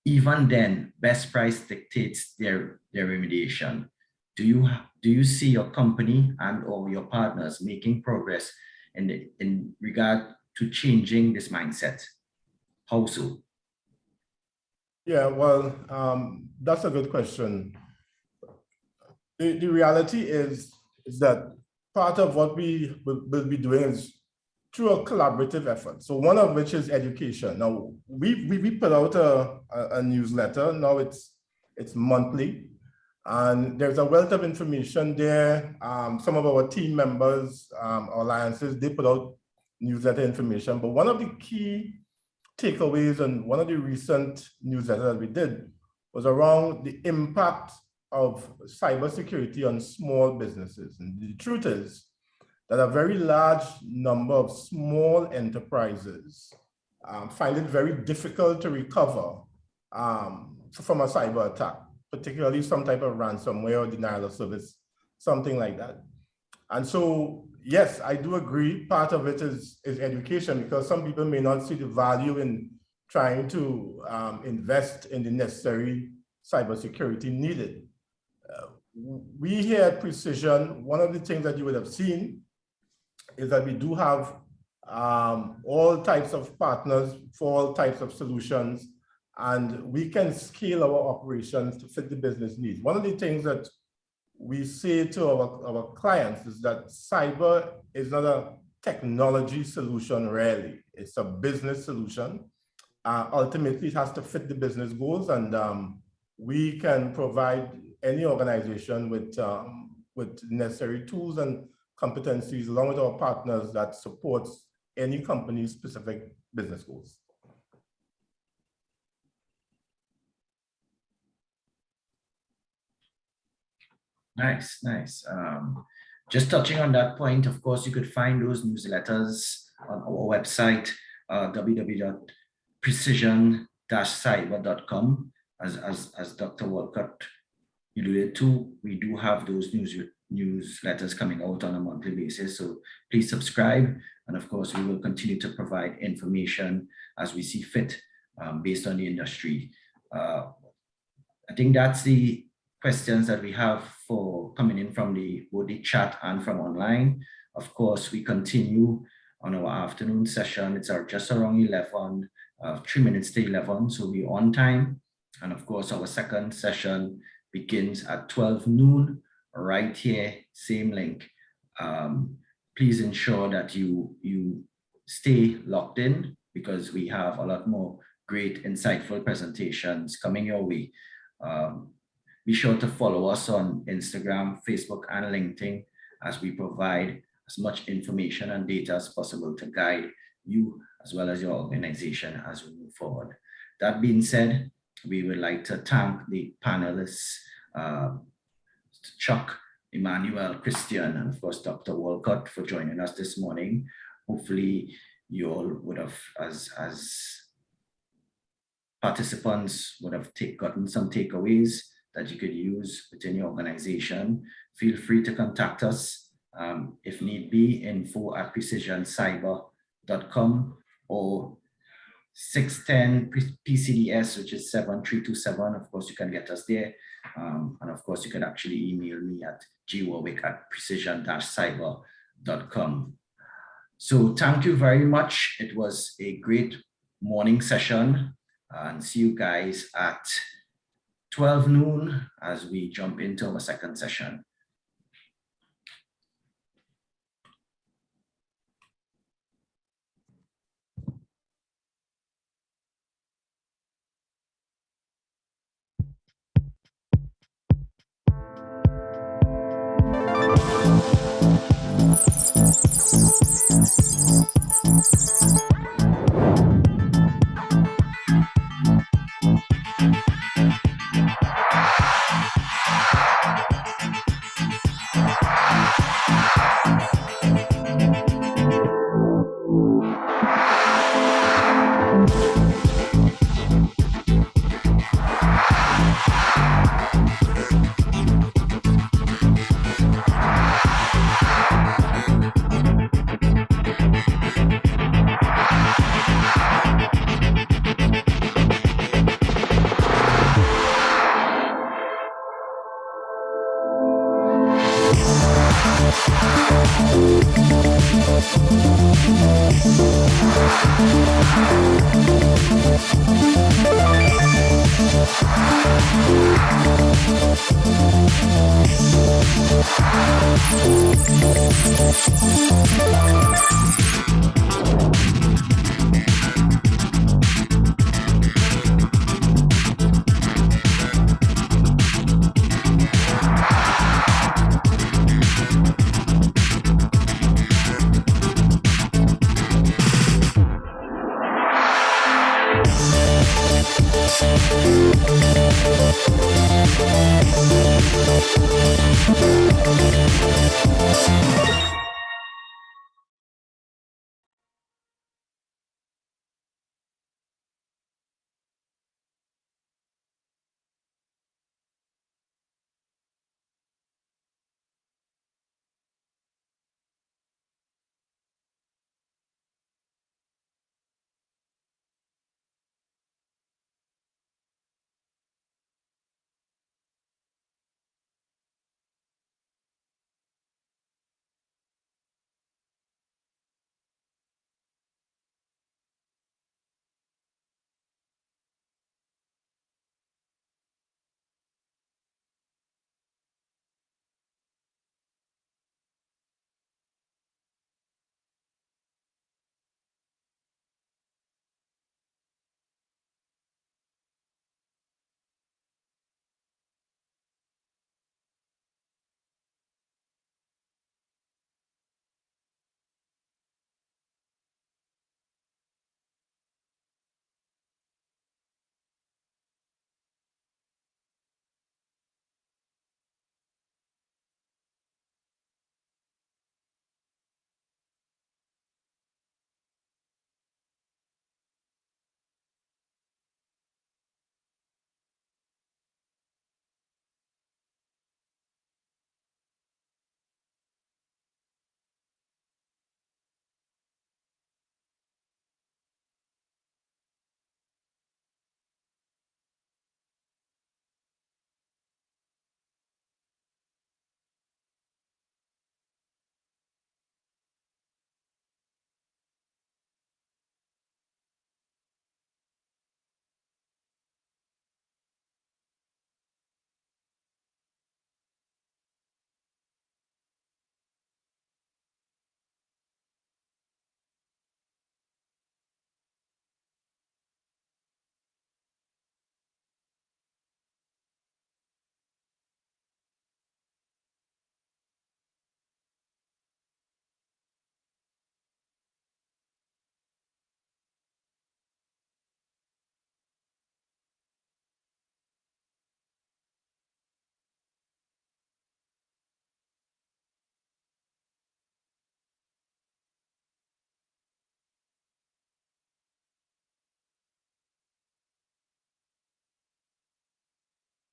Even then, best price dictates their remediation. Do you see your company and or your partners making progress in regard to changing this mindset? How so? Yeah, well, that's a good question. The reality is that part of what we will be doing is through a collaborative effort. So one of which is education. Now, we put out a newsletter. Now it's monthly. And there's a wealth of information there. Some of our team members, alliances, they put out newsletter information. But one of the key takeaways and one of the recent newsletters that we did was around the impact of cybersecurity on small businesses. And the truth is that a very large number of small enterprises find it very difficult to recover from a cyber attack, particularly some type of ransomware or denial of service, something like that. And so, yes, I do agree. Part of it is education, because some people may not see the value in trying to invest in the necessary cybersecurity needed. We here at Precision, one of the things that you would have seen is that we do have all types of partners for all types of solutions, and we can scale our operations to fit the business needs. One of the things that we say to our clients is that cyber is not a technology solution, really. It's a business solution. Ultimately, it has to fit the business goals, and we can provide any organization with necessary tools and competencies, along with our partners, that supports any company's specific business goals. Nice. Just touching on that point, of course, you could find those newsletters on our website, www.precision-cyber.com. As Dr. Walcott alluded to, we do have those newsletters coming out on a monthly basis. So please subscribe. And of course, we will continue to provide information as we see fit based on the industry. I think that's the questions that we have for coming in from both the chat and from online. Of course, we continue on our afternoon session. It's just around 11, 3 minutes to 11, so we're on time. And of course, our second session begins at 12 noon, right here, same link. Please ensure that you stay locked in, because we have a lot more great, insightful presentations coming your way. Be sure to follow us on Instagram, Facebook, and LinkedIn, as we provide as much information and data as possible to guide you as well as your organization as we move forward. That being said, we would like to thank the panelists, Chuck, Emmanuel, Christian, and of course, Dr. Walcott, for joining us this morning. Hopefully you all would have, as participants, would have gotten some takeaways that you could use within your organization. Feel free to contact us if need be, info@precisioncyber.com or 610 PCDS, which is 7327. Of course, you can get us there. And of course, you can actually email me at gwarwick@precision-cyber.com. So thank you very much. It was a great morning session, and see you guys at 12 noon as we jump into our second session.